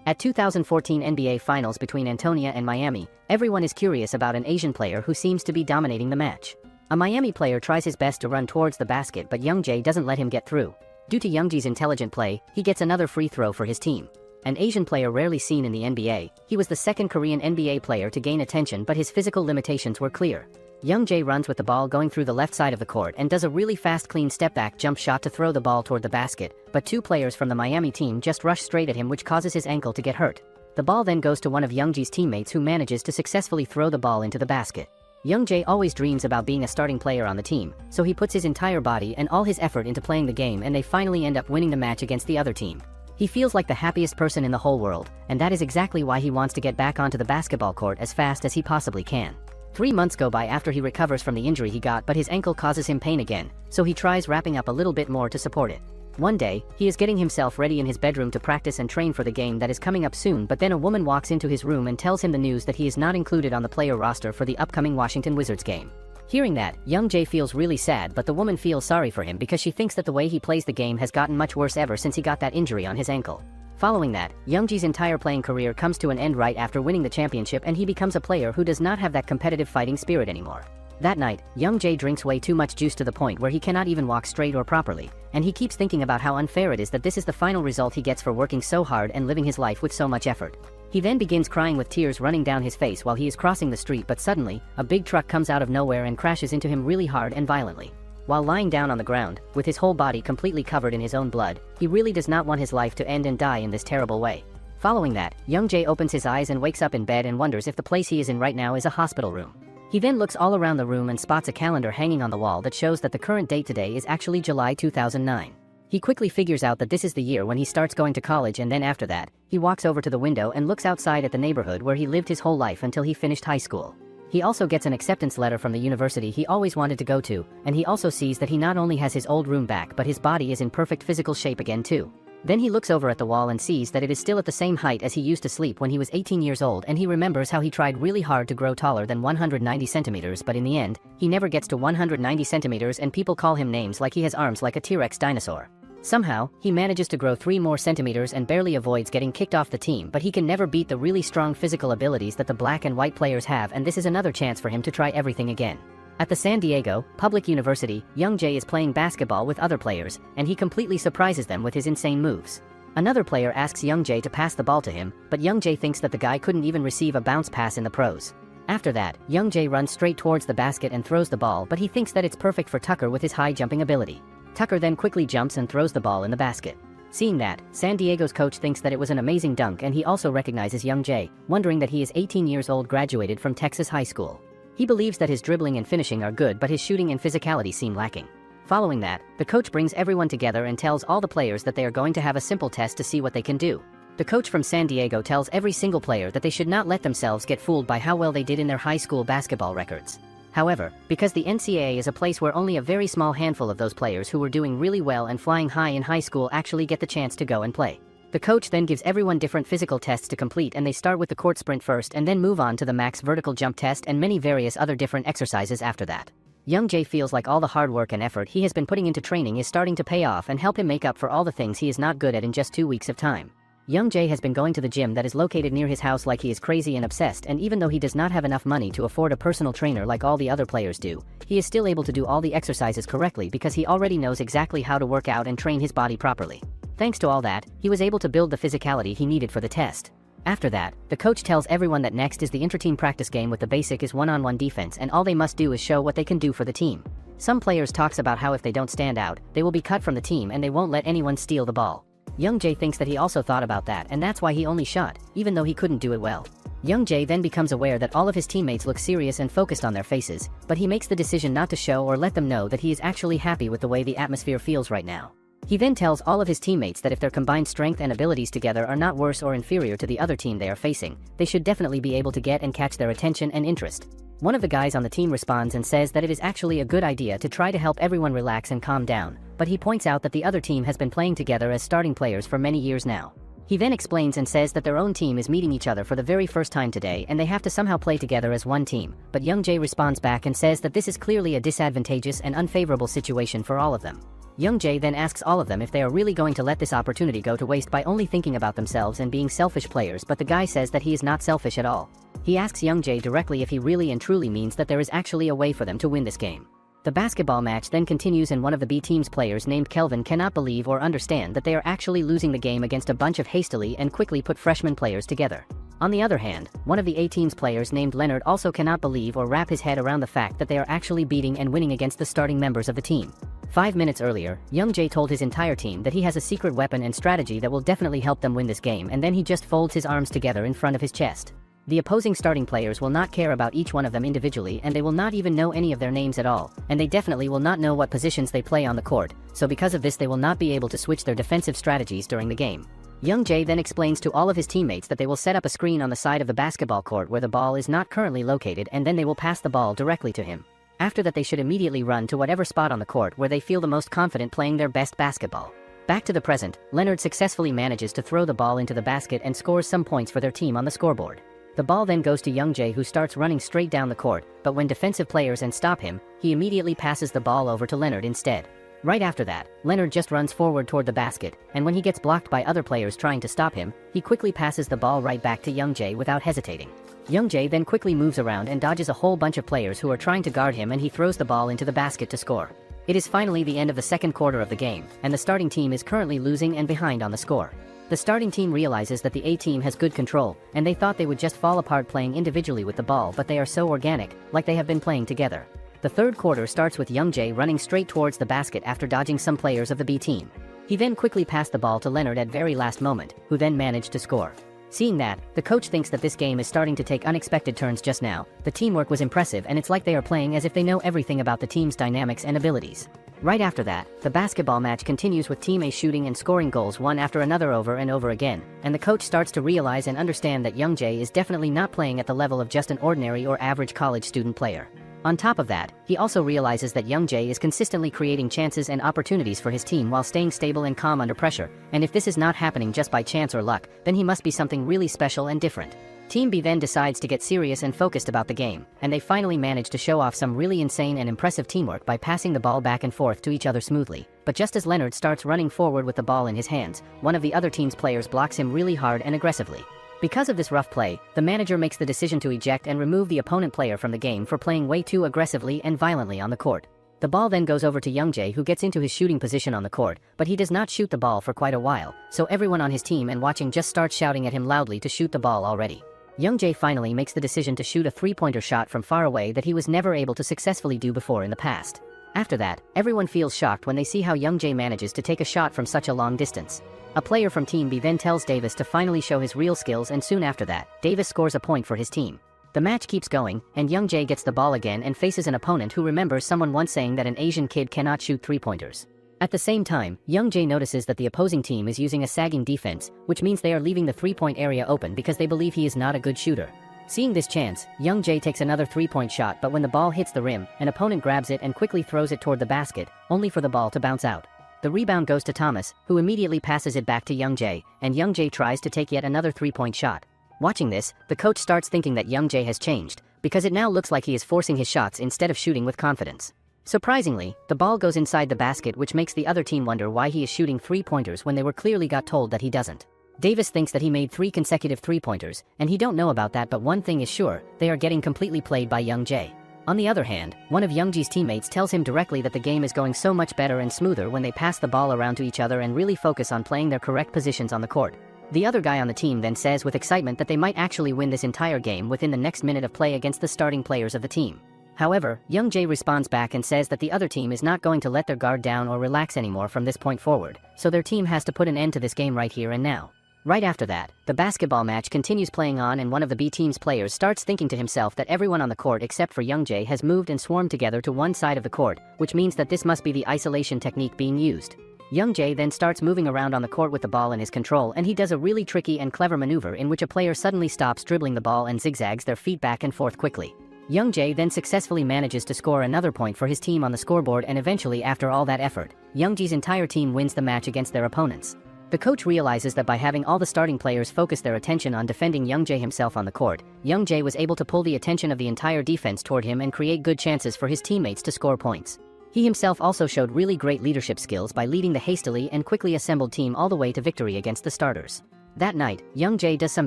At 2014 NBA Finals between Antonia and Miami, everyone is curious about an Asian player who seems to be dominating the match. A Miami player tries his best to run towards the basket, but Youngjae doesn't let him get through. Due to Youngjae's intelligent play, he gets another free throw for his team. An Asian player rarely seen in the NBA, he was the second Korean NBA player to gain attention, but his physical limitations were clear. Youngjae runs with the ball going through the left side of the court and does a really fast clean step-back jump shot to throw the ball toward the basket, but two players from the Miami team just rush straight at him, which causes his ankle to get hurt. The ball then goes to one of Youngjae's teammates, who manages to successfully throw the ball into the basket. Youngjae always dreams about being a starting player on the team, so he puts his entire body and all his effort into playing the game, and they finally end up winning the match against the other team. He feels like the happiest person in the whole world, and that is exactly why he wants to get back onto the basketball court as fast as he possibly can. 3 months go by after he recovers from the injury he got, but his ankle causes him pain again, so he tries wrapping up a little bit more to support it. One day, he is getting himself ready in his bedroom to practice and train for the game that is coming up soon, but then a woman walks into his room and tells him the news that he is not included on the player roster for the upcoming Washington Wizards game. Hearing that, Youngjae feels really sad, but the woman feels sorry for him because she thinks that the way he plays the game has gotten much worse ever since he got that injury on his ankle. Following that, Youngjae's entire playing career comes to an end right after winning the championship, and he becomes a player who does not have that competitive fighting spirit anymore. That night, Youngjae drinks way too much juice to the point where he cannot even walk straight or properly, and he keeps thinking about how unfair it is that this is the final result he gets for working so hard and living his life with so much effort. He then begins crying with tears running down his face while he is crossing the street, but suddenly, a big truck comes out of nowhere and crashes into him really hard and violently. While lying down on the ground, with his whole body completely covered in his own blood, he really does not want his life to end and die in this terrible way. Following that, Youngjae opens his eyes and wakes up in bed and wonders if the place he is in right now is a hospital room. He then looks all around the room and spots a calendar hanging on the wall that shows that the current date today is actually July 2009. He quickly figures out that this is the year when he starts going to college, and then after that, he walks over to the window and looks outside at the neighborhood where he lived his whole life until he finished high school. He also gets an acceptance letter from the university he always wanted to go to, and he also sees that he not only has his old room back, but his body is in perfect physical shape again too. Then he looks over at the wall and sees that it is still at the same height as he used to sleep when he was 18 years old, and he remembers how he tried really hard to grow taller than 190 centimeters, but in the end, he never gets to 190 centimeters, and people call him names like he has arms like a T-Rex dinosaur. Somehow, he manages to grow 3 more centimeters and barely avoids getting kicked off the team, but he can never beat the really strong physical abilities that the black and white players have, and this is another chance for him to try everything again. At the San Diego Public University, Youngjae is playing basketball with other players, and he completely surprises them with his insane moves. Another player asks Youngjae to pass the ball to him, but Youngjae thinks that the guy couldn't even receive a bounce pass in the pros. After that, Youngjae runs straight towards the basket and throws the ball, but he thinks that it's perfect for Tucker with his high jumping ability. Tucker then quickly jumps and throws the ball in the basket. Seeing that, San Diego's coach thinks that it was an amazing dunk, and he also recognizes Youngjae, wondering that he is 18 years old, graduated from Texas high school. He believes that his dribbling and finishing are good, but his shooting and physicality seem lacking. Following that, the coach brings everyone together and tells all the players that they are going to have a simple test to see what they can do. The coach from San Diego tells every single player that they should not let themselves get fooled by how well they did in their high school basketball records. However, because the NCAA is a place where only a very small handful of those players who were doing really well and flying high in high school actually get the chance to go and play. The coach then gives everyone different physical tests to complete, and they start with the court sprint first and then move on to the max vertical jump test and many various other different exercises after that. Youngjae feels like all the hard work and effort he has been putting into training is starting to pay off and help him make up for all the things he is not good at in just 2 weeks of time. Youngjae has been going to the gym that is located near his house like he is crazy and obsessed, and even though he does not have enough money to afford a personal trainer like all the other players do, he is still able to do all the exercises correctly because he already knows exactly how to work out and train his body properly. Thanks to all that, he was able to build the physicality he needed for the test. After that, the coach tells everyone that next is the inter-team practice game with the basic is one-on-one defense, and all they must do is show what they can do for the team. Some players talks about how if they don't stand out, they will be cut from the team and they won't let anyone steal the ball. Youngjae thinks that he also thought about that, and that's why he only shot, even though he couldn't do it well. Youngjae then becomes aware that all of his teammates look serious and focused on their faces, but he makes the decision not to show or let them know that he is actually happy with the way the atmosphere feels right now. He then tells all of his teammates that if their combined strength and abilities together are not worse or inferior to the other team they are facing, they should definitely be able to get and catch their attention and interest. One of the guys on the team responds and says that it is actually a good idea to try to help everyone relax and calm down, but he points out that the other team has been playing together as starting players for many years now. He then explains and says that their own team is meeting each other for the very first time today and they have to somehow play together as one team, but Youngjae responds back and says that this is clearly a disadvantageous and unfavorable situation for all of them. Young Jae then asks all of them if they are really going to let this opportunity go to waste by only thinking about themselves and being selfish players, but the guy says that he is not selfish at all. He asks Young Jae directly if he really and truly means that there is actually a way for them to win this game. The basketball match then continues and one of the B team's players named Kelvin cannot believe or understand that they are actually losing the game against a bunch of hastily and quickly put freshman players together. On the other hand, one of the A team's players named Leonard also cannot believe or wrap his head around the fact that they are actually beating and winning against the starting members of the team. 5 minutes earlier, Young Jae told his entire team that he has a secret weapon and strategy that will definitely help them win this game, and then he just folds his arms together in front of his chest. The opposing starting players will not care about each one of them individually, and they will not even know any of their names at all, and they definitely will not know what positions they play on the court, so because of this they will not be able to switch their defensive strategies during the game. Young Jae then explains to all of his teammates that they will set up a screen on the side of the basketball court where the ball is not currently located, and then they will pass the ball directly to him. After that they should immediately run to whatever spot on the court where they feel the most confident playing their best basketball. Back to the present, Leonard successfully manages to throw the ball into the basket and scores some points for their team on the scoreboard. The ball then goes to Young Jae, who starts running straight down the court, but when defensive players stop him, he immediately passes the ball over to Leonard instead. Right after that, Leonard just runs forward toward the basket, and when he gets blocked by other players trying to stop him, he quickly passes the ball right back to Young Jae without hesitating. Young Jae then quickly moves around and dodges a whole bunch of players who are trying to guard him, and he throws the ball into the basket to score. It is finally the end of the second quarter of the game, and the starting team is currently losing and behind on the score. The starting team realizes that the A team has good control, and they thought they would just fall apart playing individually with the ball, but they are so organic, like they have been playing together. The third quarter starts with Young Jae running straight towards the basket after dodging some players of the B team. He then quickly passed the ball to Leonard at very last moment, who then managed to score. Seeing that, the coach thinks that this game is starting to take unexpected turns just now. The teamwork was impressive, and it's like they are playing as if they know everything about the team's dynamics and abilities. Right after that, the basketball match continues with Team A shooting and scoring goals one after another over and over again, and the coach starts to realize and understand that Young Jae is definitely not playing at the level of just an ordinary or average college student player. On top of that, he also realizes that Young Jae is consistently creating chances and opportunities for his team while staying stable and calm under pressure, and if this is not happening just by chance or luck, then he must be something really special and different. Team B then decides to get serious and focused about the game, and they finally manage to show off some really insane and impressive teamwork by passing the ball back and forth to each other smoothly. But just as Leonard starts running forward with the ball in his hands, one of the other team's players blocks him really hard and aggressively. Because of this rough play, the manager makes the decision to eject and remove the opponent player from the game for playing way too aggressively and violently on the court. The ball then goes over to Young Jae, who gets into his shooting position on the court, but he does not shoot the ball for quite a while, so everyone on his team and watching just starts shouting at him loudly to shoot the ball already. Young Jae finally makes the decision to shoot a three-pointer shot from far away that he was never able to successfully do before in the past. After that, everyone feels shocked when they see how Young Jae manages to take a shot from such a long distance. A player from Team B then tells Davis to finally show his real skills, and soon after that, Davis scores a point for his team. The match keeps going, and Young Jae gets the ball again and faces an opponent who remembers someone once saying that an Asian kid cannot shoot three-pointers. At the same time, Young Jae notices that the opposing team is using a sagging defense, which means they are leaving the three-point area open because they believe he is not a good shooter. Seeing this chance, Young Jae takes another three-point shot, but when the ball hits the rim, an opponent grabs it and quickly throws it toward the basket, only for the ball to bounce out. The rebound goes to Thomas, who immediately passes it back to Young Jae, and Young Jae tries to take yet another three-point shot. Watching this, the coach starts thinking that Young Jae has changed, because it now looks like he is forcing his shots instead of shooting with confidence. Surprisingly, the ball goes inside the basket, which makes the other team wonder why he is shooting three-pointers when they were clearly got told that he doesn't. Davis thinks that he made 3 consecutive three-pointers, and he don't know about that, but one thing is sure, they are getting completely played by Young Jae. On the other hand, one of Young Jae's teammates tells him directly that the game is going so much better and smoother when they pass the ball around to each other and really focus on playing their correct positions on the court. The other guy on the team then says with excitement that they might actually win this entire game within the next minute of play against the starting players of the team. However, Young Jae responds back and says that the other team is not going to let their guard down or relax anymore from this point forward, so their team has to put an end to this game right here and now. Right after that, the basketball match continues playing on, and one of the B team's players starts thinking to himself that everyone on the court except for Young Jae has moved and swarmed together to one side of the court, which means that this must be the isolation technique being used. Young Jae then starts moving around on the court with the ball in his control, and he does a really tricky and clever maneuver in which a player suddenly stops dribbling the ball and zigzags their feet back and forth quickly. Young Jae then successfully manages to score another point for his team on the scoreboard, and eventually, after all that effort, Young Jae's entire team wins the match against their opponents. The coach realizes that by having all the starting players focus their attention on defending Young Jae himself on the court, Young Jae was able to pull the attention of the entire defense toward him and create good chances for his teammates to score points. He himself also showed really great leadership skills by leading the hastily and quickly assembled team all the way to victory against the starters. That night, Young Jae does some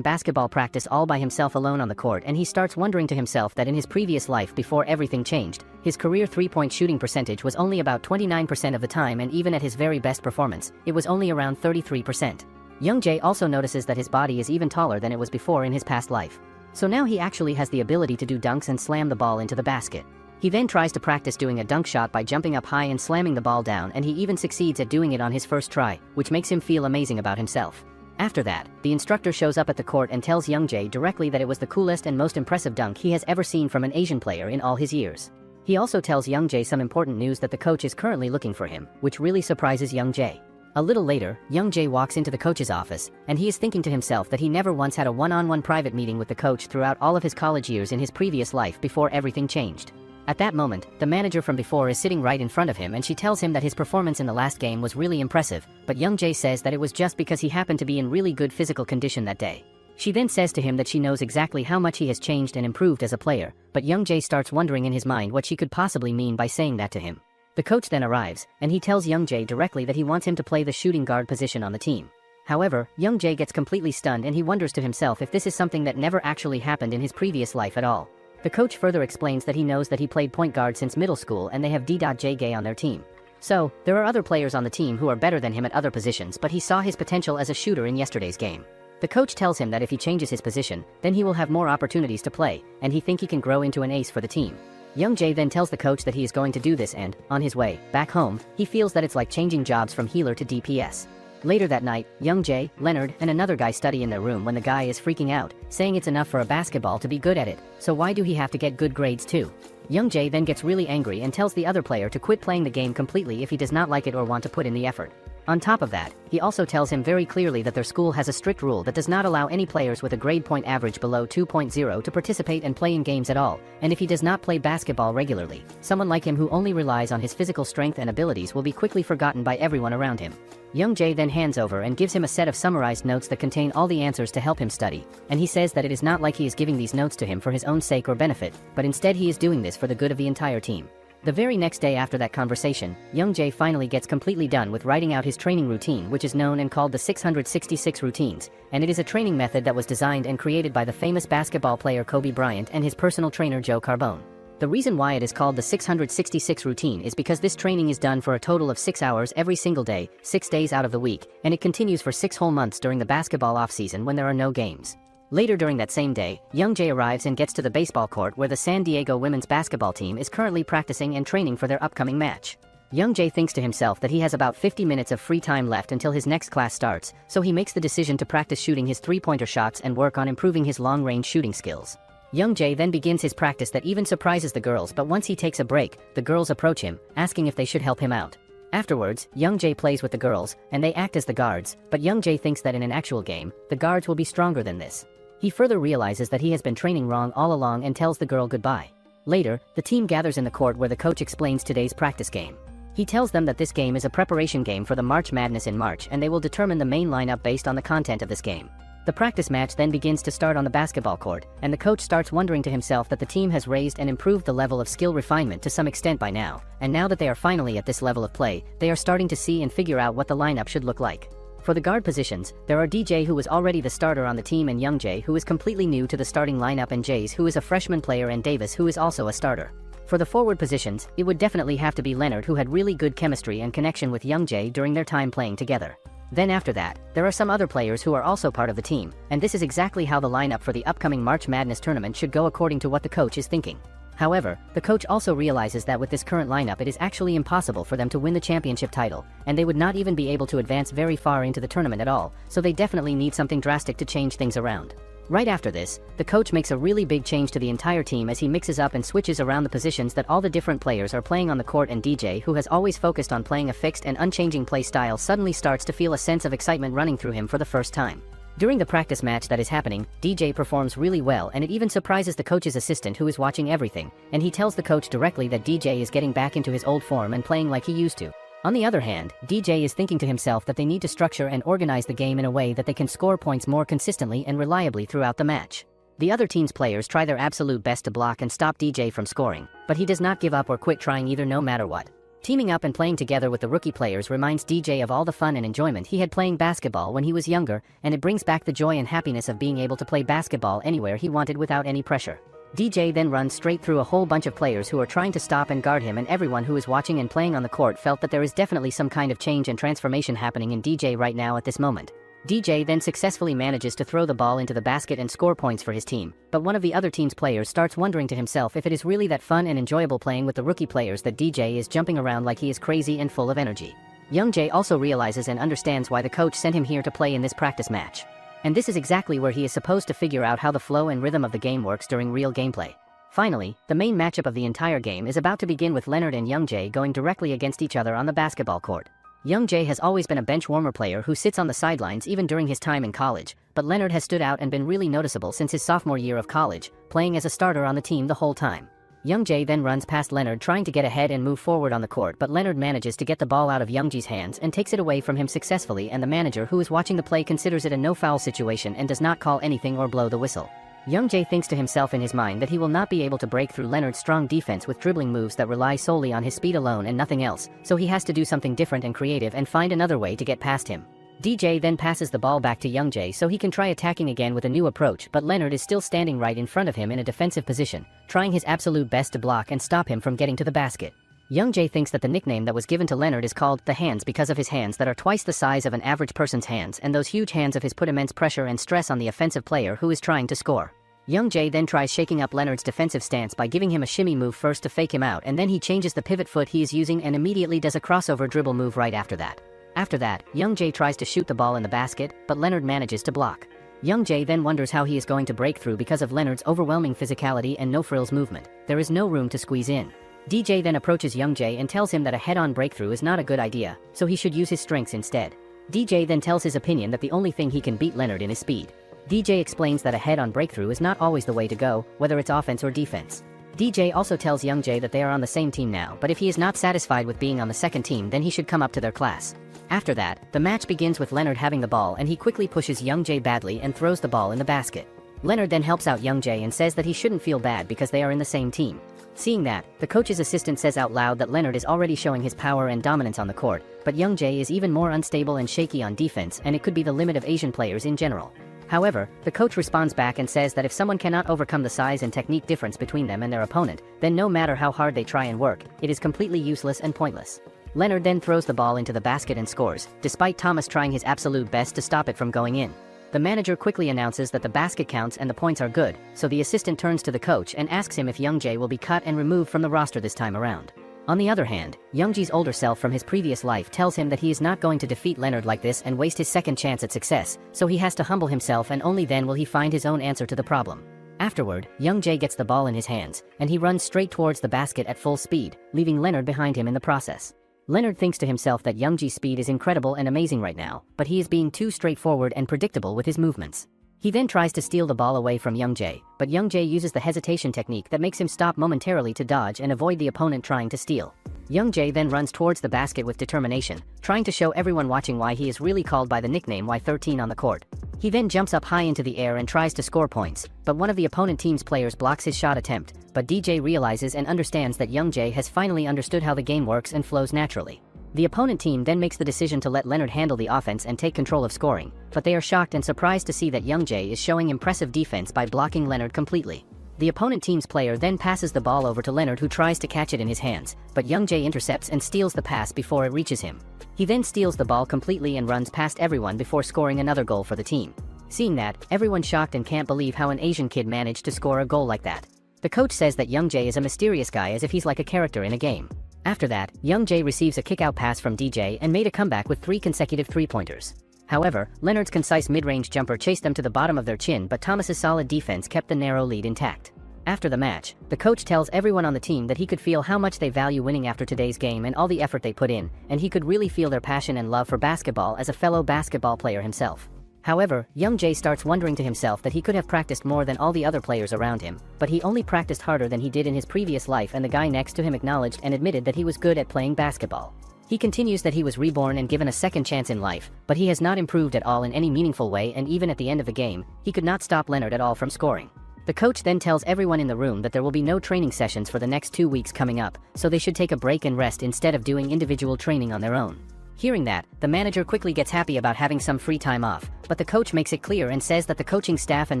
basketball practice all by himself alone on the court, and he starts wondering to himself that in his previous life before everything changed, his career three-point shooting percentage was only about 29% of the time, and even at his very best performance, it was only around 33%. Young Jae also notices that his body is even taller than it was before in his past life. So now he actually has the ability to do dunks and slam the ball into the basket. He then tries to practice doing a dunk shot by jumping up high and slamming the ball down, and he even succeeds at doing it on his first try, which makes him feel amazing about himself. After that, the instructor shows up at the court and tells Young Jae directly that it was the coolest and most impressive dunk he has ever seen from an Asian player in all his years. He also tells Young Jae some important news that the coach is currently looking for him, which really surprises Young Jae. A little later, Young Jae walks into the coach's office, and he is thinking to himself that he never once had a one-on-one private meeting with the coach throughout all of his college years in his previous life before everything changed. At that moment, the manager from before is sitting right in front of him, and she tells him that his performance in the last game was really impressive, but Young Jae says that it was just because he happened to be in really good physical condition that day. She then says to him that she knows exactly how much he has changed and improved as a player, but Young Jae starts wondering in his mind what she could possibly mean by saying that to him. The coach then arrives, and he tells Young Jae directly that he wants him to play the shooting guard position on the team. However, Young Jae gets completely stunned, and he wonders to himself if this is something that never actually happened in his previous life at all. The coach further explains that he knows that he played point guard since middle school and they have D.J. Gay on their team. So, there are other players on the team who are better than him at other positions, but he saw his potential as a shooter in yesterday's game. The coach tells him that if he changes his position, then he will have more opportunities to play, and he thinks he can grow into an ace for the team. Young Jae then tells the coach that he is going to do this, and, on his way back home, he feels that it's like changing jobs from healer to DPS. Later that night, Young Jae, Leonard, and another guy study in their room when the guy is freaking out, saying it's enough for a basketball to be good at it, so why do he have to get good grades too? Young Jae then gets really angry and tells the other player to quit playing the game completely if he does not like it or want to put in the effort. On top of that, he also tells him very clearly that their school has a strict rule that does not allow any players with a grade point average below 2.0 to participate and play in games at all, and if he does not play basketball regularly, someone like him who only relies on his physical strength and abilities will be quickly forgotten by everyone around him. Young Jae then hands over and gives him a set of summarized notes that contain all the answers to help him study, and he says that it is not like he is giving these notes to him for his own sake or benefit, but instead he is doing this for the good of the entire team. The very next day after that conversation, Young Jae finally gets completely done with writing out his training routine, which is known and called the 666 routines, and it is a training method that was designed and created by the famous basketball player Kobe Bryant and his personal trainer Joe Carbone. The reason why it is called the 666 routine is because this training is done for a total of 6 hours every single day, 6 days out of the week, and it continues for 6 whole months during the basketball off-season when there are no games. Later during that same day, Young Jae arrives and gets to the baseball court where the San Diego women's basketball team is currently practicing and training for their upcoming match. Young Jae thinks to himself that he has about 50 minutes of free time left until his next class starts, so he makes the decision to practice shooting his three-pointer shots and work on improving his long-range shooting skills. Young Jae then begins his practice that even surprises the girls, but once he takes a break, the girls approach him, asking if they should help him out. Afterwards, Young Jae plays with the girls, and they act as the guards, but Young Jae thinks that in an actual game, the guards will be stronger than this. He further realizes that he has been training wrong all along and tells the girl goodbye. Later, the team gathers in the court where the coach explains today's practice game. He tells them that this game is a preparation game for the March Madness in March, and they will determine the main lineup based on the content of this game. The practice match then begins to start on the basketball court, and the coach starts wondering to himself that the team has raised and improved the level of skill refinement to some extent by now, and now that they are finally at this level of play, they are starting to see and figure out what the lineup should look like. For the guard positions, there are DJ who was already the starter on the team and Young Jae who is completely new to the starting lineup and Jays who is a freshman player and Davis who is also a starter. For the forward positions, it would definitely have to be Leonard who had really good chemistry and connection with Young Jae during their time playing together. Then after that, there are some other players who are also part of the team, and this is exactly how the lineup for the upcoming March Madness tournament should go according to what the coach is thinking. However, the coach also realizes that with this current lineup it is actually impossible for them to win the championship title, and they would not even be able to advance very far into the tournament at all, so they definitely need something drastic to change things around. Right after this, the coach makes a really big change to the entire team as he mixes up and switches around the positions that all the different players are playing on the court, and DJ, who has always focused on playing a fixed and unchanging play style, suddenly starts to feel a sense of excitement running through him for the first time. During the practice match that is happening, DJ performs really well, and it even surprises the coach's assistant who is watching everything, and he tells the coach directly that DJ is getting back into his old form and playing like he used to. On the other hand, DJ is thinking to himself that they need to structure and organize the game in a way that they can score points more consistently and reliably throughout the match. The other team's players try their absolute best to block and stop DJ from scoring, but he does not give up or quit trying either no matter what. Teaming up and playing together with the rookie players reminds DJ of all the fun and enjoyment he had playing basketball when he was younger, and it brings back the joy and happiness of being able to play basketball anywhere he wanted without any pressure. DJ then runs straight through a whole bunch of players who are trying to stop and guard him, and everyone who is watching and playing on the court felt that there is definitely some kind of change and transformation happening in DJ right now at this moment. DJ then successfully manages to throw the ball into the basket and score points for his team, but one of the other team's players starts wondering to himself if it is really that fun and enjoyable playing with the rookie players that DJ is jumping around like he is crazy and full of energy. Young-jae also realizes and understands why the coach sent him here to play in this practice match. And this is exactly where he is supposed to figure out how the flow and rhythm of the game works during real gameplay. Finally, the main matchup of the entire game is about to begin with Leonard and Young-jae going directly against each other on the basketball court. Young-jae has always been a bench warmer player who sits on the sidelines even during his time in college, but Leonard has stood out and been really noticeable since his sophomore year of college, playing as a starter on the team the whole time. Young-jae then runs past Leonard trying to get ahead and move forward on the court, but Leonard manages to get the ball out of Young-jae's hands and takes it away from him successfully, and the manager who is watching the play considers it a no-foul situation and does not call anything or blow the whistle. Young-jae thinks to himself in his mind that he will not be able to break through Leonard's strong defense with dribbling moves that rely solely on his speed alone and nothing else, so he has to do something different and creative and find another way to get past him. DJ then passes the ball back to Young-jae so he can try attacking again with a new approach, but Leonard is still standing right in front of him in a defensive position, trying his absolute best to block and stop him from getting to the basket. Young-jae thinks that the nickname that was given to Leonard is called the hands because of his hands that are twice the size of an average person's hands, and those huge hands of his put immense pressure and stress on the offensive player who is trying to score. Young-jae then tries shaking up Leonard's defensive stance by giving him a shimmy move first to fake him out, and then he changes the pivot foot he is using and immediately does a crossover dribble move right after that. After that, Young-jae tries to shoot the ball in the basket, but Leonard manages to block. Young-jae then wonders how he is going to break through because of Leonard's overwhelming physicality and no-frills movement. There is no room to squeeze in. DJ then approaches Young-jae and tells him that a head-on breakthrough is not a good idea, so he should use his strengths instead. DJ then tells his opinion that the only thing he can beat Leonard in is speed. DJ explains that a head-on breakthrough is not always the way to go, whether it's offense or defense. DJ also tells Young-jae that they are on the same team now, but if he is not satisfied with being on the second team, then he should come up to their class. After that, the match begins with Leonard having the ball, and he quickly pushes Young-jae badly and throws the ball in the basket. Leonard then helps out Young-jae and says that he shouldn't feel bad because they are in the same team. Seeing that, the coach's assistant says out loud that Leonard is already showing his power and dominance on the court, but Young-jae is even more unstable and shaky on defense, and it could be the limit of Asian players in general. However, the coach responds back and says that if someone cannot overcome the size and technique difference between them and their opponent, then no matter how hard they try and work, it is completely useless and pointless. Leonard then throws the ball into the basket and scores, despite Thomas trying his absolute best to stop it from going in. The manager quickly announces that the basket counts and the points are good, so the assistant turns to the coach and asks him if Young-jae will be cut and removed from the roster this time around. On the other hand, Young-jae's older self from his previous life tells him that he is not going to defeat Leonard like this and waste his second chance at success, so he has to humble himself, and only then will he find his own answer to the problem. Afterward, Young-jae gets the ball in his hands, and he runs straight towards the basket at full speed, leaving Leonard behind him in the process. Leonard thinks to himself that Young-jae's speed is incredible and amazing right now, but he is being too straightforward and predictable with his movements. He then tries to steal the ball away from Young-jae, but Young-jae uses the hesitation technique that makes him stop momentarily to dodge and avoid the opponent trying to steal. Young-jae then runs towards the basket with determination, trying to show everyone watching why he is really called by the nickname Y13 on the court. He then jumps up high into the air and tries to score points, but one of the opponent team's players blocks his shot attempt, but DJ realizes and understands that Young-jae has finally understood how the game works and flows naturally. The opponent team then makes the decision to let Leonard handle the offense and take control of scoring, but they are shocked and surprised to see that Young-jae is showing impressive defense by blocking Leonard completely. The opponent team's player then passes the ball over to Leonard, who tries to catch it in his hands, but Young-jae intercepts and steals the pass before it reaches him. He then steals the ball completely and runs past everyone before scoring another goal for the team. Seeing that, everyone's shocked and can't believe how an Asian kid managed to score a goal like that. The coach says that Young-jae is a mysterious guy, as if he's like a character in a game. After that, Young-jae receives a kick-out pass from DJ and made a comeback with 3 consecutive three-pointers. However, Leonard's concise mid-range jumper chased them to the bottom of their chin, but Thomas's solid defense kept the narrow lead intact. After the match, the coach tells everyone on the team that he could feel how much they value winning after today's game and all the effort they put in, and he could really feel their passion and love for basketball as a fellow basketball player himself. However, Young-jae starts wondering to himself that he could have practiced more than all the other players around him, but he only practiced harder than he did in his previous life, and the guy next to him acknowledged and admitted that he was good at playing basketball. He continues that he was reborn and given a second chance in life, but he has not improved at all in any meaningful way, and even at the end of the game, he could not stop Leonard at all from scoring. The coach then tells everyone in the room that there will be no training sessions for the next 2 weeks coming up, so they should take a break and rest instead of doing individual training on their own. Hearing that, the manager quickly gets happy about having some free time off, but the coach makes it clear and says that the coaching staff and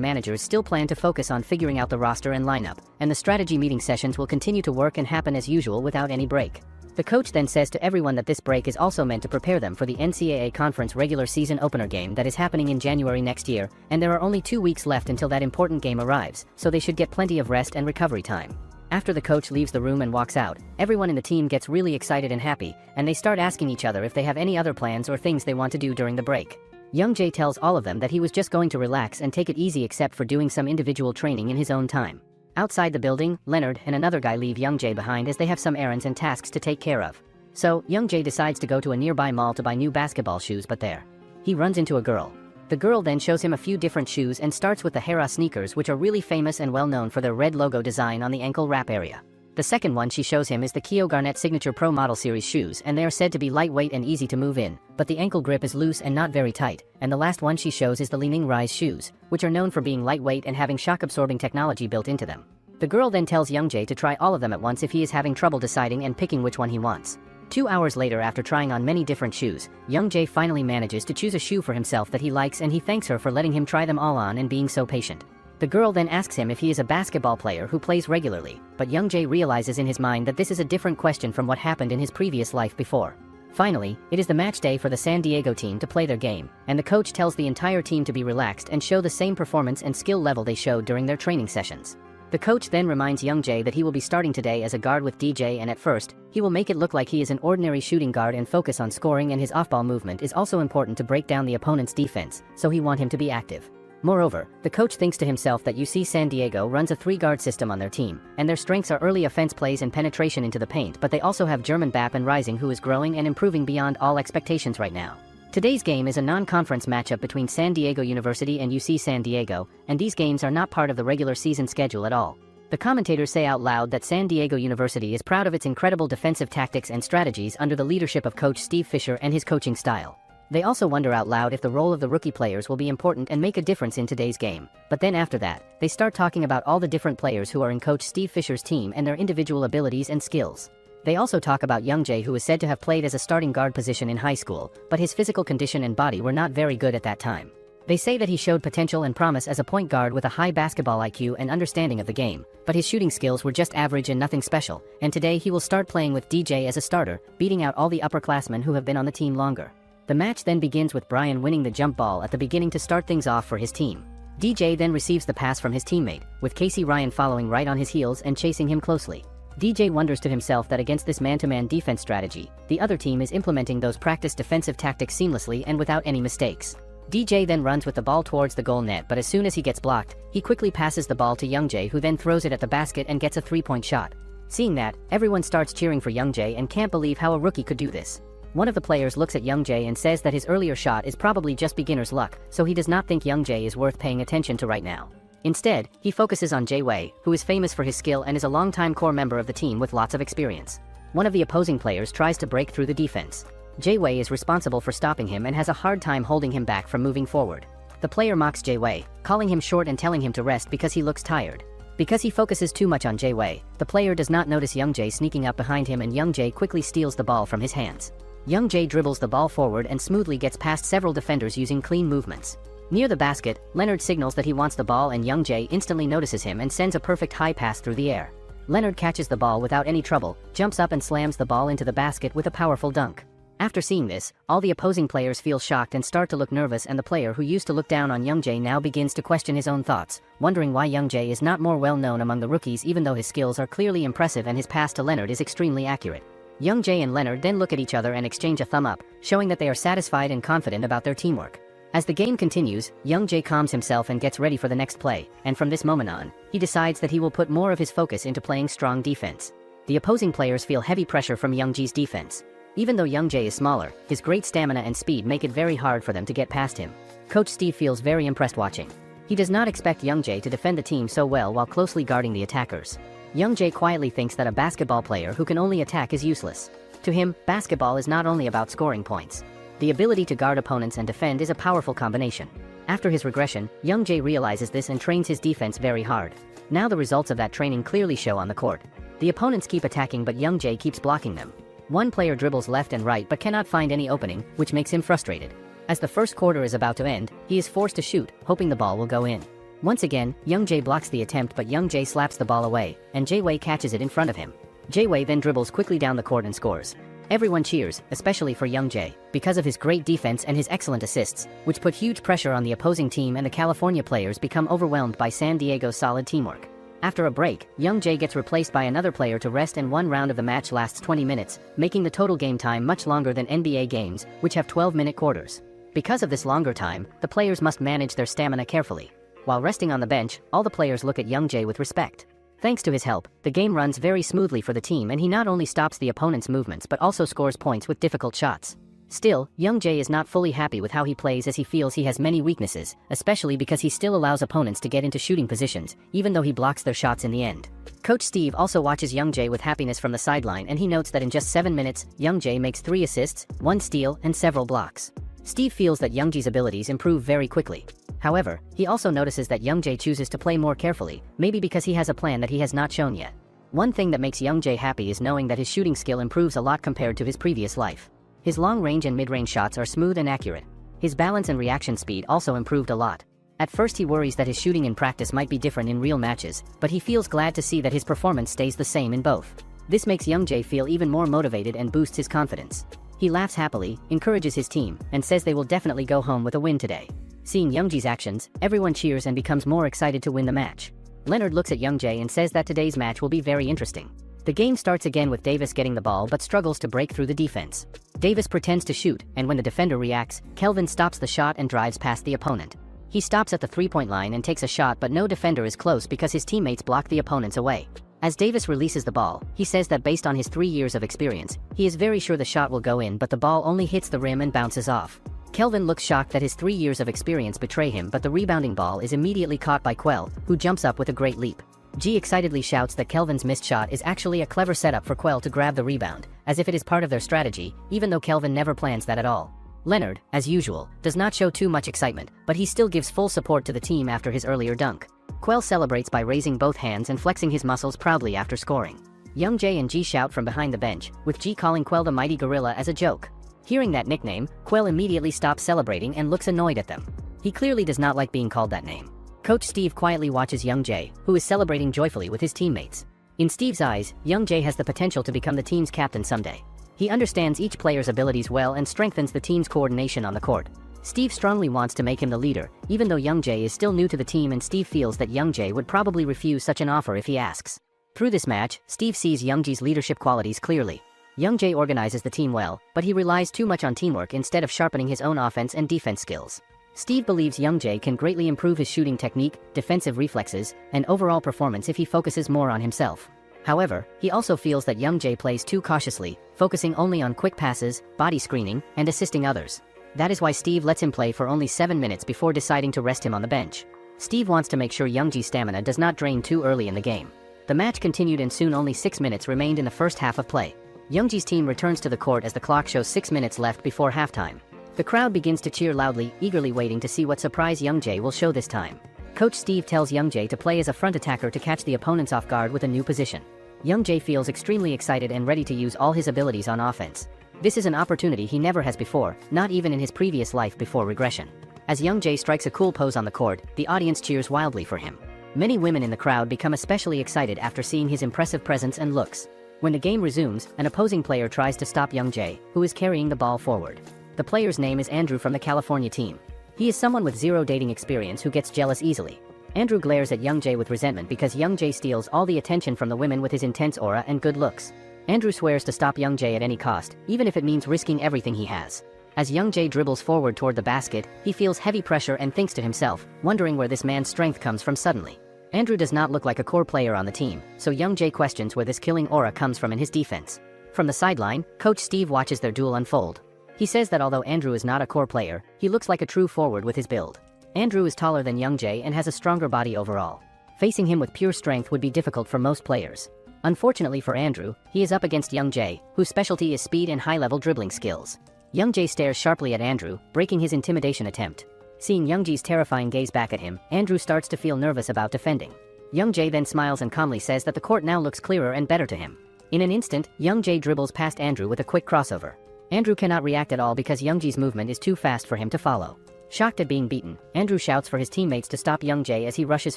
managers still plan to focus on figuring out the roster and lineup, and the strategy meeting sessions will continue to work and happen as usual without any break. The coach then says to everyone that this break is also meant to prepare them for the NCAA Conference regular season opener game that is happening in January next year, and there are only 2 weeks left until that important game arrives, so they should get plenty of rest and recovery time. After the coach leaves the room and walks out, everyone in the team gets really excited and happy, and they start asking each other if they have any other plans or things they want to do during the break. Young-jae tells all of them that he was just going to relax and take it easy except for doing some individual training in his own time. Outside the building, Leonard and another guy leave Young-jae behind as they have some errands and tasks to take care of. So, Young-jae decides to go to a nearby mall to buy new basketball shoes, but there, he runs into a girl. The girl then shows him a few different shoes and starts with the Hera sneakers, which are really famous and well known for their red logo design on the ankle wrap area. The second one she shows him is the Kyo Garnett Signature Pro Model Series shoes, and they are said to be lightweight and easy to move in, but the ankle grip is loose and not very tight. And the last one she shows is the Li-Ning Rise shoes, which are known for being lightweight and having shock-absorbing technology built into them. The girl then tells Young-jae to try all of them at once if he is having trouble deciding and picking which one he wants. 2 hours later, after trying on many different shoes, Young-jae finally manages to choose a shoe for himself that he likes, and he thanks her for letting him try them all on and being so patient. The girl then asks him if he is a basketball player who plays regularly, but Young-jae realizes in his mind that this is a different question from what happened in his previous life before. Finally, it is the match day for the San Diego team to play their game, and the coach tells the entire team to be relaxed and show the same performance and skill level they showed during their training sessions. The coach then reminds Young-jae that he will be starting today as a guard with DJ, and at first, he will make it look like he is an ordinary shooting guard and focus on scoring, and his off-ball movement is also important to break down the opponent's defense, so he want him to be active. Moreover, the coach thinks to himself that UC San Diego runs a 3-guard system on their team, and their strengths are early offense plays and penetration into the paint, but they also have German Bap and Rising, who is growing and improving beyond all expectations right now. Today's game is a non-conference matchup between San Diego University and UC San Diego, and these games are not part of the regular season schedule at all. The commentators say out loud that San Diego University is proud of its incredible defensive tactics and strategies under the leadership of Coach Steve Fisher and his coaching style. They also wonder out loud if the role of the rookie players will be important and make a difference in today's game. But then after that, they start talking about all the different players who are in Coach Steve Fisher's team and their individual abilities and skills. They also talk about Young-jae, who is said to have played as a starting guard position in high school, but his physical condition and body were not very good at that time. They say that he showed potential and promise as a point guard with a high basketball IQ and understanding of the game, but his shooting skills were just average and nothing special, and today he will start playing with DJ as a starter, beating out all the upperclassmen who have been on the team longer. The match then begins with Brian winning the jump ball at the beginning to start things off for his team. DJ then receives the pass from his teammate, with Casey Ryan following right on his heels and chasing him closely. DJ wonders to himself that against this man-to-man defense strategy, the other team is implementing those practiced defensive tactics seamlessly and without any mistakes. DJ then runs with the ball towards the goal net, but as soon as he gets blocked, he quickly passes the ball to Young-jae, who then throws it at the basket and gets a 3-point shot. Seeing that, everyone starts cheering for Young-jae and can't believe how a rookie could do this. One of the players looks at Young-jae and says that his earlier shot is probably just beginner's luck, so he does not think Young-jae is worth paying attention to right now. Instead, he focuses on Jae-wei, who is famous for his skill and is a longtime core member of the team with lots of experience. One of the opposing players tries to break through the defense. Jae-wei is responsible for stopping him and has a hard time holding him back from moving forward. The player mocks Jae-wei, calling him short and telling him to rest because he looks tired. Because he focuses too much on Jae-wei, the player does not notice Young-jae sneaking up behind him, and Young-jae quickly steals the ball from his hands. Young-jae dribbles the ball forward and smoothly gets past several defenders using clean movements. Near the basket, Leonard signals that he wants the ball, and Young-jae instantly notices him and sends a perfect high pass through the air. Leonard catches the ball without any trouble, jumps up and slams the ball into the basket with a powerful dunk. After seeing this, all the opposing players feel shocked and start to look nervous, and the player who used to look down on Young-jae now begins to question his own thoughts, wondering why Young-jae is not more well known among the rookies, even though his skills are clearly impressive and his pass to Leonard is extremely accurate. Young-jae and Leonard then look at each other and exchange a thumb up, showing that they are satisfied and confident about their teamwork. As the game continues, Young-jae calms himself and gets ready for the next play, and from this moment on, he decides that he will put more of his focus into playing strong defense. The opposing players feel heavy pressure from Young-jae's defense. Even though Young-jae is smaller, his great stamina and speed make it very hard for them to get past him. Coach Steve feels very impressed watching. He does not expect Young-jae to defend the team so well while closely guarding the attackers. Young-jae quietly thinks that a basketball player who can only attack is useless. To him, basketball is not only about scoring points. The ability to guard opponents and defend is a powerful combination. After his regression, Young Jae realizes this and trains his defense very hard. Now the results of that training clearly show on the court. The opponents keep attacking but Young Jae keeps blocking them. One player dribbles left and right but cannot find any opening, which makes him frustrated. As the first quarter is about to end, he is forced to shoot, hoping the ball will go in. Once again, Young Jae blocks the attempt but Young Jae slaps the ball away, and Jae catches it in front of him. Jae then dribbles quickly down the court and scores. Everyone cheers, especially for Young Jae, because of his great defense and his excellent assists, which put huge pressure on the opposing team, and the California players become overwhelmed by San Diego's solid teamwork. After a break, Young Jae gets replaced by another player to rest and one round of the match lasts 20 minutes, making the total game time much longer than NBA games, which have 12-minute quarters. Because of this longer time, the players must manage their stamina carefully. While resting on the bench, all the players look at Young Jae with respect. Thanks to his help, the game runs very smoothly for the team and he not only stops the opponent's movements but also scores points with difficult shots. Still, Young Jae is not fully happy with how he plays as he feels he has many weaknesses, especially because he still allows opponents to get into shooting positions, even though he blocks their shots in the end. Coach Steve also watches Young Jae with happiness from the sideline and he notes that in just 7 minutes, Young Jae makes 3 assists, 1 steal, and several blocks. Steve feels that Young Jae's abilities improve very quickly. However, he also notices that Young Jae chooses to play more carefully, maybe because he has a plan that he has not shown yet. One thing that makes Young Jae happy is knowing that his shooting skill improves a lot compared to his previous life. His long-range and mid-range shots are smooth and accurate. His balance and reaction speed also improved a lot. At first he worries that his shooting in practice might be different in real matches, but he feels glad to see that his performance stays the same in both. This makes Young Jae feel even more motivated and boosts his confidence. He laughs happily, encourages his team, and says they will definitely go home with a win today. Seeing Young Jae's actions, everyone cheers and becomes more excited to win the match. Leonard looks at Young Jae and says that today's match will be very interesting. The game starts again with Davis getting the ball but struggles to break through the defense. Davis pretends to shoot, and when the defender reacts, Kelvin stops the shot and drives past the opponent. He stops at the three-point line and takes a shot but no defender is close because his teammates block the opponents away. As Davis releases the ball, he says that based on his 3 years of experience, he is very sure the shot will go in but the ball only hits the rim and bounces off. Kelvin looks shocked that his 3 years of experience betray him but the rebounding ball is immediately caught by Quell, who jumps up with a great leap. G excitedly shouts that Kelvin's missed shot is actually a clever setup for Quell to grab the rebound, as if it is part of their strategy, even though Kelvin never plans that at all. Leonard, as usual, does not show too much excitement, but he still gives full support to the team after his earlier dunk. Quell celebrates by raising both hands and flexing his muscles proudly after scoring. Young Jae and G shout from behind the bench, with G calling Quell the mighty gorilla as a joke. Hearing that nickname, Quell immediately stops celebrating and looks annoyed at them. He clearly does not like being called that name. Coach Steve quietly watches Young Jae, who is celebrating joyfully with his teammates. In Steve's eyes, Young Jae has the potential to become the team's captain someday. He understands each player's abilities well and strengthens the team's coordination on the court. Steve strongly wants to make him the leader, even though Young Jae is still new to the team and Steve feels that Young Jae would probably refuse such an offer if he asks. Through this match, Steve sees Young Jae's leadership qualities clearly. Young Jae organizes the team well, but he relies too much on teamwork instead of sharpening his own offense and defense skills. Steve believes Young Jae can greatly improve his shooting technique, defensive reflexes, and overall performance if he focuses more on himself. However, he also feels that Young Jae plays too cautiously, focusing only on quick passes, body screening, and assisting others. That is why Steve lets him play for only 7 minutes before deciding to rest him on the bench. Steve wants to make sure Young Jae's stamina does not drain too early in the game. The match continued and soon only 6 minutes remained in the first half of play. Young Jae's team returns to the court as the clock shows 6 minutes left before halftime. The crowd begins to cheer loudly, eagerly waiting to see what surprise Young Jae will show this time. Coach Steve tells Young Jae to play as a front attacker to catch the opponents off guard with a new position. Young Jae feels extremely excited and ready to use all his abilities on offense. This is an opportunity he never has before, not even in his previous life before regression. As Young Jae strikes a cool pose on the court, the audience cheers wildly for him. Many women in the crowd become especially excited after seeing his impressive presence and looks. When the game resumes, an opposing player tries to stop Young Jae, who is carrying the ball forward. The player's name is Andrew from the California team. He is someone with zero dating experience who gets jealous easily. Andrew glares at Young Jae with resentment because Young Jae steals all the attention from the women with his intense aura and good looks. Andrew swears to stop Young Jae at any cost, even if it means risking everything he has. As Young Jae dribbles forward toward the basket, he feels heavy pressure and thinks to himself, wondering where this man's strength comes from suddenly. Andrew does not look like a core player on the team, so Young Jae questions where this killing aura comes from in his defense. From the sideline, Coach Steve watches their duel unfold. He says that although Andrew is not a core player, he looks like a true forward with his build. Andrew is taller than Young Jae and has a stronger body overall. Facing him with pure strength would be difficult for most players. Unfortunately for Andrew, he is up against Young Jae, whose specialty is speed and high-level dribbling skills. Young Jae stares sharply at Andrew, breaking his intimidation attempt. Seeing Youngjae's terrifying gaze back at him, Andrew starts to feel nervous about defending. Youngjae then smiles and calmly says that the court now looks clearer and better to him. In an instant, Youngjae dribbles past Andrew with a quick crossover. Andrew cannot react at all because Youngjae's movement is too fast for him to follow. Shocked at being beaten, Andrew shouts for his teammates to stop Youngjae as he rushes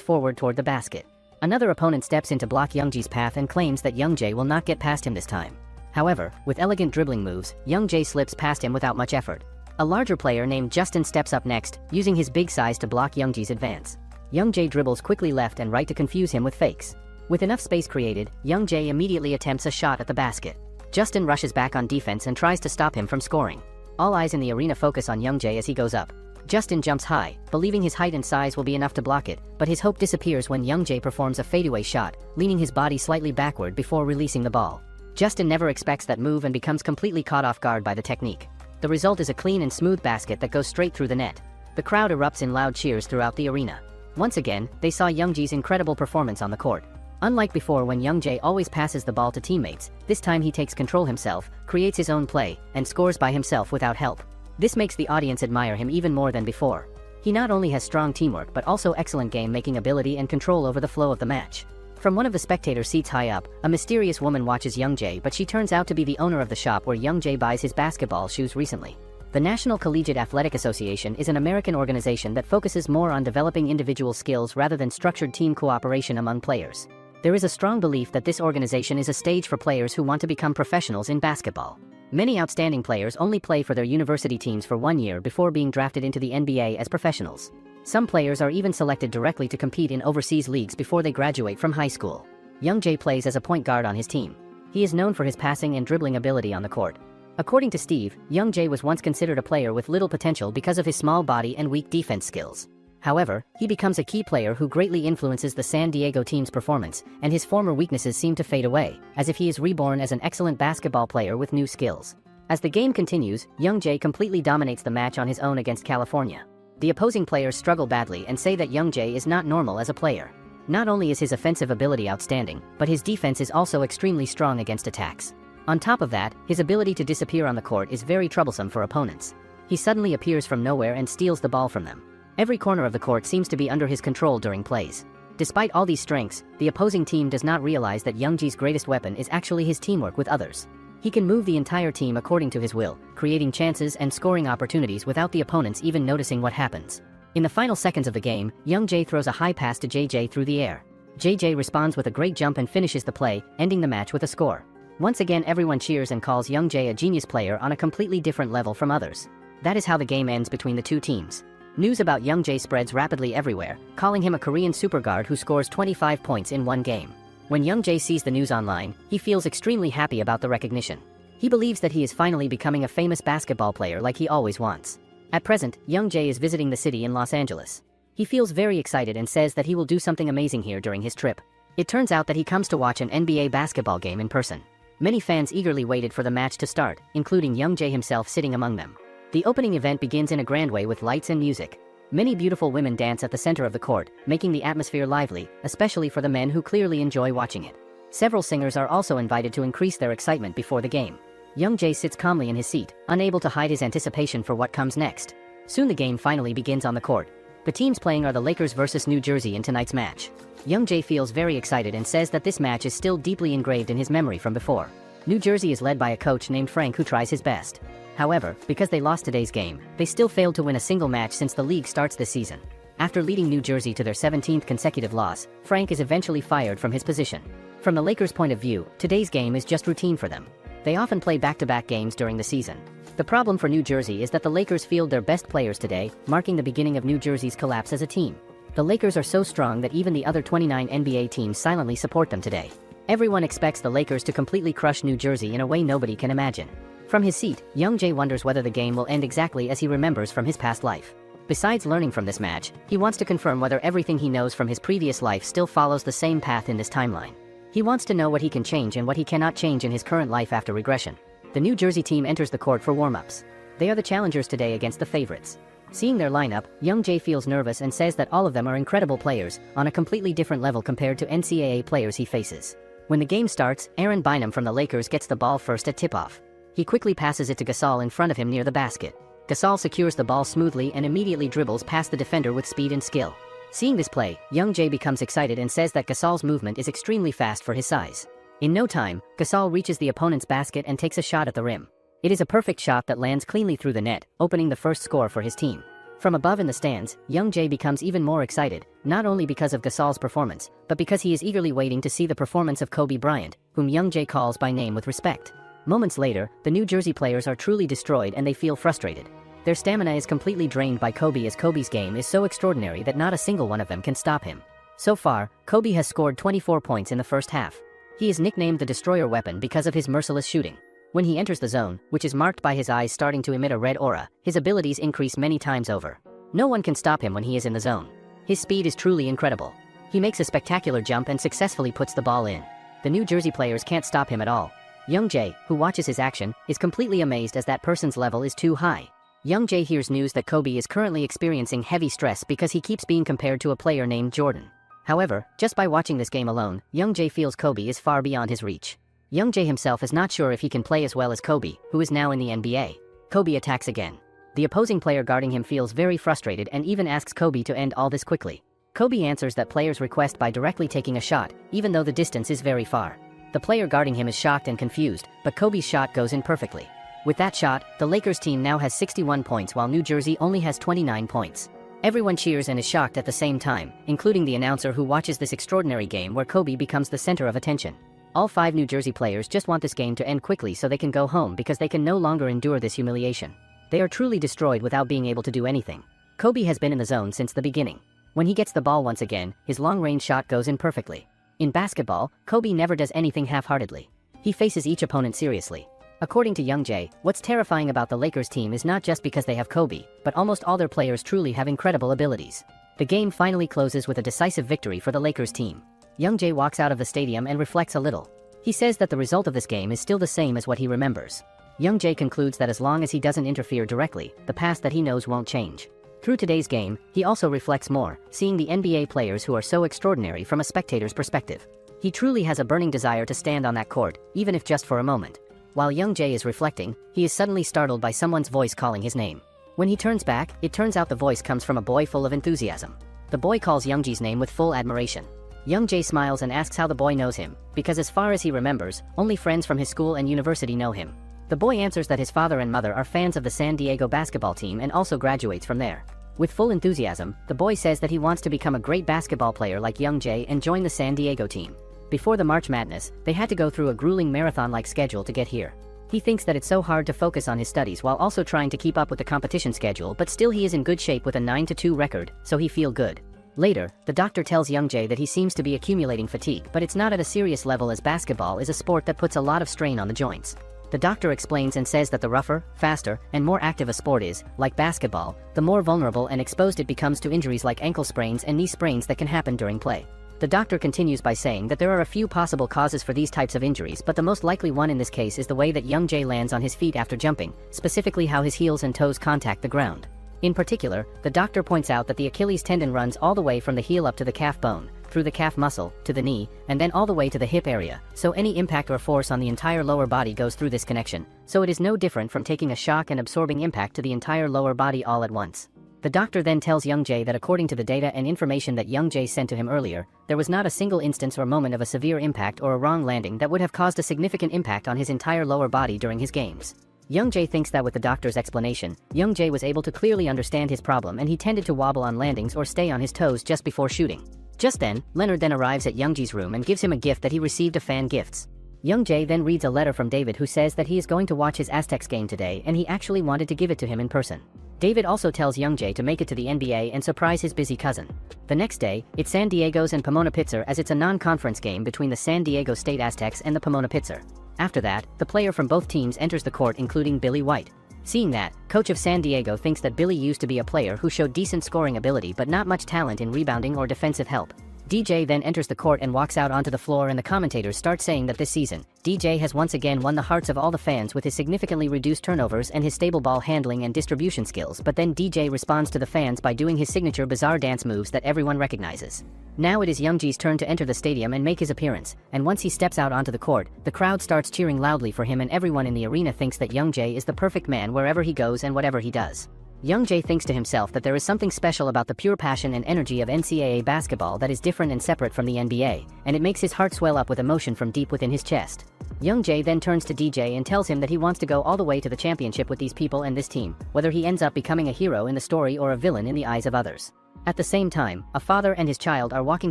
forward toward the basket. Another opponent steps in to block Youngjae's path and claims that Youngjae will not get past him this time. However, with elegant dribbling moves, Youngjae slips past him without much effort. A larger player named Justin steps up next, using his big size to block Youngjae's advance. Youngjae dribbles quickly left and right to confuse him with fakes. With enough space created, Youngjae immediately attempts a shot at the basket. Justin rushes back on defense and tries to stop him from scoring. All eyes in the arena focus on Youngjae as he goes up. Justin jumps high, believing his height and size will be enough to block it, but his hope disappears when Youngjae performs a fadeaway shot, leaning his body slightly backward before releasing the ball. Justin never expects that move and becomes completely caught off guard by the technique. The result is a clean and smooth basket that goes straight through the net. The crowd erupts in loud cheers throughout the arena. Once again, they saw Youngjae's incredible performance on the court. Unlike before when Youngjae always passes the ball to teammates, this time he takes control himself, creates his own play, and scores by himself without help. This makes the audience admire him even more than before. He not only has strong teamwork but also excellent game-making ability and control over the flow of the match. From one of the spectator seats high up, a mysterious woman watches Youngjae, but she turns out to be the owner of the shop where Youngjae buys his basketball shoes recently. The National Collegiate Athletic Association is an American organization that focuses more on developing individual skills rather than structured team cooperation among players. There is a strong belief that this organization is a stage for players who want to become professionals in basketball. Many outstanding players only play for their university teams for 1 year before being drafted into the NBA as professionals. Some players are even selected directly to compete in overseas leagues before they graduate from high school. Youngjae plays as a point guard on his team. He is known for his passing and dribbling ability on the court. According to Steve, Youngjae was once considered a player with little potential because of his small body and weak defense skills. However, he becomes a key player who greatly influences the San Diego team's performance, and his former weaknesses seem to fade away, as if he is reborn as an excellent basketball player with new skills. As the game continues, Youngjae completely dominates the match on his own against California. The opposing players struggle badly and say that Youngjae is not normal as a player. Not only is his offensive ability outstanding, but his defense is also extremely strong against attacks. On top of that, his ability to disappear on the court is very troublesome for opponents. He suddenly appears from nowhere and steals the ball from them. Every corner of the court seems to be under his control during plays. Despite all these strengths, the opposing team does not realize that Youngjae's greatest weapon is actually his teamwork with others. He can move the entire team according to his will, creating chances and scoring opportunities without the opponents even noticing what happens. In the final seconds of the game, Youngjae throws a high pass to JJ through the air. JJ responds with a great jump and finishes the play, ending the match with a score. Once again, everyone cheers and calls Youngjae a genius player on a completely different level from others. That is how the game ends between the two teams. News about Youngjae spreads rapidly everywhere, calling him a Korean superguard who scores 25 points in one game. When Youngjae sees the news online, he feels extremely happy about the recognition. He believes that he is finally becoming a famous basketball player like he always wants. At present, Youngjae is visiting the city in Los Angeles. He feels very excited and says that he will do something amazing here during his trip. It turns out that he comes to watch an NBA basketball game in person. Many fans eagerly waited for the match to start, including Youngjae himself sitting among them. The opening event begins in a grand way with lights and music. Many beautiful women dance at the center of the court, making the atmosphere lively, especially for the men who clearly enjoy watching it. Several singers are also invited to increase their excitement before the game. Youngjae sits calmly in his seat, unable to hide his anticipation for what comes next. Soon the game finally begins on the court. The teams playing are the Lakers versus New Jersey in tonight's match. Youngjae feels very excited and says that this match is still deeply engraved in his memory from before. New Jersey is led by a coach named Frank who tries his best. However, because they lost today's game, they still failed to win a single match since the league starts this season. After leading New Jersey to their 17th consecutive loss, Frank is eventually fired from his position. From the Lakers' point of view, today's game is just routine for them. They often play back-to-back games during the season. The problem for New Jersey is that the Lakers field their best players today, marking the beginning of New Jersey's collapse as a team. The Lakers are so strong that even the other 29 NBA teams silently support them today. Everyone expects the Lakers to completely crush New Jersey in a way nobody can imagine. From his seat, Youngjae wonders whether the game will end exactly as he remembers from his past life. Besides learning from this match, he wants to confirm whether everything he knows from his previous life still follows the same path in this timeline. He wants to know what he can change and what he cannot change in his current life after regression. The New Jersey team enters the court for warm-ups. They are the challengers today against the favorites. Seeing their lineup, Youngjae feels nervous and says that all of them are incredible players, on a completely different level compared to NCAA players he faces. When the game starts, Aaron Bynum from the Lakers gets the ball first at tip-off. He quickly passes it to Gasol in front of him near the basket. Gasol secures the ball smoothly and immediately dribbles past the defender with speed and skill. Seeing this play, Young Jae becomes excited and says that Gasol's movement is extremely fast for his size. In no time, Gasol reaches the opponent's basket and takes a shot at the rim. It is a perfect shot that lands cleanly through the net, opening the first score for his team. From above in the stands, Young Jae becomes even more excited, not only because of Gasol's performance, but because he is eagerly waiting to see the performance of Kobe Bryant, whom Young Jae calls by name with respect. Moments later, the New Jersey players are truly destroyed and they feel frustrated. Their stamina is completely drained by Kobe, as Kobe's game is so extraordinary that not a single one of them can stop him. So far, Kobe has scored 24 points in the first half. He is nicknamed the Destroyer Weapon because of his merciless shooting. When he enters the zone, which is marked by his eyes starting to emit a red aura, his abilities increase many times over. No one can stop him when he is in the zone. His speed is truly incredible. He makes a spectacular jump and successfully puts the ball in. The New Jersey players can't stop him at all. Young Jae, who watches his action, is completely amazed as that person's level is too high. Young Jae hears news that Kobe is currently experiencing heavy stress because he keeps being compared to a player named Jordan. However, just by watching this game alone, Young Jae feels Kobe is far beyond his reach. Young Jae himself is not sure if he can play as well as Kobe, who is now in the NBA. Kobe attacks again. The opposing player guarding him feels very frustrated and even asks Kobe to end all this quickly. Kobe answers that players request by directly taking a shot, even though the distance is very far. The player guarding him is shocked and confused, but Kobe's shot goes in perfectly. With that shot, the Lakers team now has 61 points while New Jersey only has 29 points. Everyone cheers and is shocked at the same time, including the announcer who watches this extraordinary game where Kobe becomes the center of attention. All 5 New Jersey players just want this game to end quickly so they can go home because they can no longer endure this humiliation. They are truly destroyed without being able to do anything. Kobe has been in the zone since the beginning. When he gets the ball once again, his long-range shot goes in perfectly. In basketball, Kobe never does anything half-heartedly. He faces each opponent seriously. According to Young Jae, what's terrifying about the Lakers team is not just because they have Kobe, but almost all their players truly have incredible abilities. The game finally closes with a decisive victory for the Lakers team. Young Jae walks out of the stadium and reflects a little. He says that the result of this game is still the same as what he remembers. Young Jae concludes that as long as he doesn't interfere directly, the past that he knows won't change. Through today's game, he also reflects more, seeing the NBA players who are so extraordinary from a spectator's perspective. He truly has a burning desire to stand on that court, even if just for a moment. While Young Jae is reflecting, he is suddenly startled by someone's voice calling his name. When he turns back, it turns out the voice comes from a boy full of enthusiasm. The boy calls Young Jae's name with full admiration. Young Jae smiles and asks how the boy knows him, because as far as he remembers, only friends from his school and university know him. The boy answers that his father and mother are fans of the San Diego basketball team and also graduates from there. With full enthusiasm, the boy says that he wants to become a great basketball player like Young Jae and join the San Diego team. Before the March Madness, they had to go through a grueling marathon-like schedule to get here. He thinks that it's so hard to focus on his studies while also trying to keep up with the competition schedule, but still he is in good shape with a 9-2 record, so he feel good. Later, the doctor tells Young Jae that he seems to be accumulating fatigue, but it's not at a serious level as basketball is a sport that puts a lot of strain on the joints. The doctor explains and says that the rougher, faster, and more active a sport is, like basketball, the more vulnerable and exposed it becomes to injuries like ankle sprains and knee sprains that can happen during play. The doctor continues by saying that there are a few possible causes for these types of injuries, but the most likely one in this case is the way that Young Jae lands on his feet after jumping, specifically how his heels and toes contact the ground. In particular, the doctor points out that the Achilles tendon runs all the way from the heel up to the calf bone, through the calf muscle, to the knee, and then all the way to the hip area, so any impact or force on the entire lower body goes through this connection, so it is no different from taking a shock and absorbing impact to the entire lower body all at once. The doctor then tells Young Jae that according to the data and information that Young Jae sent to him earlier, there was not a single instance or moment of a severe impact or a wrong landing that would have caused a significant impact on his entire lower body during his games. Young Jae thinks that with the doctor's explanation, Young Jae was able to clearly understand his problem and he tended to wobble on landings or stay on his toes just before shooting. Just then, Leonard then arrives at Young Jae's room and gives him a gift that he received of fan gifts. Young Jae then reads a letter from David who says that he is going to watch his Aztecs game today and he actually wanted to give it to him in person. David also tells Young Jae to make it to the NBA and surprise his busy cousin. The next day, it's San Diego's and Pomona Pitzer as it's a non-conference game between the San Diego State Aztecs and the Pomona Pitzer. After that, the player from both teams enters the court including Billy White. Seeing that, coach of San Diego thinks that Billy used to be a player who showed decent scoring ability but not much talent in rebounding or defensive help. DJ then enters the court and walks out onto the floor, and the commentators start saying that this season, DJ has once again won the hearts of all the fans with his significantly reduced turnovers and his stable ball handling and distribution skills, but then DJ responds to the fans by doing his signature bizarre dance moves that everyone recognizes. Now it is Youngji's turn to enter the stadium and make his appearance, and once he steps out onto the court, the crowd starts cheering loudly for him, and everyone in the arena thinks that Youngjae is the perfect man wherever he goes and whatever he does. Youngjae thinks to himself that there is something special about the pure passion and energy of NCAA basketball that is different and separate from the NBA, and it makes his heart swell up with emotion from deep within his chest. Youngjae then turns to DJ and tells him that he wants to go all the way to the championship with these people and this team, whether he ends up becoming a hero in the story or a villain in the eyes of others. At the same time, a father and his child are walking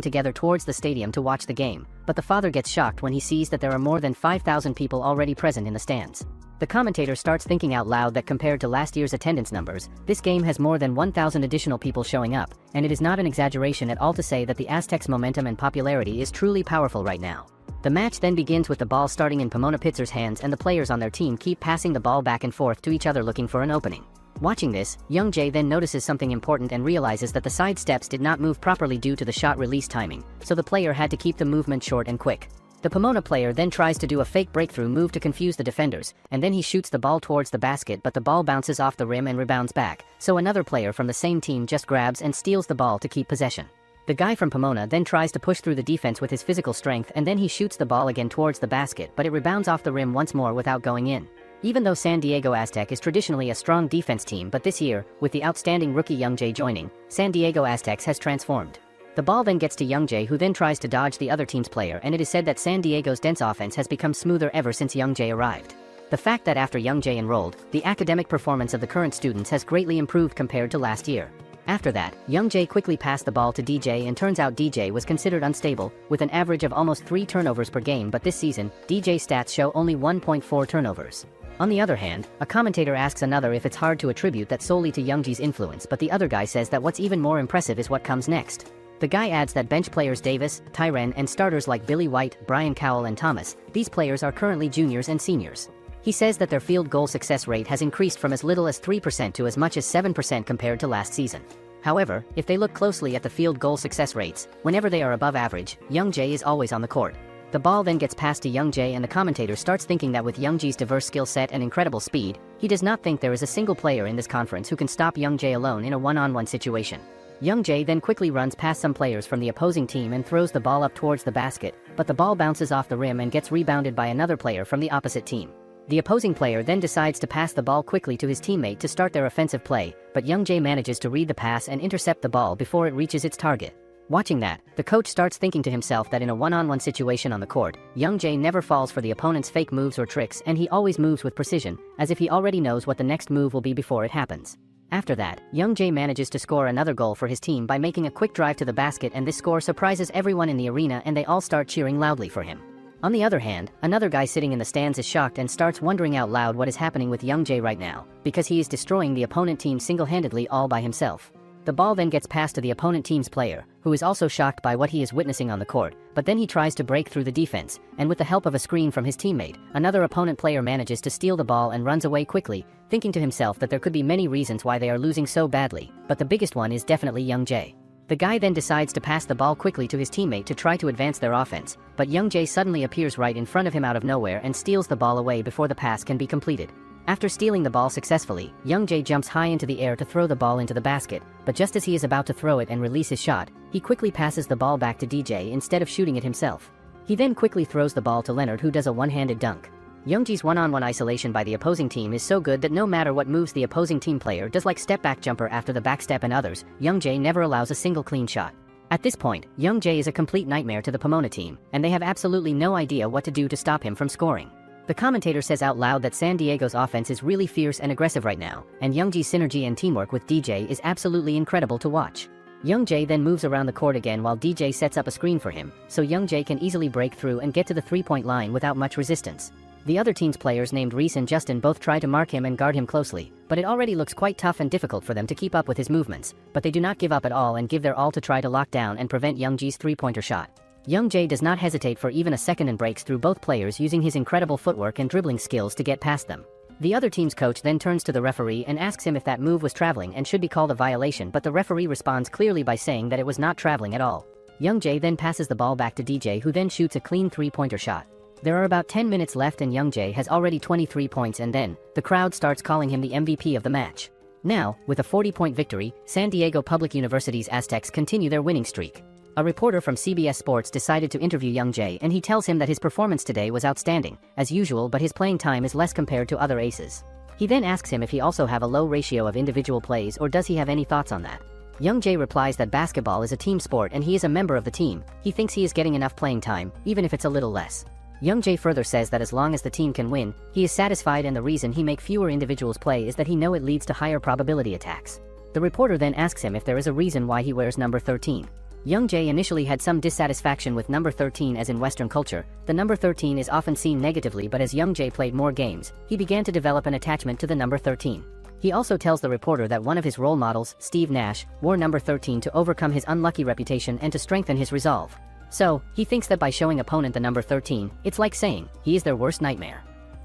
together towards the stadium to watch the game, but the father gets shocked when he sees that there are more than 5,000 people already present in the stands. The commentator starts thinking out loud that compared to last year's attendance numbers, this game has more than 1,000 additional people showing up, and it is not an exaggeration at all to say that the Aztecs' momentum and popularity is truly powerful right now. The match then begins with the ball starting in Pomona Pitzer's hands, and the players on their team keep passing the ball back and forth to each other looking for an opening. Watching this, Youngjae then notices something important and realizes that the side steps did not move properly due to the shot release timing, so the player had to keep the movement short and quick. The Pomona player then tries to do a fake breakthrough move to confuse the defenders, and then he shoots the ball towards the basket, but the ball bounces off the rim and rebounds back, so another player from the same team just grabs and steals the ball to keep possession. The guy from Pomona then tries to push through the defense with his physical strength, and then he shoots the ball again towards the basket, but it rebounds off the rim once more without going in. Even though San Diego Aztec is traditionally a strong defense team, but this year, with the outstanding rookie Youngjae joining, San Diego Aztecs has transformed. The ball then gets to Youngjae, who then tries to dodge the other team's player, and it is said that San Diego's dense offense has become smoother ever since Youngjae arrived. The fact that after Youngjae enrolled, the academic performance of the current students has greatly improved compared to last year. After that, Youngjae quickly passed the ball to DJ, and turns out DJ was considered unstable, with an average of almost 3 turnovers per game, but this season, DJ's stats show only 1.4 turnovers. On the other hand, a commentator asks another if it's hard to attribute that solely to Youngji's influence, but the other guy says that what's even more impressive is what comes next. The guy adds that bench players Davis, Tyren, and starters like Billy White, Brian Cowell, and Thomas, these players are currently juniors and seniors. He says that their field goal success rate has increased from as little as 3% to as much as 7% compared to last season. However, if they look closely at the field goal success rates, whenever they are above average, Youngjae is always on the court. The ball then gets passed to Youngjae, and the commentator starts thinking that with Youngji's diverse skill set and incredible speed, he does not think there is a single player in this conference who can stop Youngjae alone in a one-on-one situation. Youngjae then quickly runs past some players from the opposing team and throws the ball up towards the basket, but the ball bounces off the rim and gets rebounded by another player from the opposite team. The opposing player then decides to pass the ball quickly to his teammate to start their offensive play, but Youngjae manages to read the pass and intercept the ball before it reaches its target. Watching that, the coach starts thinking to himself that in a one-on-one situation on the court, Youngjae never falls for the opponent's fake moves or tricks, and he always moves with precision, as if he already knows what the next move will be before it happens. After that, Youngjae manages to score another goal for his team by making a quick drive to the basket, and this score surprises everyone in the arena, and they all start cheering loudly for him. On the other hand, another guy sitting in the stands is shocked and starts wondering out loud what is happening with Youngjae right now, because he is destroying the opponent team single-handedly all by himself. The ball then gets passed to the opponent team's player, who is also shocked by what he is witnessing on the court, but then he tries to break through the defense, and with the help of a screen from his teammate, another opponent player manages to steal the ball and runs away quickly, thinking to himself that there could be many reasons why they are losing so badly, but the biggest one is definitely Youngjae. The guy then decides to pass the ball quickly to his teammate to try to advance their offense, but Youngjae suddenly appears right in front of him out of nowhere and steals the ball away before the pass can be completed. After stealing the ball successfully, Youngjae jumps high into the air to throw the ball into the basket, but just as he is about to throw it and release his shot, he quickly passes the ball back to DJ instead of shooting it himself. He then quickly throws the ball to Leonard, who does a one-handed dunk. Youngji's one-on-one isolation by the opposing team is so good that no matter what moves the opposing team player does, like step-back jumper after the backstep and others, Youngjae never allows a single clean shot. At this point, Youngjae is a complete nightmare to the Pomona team, and they have absolutely no idea what to do to stop him from scoring. The commentator says out loud that San Diego's offense is really fierce and aggressive right now, and Youngji's synergy and teamwork with DJ is absolutely incredible to watch. Youngjae then moves around the court again while DJ sets up a screen for him, so Youngjae can easily break through and get to the three-point line without much resistance. The other team's players named Reese and Justin both try to mark him and guard him closely, but it already looks quite tough and difficult for them to keep up with his movements, but they do not give up at all and give their all to try to lock down and prevent Youngji's three-pointer shot. Youngjae does not hesitate for even a second and breaks through both players using his incredible footwork and dribbling skills to get past them. The other team's coach then turns to the referee and asks him if that move was traveling and should be called a violation, but the referee responds clearly by saying that it was not traveling at all. Young Jae then passes the ball back to DJ, who then shoots a clean three-pointer shot. There are about 10 minutes left and Young Jae has already 23 points, and then the crowd starts calling him the MVP of the match. Now, with a 40-point victory, San Diego Public University's Aztecs continue their winning streak. A reporter from CBS Sports decided to interview Young Jae, and he tells him that his performance today was outstanding, as usual, but his playing time is less compared to other aces. He then asks him if he also have a low ratio of individual plays or does he have any thoughts on that. Young Jae replies that basketball is a team sport and he is a member of the team. He thinks he is getting enough playing time, even if it's a little less. Young Jae further says that as long as the team can win, he is satisfied, and the reason he make fewer individuals play is that he know it leads to higher probability attacks. The reporter then asks him if there is a reason why he wears number 13. Young Jae initially had some dissatisfaction with number 13, as in Western culture, the number 13 is often seen negatively, but as Young Jae played more games, he began to develop an attachment to the number 13. He also tells the reporter that one of his role models, Steve Nash, wore number 13 to overcome his unlucky reputation and to strengthen his resolve. So, he thinks that by showing opponent the number 13, it's like saying, he is their worst nightmare.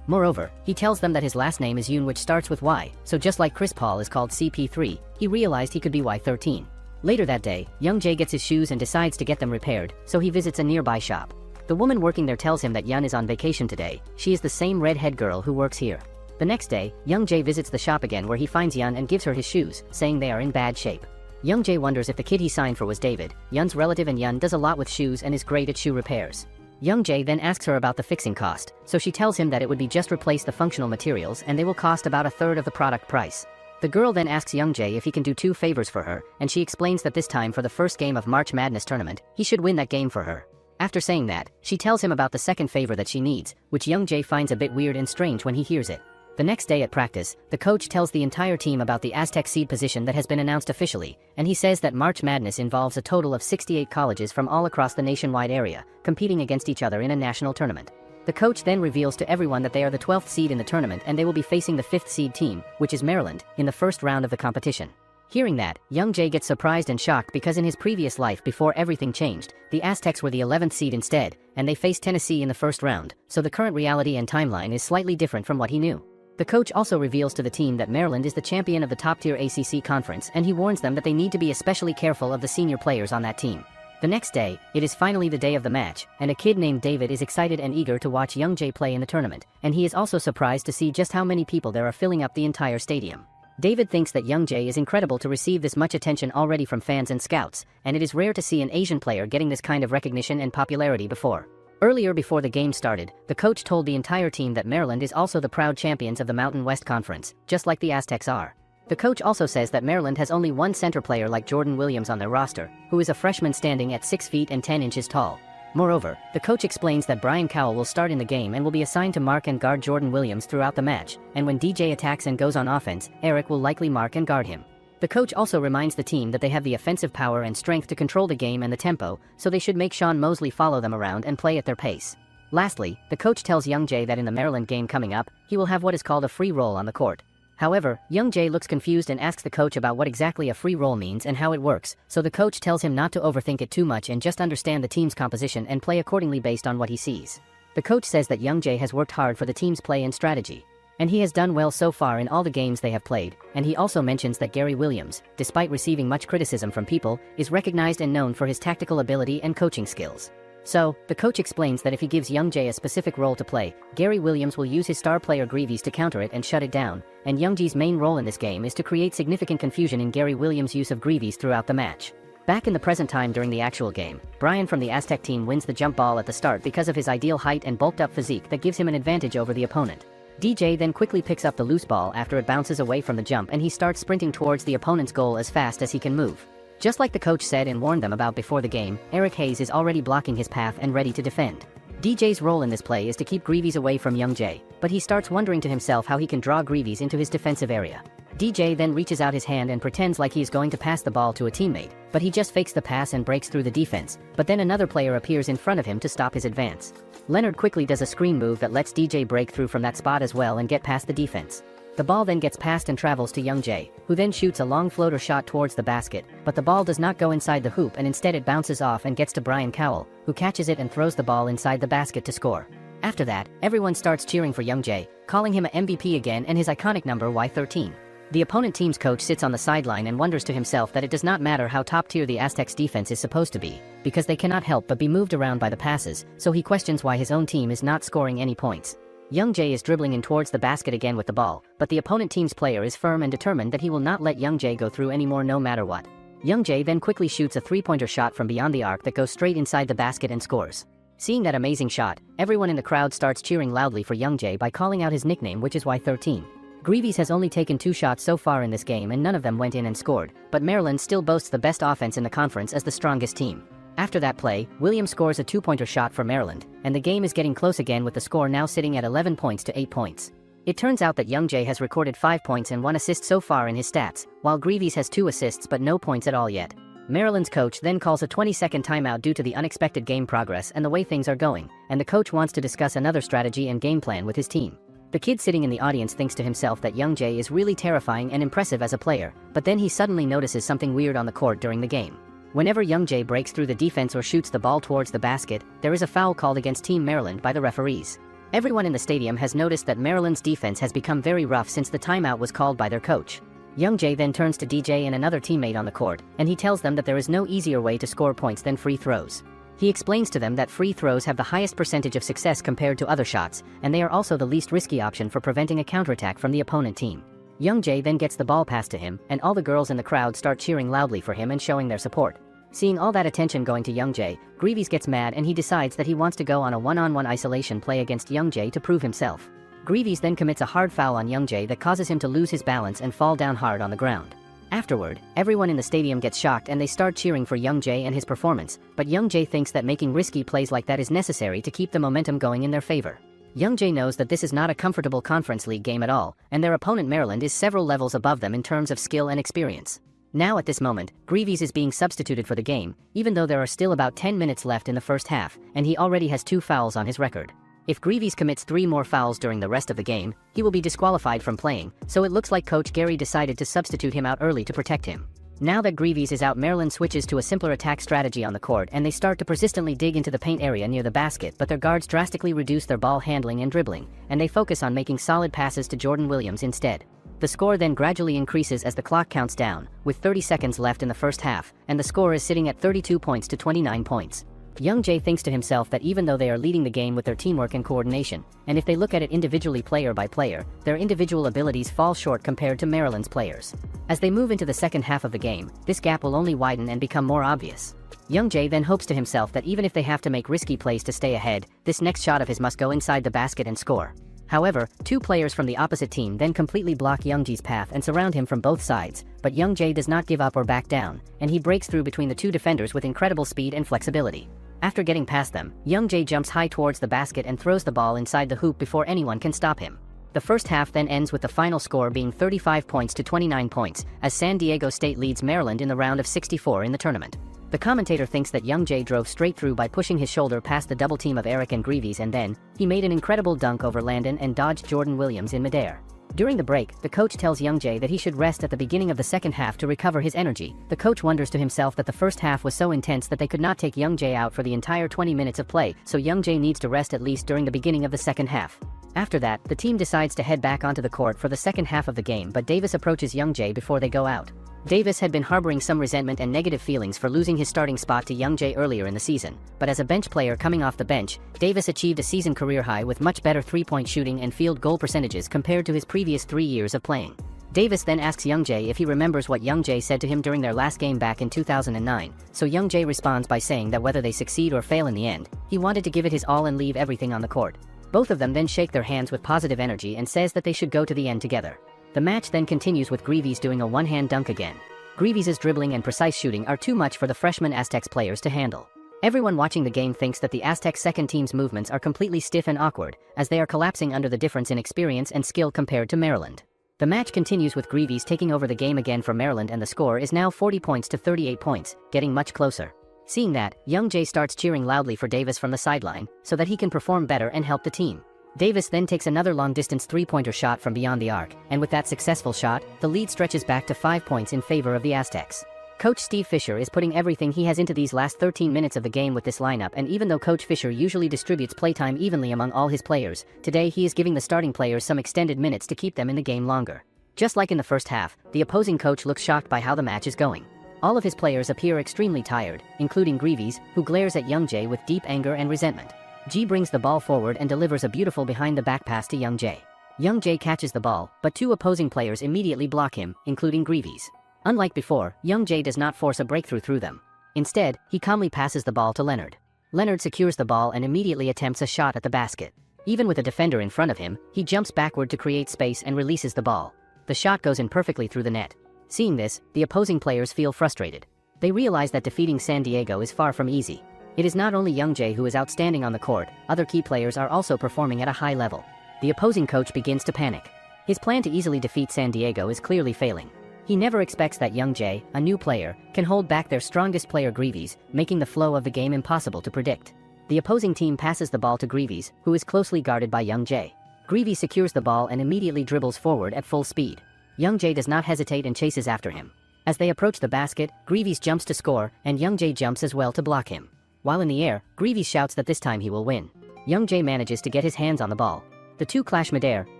Moreover, he tells them that his last name is Yoon, which starts with Y, so just like Chris Paul is called CP3, he realized he could be Y13. Later that day, Young Jae gets his shoes and decides to get them repaired, so he visits a nearby shop. The woman working there tells him that Yun is on vacation today. She is the same redhead girl who works here. The next day, Young Jae visits the shop again, where he finds Yun and gives her his shoes, saying they are in bad shape. Young Jae wonders if the kid he signed for was David, Yun's relative, and Yun does a lot with shoes and is great at shoe repairs. Young Jae then asks her about the fixing cost, so she tells him that it would be just replace the functional materials and they will cost about a third of the product price. The girl then asks Young Jae if he can do 2 favors for her, and she explains that this time for the first game of March Madness tournament, he should win that game for her. After saying that, she tells him about the second favor that she needs, which Young Jae finds a bit weird and strange when he hears it. The next day at practice, the coach tells the entire team about the Aztec seed position that has been announced officially, and he says that March Madness involves a total of 68 colleges from all across the nationwide area, competing against each other in a national tournament. The coach then reveals to everyone that they are the 12th seed in the tournament and they will be facing the 5th seed team, which is Maryland, in the first round of the competition. Hearing that, Young Jae gets surprised and shocked because in his previous life before everything changed, the Aztecs were the 11th seed instead, and they faced Tennessee in the first round, so the current reality and timeline is slightly different from what he knew. The coach also reveals to the team that Maryland is the champion of the top-tier ACC conference, and he warns them that they need to be especially careful of the senior players on that team. The next day, it is finally the day of the match, and a kid named David is excited and eager to watch Young Jae play in the tournament, and he is also surprised to see just how many people there are filling up the entire stadium. David thinks that Young Jae is incredible to receive this much attention already from fans and scouts, and it is rare to see an Asian player getting this kind of recognition and popularity before. Earlier before the game started, the coach told the entire team that Maryland is also the proud champions of the Mountain West Conference, just like the Aztecs are. The coach also says that Maryland has only one center player like Jordan Williams on their roster, who is a freshman standing at 6 feet and 10 inches tall. Moreover, the coach explains that Brian Cowell will start in the game and will be assigned to mark and guard Jordan Williams throughout the match, and when DJ attacks and goes on offense, Eric will likely mark and guard him. The coach also reminds the team that they have the offensive power and strength to control the game and the tempo, so they should make Sean Mosley follow them around and play at their pace. Lastly, the coach tells Young Jae that in the Maryland game coming up, he will have what is called a free roll on the court. However, Young Jae looks confused and asks the coach about what exactly a free roll means and how it works, so the coach tells him not to overthink it too much and just understand the team's composition and play accordingly based on what he sees. The coach says that Young Jae has worked hard for the team's play and strategy, and he has done well so far in all the games they have played, and he also mentions that Gary Williams, despite receiving much criticism from people, is recognized and known for his tactical ability and coaching skills. So, the coach explains that if he gives Young Jae a specific role to play, Gary Williams will use his star player Greaves to counter it and shut it down, and Young Jae's main role in this game is to create significant confusion in Gary Williams' use of Greaves throughout the match. Back in the present time during the actual game, Brian from the Aztec team wins the jump ball at the start because of his ideal height and bulked up physique that gives him an advantage over the opponent. DJ then quickly picks up the loose ball after it bounces away from the jump and he starts sprinting towards the opponent's goal as fast as he can move. Just like the coach said and warned them about before the game, Eric Hayes is already blocking his path and ready to defend. DJ's role in this play is to keep Greaves away from Young Jae, but he starts wondering to himself how he can draw Greaves into his defensive area. DJ then reaches out his hand and pretends like he is going to pass the ball to a teammate, but he just fakes the pass and breaks through the defense, but then another player appears in front of him to stop his advance. Leonard quickly does a screen move that lets DJ break through from that spot as well and get past the defense. The ball then gets passed and travels to Young Jae, who then shoots a long floater shot towards the basket, but the ball does not go inside the hoop and instead it bounces off and gets to Brian Cowell, who catches it and throws the ball inside the basket to score. After that, everyone starts cheering for Young Jae, calling him a MVP again and his iconic number Y13. The opponent team's coach sits on the sideline and wonders to himself that it does not matter how top-tier the Aztecs' defense is supposed to be, because they cannot help but be moved around by the passes, so he questions why his own team is not scoring any points. Young Jae is dribbling in towards the basket again with the ball, but the opponent team's player is firm and determined that he will not let Young Jae go through anymore no matter what. Young Jae then quickly shoots a three-pointer shot from beyond the arc that goes straight inside the basket and scores. Seeing that amazing shot, everyone in the crowd starts cheering loudly for Young Jae by calling out his nickname, which is Y13. Greaves has only taken 2 shots so far in this game and none of them went in and scored, but Maryland still boasts the best offense in the conference as the strongest team. After that play, Williams scores a 2-pointer shot for Maryland, and the game is getting close again with the score now sitting at 11 points to 8 points. It turns out that Young Jae has recorded 5 points and 1 assist so far in his stats, while Greaves has 2 assists but no points at all yet. Maryland's coach then calls a 20-second timeout due to the unexpected game progress and the way things are going, and the coach wants to discuss another strategy and game plan with his team. The kid sitting in the audience thinks to himself that Young Jae is really terrifying and impressive as a player, but then he suddenly notices something weird on the court during the game. Whenever Young Jae breaks through the defense or shoots the ball towards the basket, there is a foul called against Team Maryland by the referees. Everyone in the stadium has noticed that Maryland's defense has become very rough since the timeout was called by their coach. Young Jae then turns to DJ and another teammate on the court, and he tells them that there is no easier way to score points than free throws. He explains to them that free throws have the highest percentage of success compared to other shots, and they are also the least risky option for preventing a counterattack from the opponent team. Young Jae then gets the ball passed to him, and all the girls in the crowd start cheering loudly for him and showing their support. Seeing all that attention going to Young Jae, Greaves gets mad and he decides that he wants to go on a one-on-one isolation play against Young Jae to prove himself. Greaves then commits a hard foul on Young Jae that causes him to lose his balance and fall down hard on the ground. Afterward, everyone in the stadium gets shocked and they start cheering for Young Jae and his performance, but Young Jae thinks that making risky plays like that is necessary to keep the momentum going in their favor. Young Jae knows that this is not a comfortable Conference League game at all, and their opponent Maryland is several levels above them in terms of skill and experience. Now at this moment, Greaves is being substituted for the game, even though there are still about 10 minutes left in the first half, and he already has 2 fouls on his record. If Greaves commits 3 more fouls during the rest of the game, he will be disqualified from playing, so it looks like Coach Gary decided to substitute him out early to protect him. Now that Greaves is out, Maryland switches to a simpler attack strategy on the court and they start to persistently dig into the paint area near the basket, but their guards drastically reduce their ball handling and dribbling, and they focus on making solid passes to Jordan Williams instead. The score then gradually increases as the clock counts down, with 30 seconds left in the first half, and the score is sitting at 32 points to 29 points. Young Jae thinks to himself that even though they are leading the game with their teamwork and coordination, and if they look at it individually player by player, their individual abilities fall short compared to Maryland's players. As they move into the second half of the game, this gap will only widen and become more obvious. Young Jae then hopes to himself that even if they have to make risky plays to stay ahead, this next shot of his must go inside the basket and score. However, 2 players from the opposite team then completely block Young Jae's path and surround him from both sides, but Young Jae does not give up or back down, and he breaks through between the 2 defenders with incredible speed and flexibility. After getting past them, Young Jae jumps high towards the basket and throws the ball inside the hoop before anyone can stop him. The first half then ends with the final score being 35 points to 29 points, as San Diego State leads Maryland in the round of 64 in the tournament. The commentator thinks that Young Jae drove straight through by pushing his shoulder past the double team of Eric and Greaves, and then he made an incredible dunk over Landon and dodged Jordan Williams in midair. During the break, the coach tells Young Jae that he should rest at the beginning of the second half to recover his energy. The coach wonders to himself that the first half was so intense that they could not take Young Jae out for the entire 20 minutes of play, so Young Jae needs to rest at least during the beginning of the second half. After that, the team decides to head back onto the court for the second half of the game, but Davis approaches Young Jae before they go out. Davis had been harboring some resentment and negative feelings for losing his starting spot to Young Jae earlier in the season, but as a bench player coming off the bench, Davis achieved a season career high with much better 3-point shooting and field goal percentages compared to his previous 3 years of playing. Davis then asks Young Jae if he remembers what Young Jae said to him during their last game back in 2009, so Young Jae responds by saying that whether they succeed or fail in the end, he wanted to give it his all and leave everything on the court. Both of them then shake their hands with positive energy and says that they should go to the end together. The match then continues with Greaves doing a one-hand dunk again. Greaves' dribbling and precise shooting are too much for the freshman Aztecs players to handle. Everyone watching the game thinks that the Aztecs second team's movements are completely stiff and awkward, as they are collapsing under the difference in experience and skill compared to Maryland. The match continues with Greaves taking over the game again for Maryland, and the score is now 40 points to 38 points, getting much closer. Seeing that, Young Jae starts cheering loudly for Davis from the sideline, so that he can perform better and help the team. Davis then takes another long-distance 3-pointer shot from beyond the arc, and with that successful shot, the lead stretches back to 5 points in favor of the Aztecs. Coach Steve Fisher is putting everything he has into these last 13 minutes of the game with this lineup, and even though Coach Fisher usually distributes playtime evenly among all his players, today he is giving the starting players some extended minutes to keep them in the game longer. Just like in the first half, the opposing coach looks shocked by how the match is going. All of his players appear extremely tired, including Greaves, who glares at Young Jae with deep anger and resentment. Ji brings the ball forward and delivers a beautiful behind-the-back pass to Young Jae. Young Jae catches the ball, but two opposing players immediately block him, including Greaves. Unlike before, Young Jae does not force a breakthrough through them. Instead, he calmly passes the ball to Leonard. Leonard secures the ball and immediately attempts a shot at the basket. Even with a defender in front of him, he jumps backward to create space and releases the ball. The shot goes in perfectly through the net. Seeing this, the opposing players feel frustrated. They realize that defeating San Diego is far from easy. It is not only Young Jae who is outstanding on the court, other key players are also performing at a high level. The opposing coach begins to panic. His plan to easily defeat San Diego is clearly failing. He never expects that Young Jae, a new player, can hold back their strongest player Greaves, making the flow of the game impossible to predict. The opposing team passes the ball to Greaves, who is closely guarded by Young Jae. Greaves secures the ball and immediately dribbles forward at full speed. Young Jae does not hesitate and chases after him. As they approach the basket, Greaves jumps to score, and Young Jae jumps as well to block him. While in the air, Greaves shouts that this time he will win. Young Jae manages to get his hands on the ball. The two clash midair,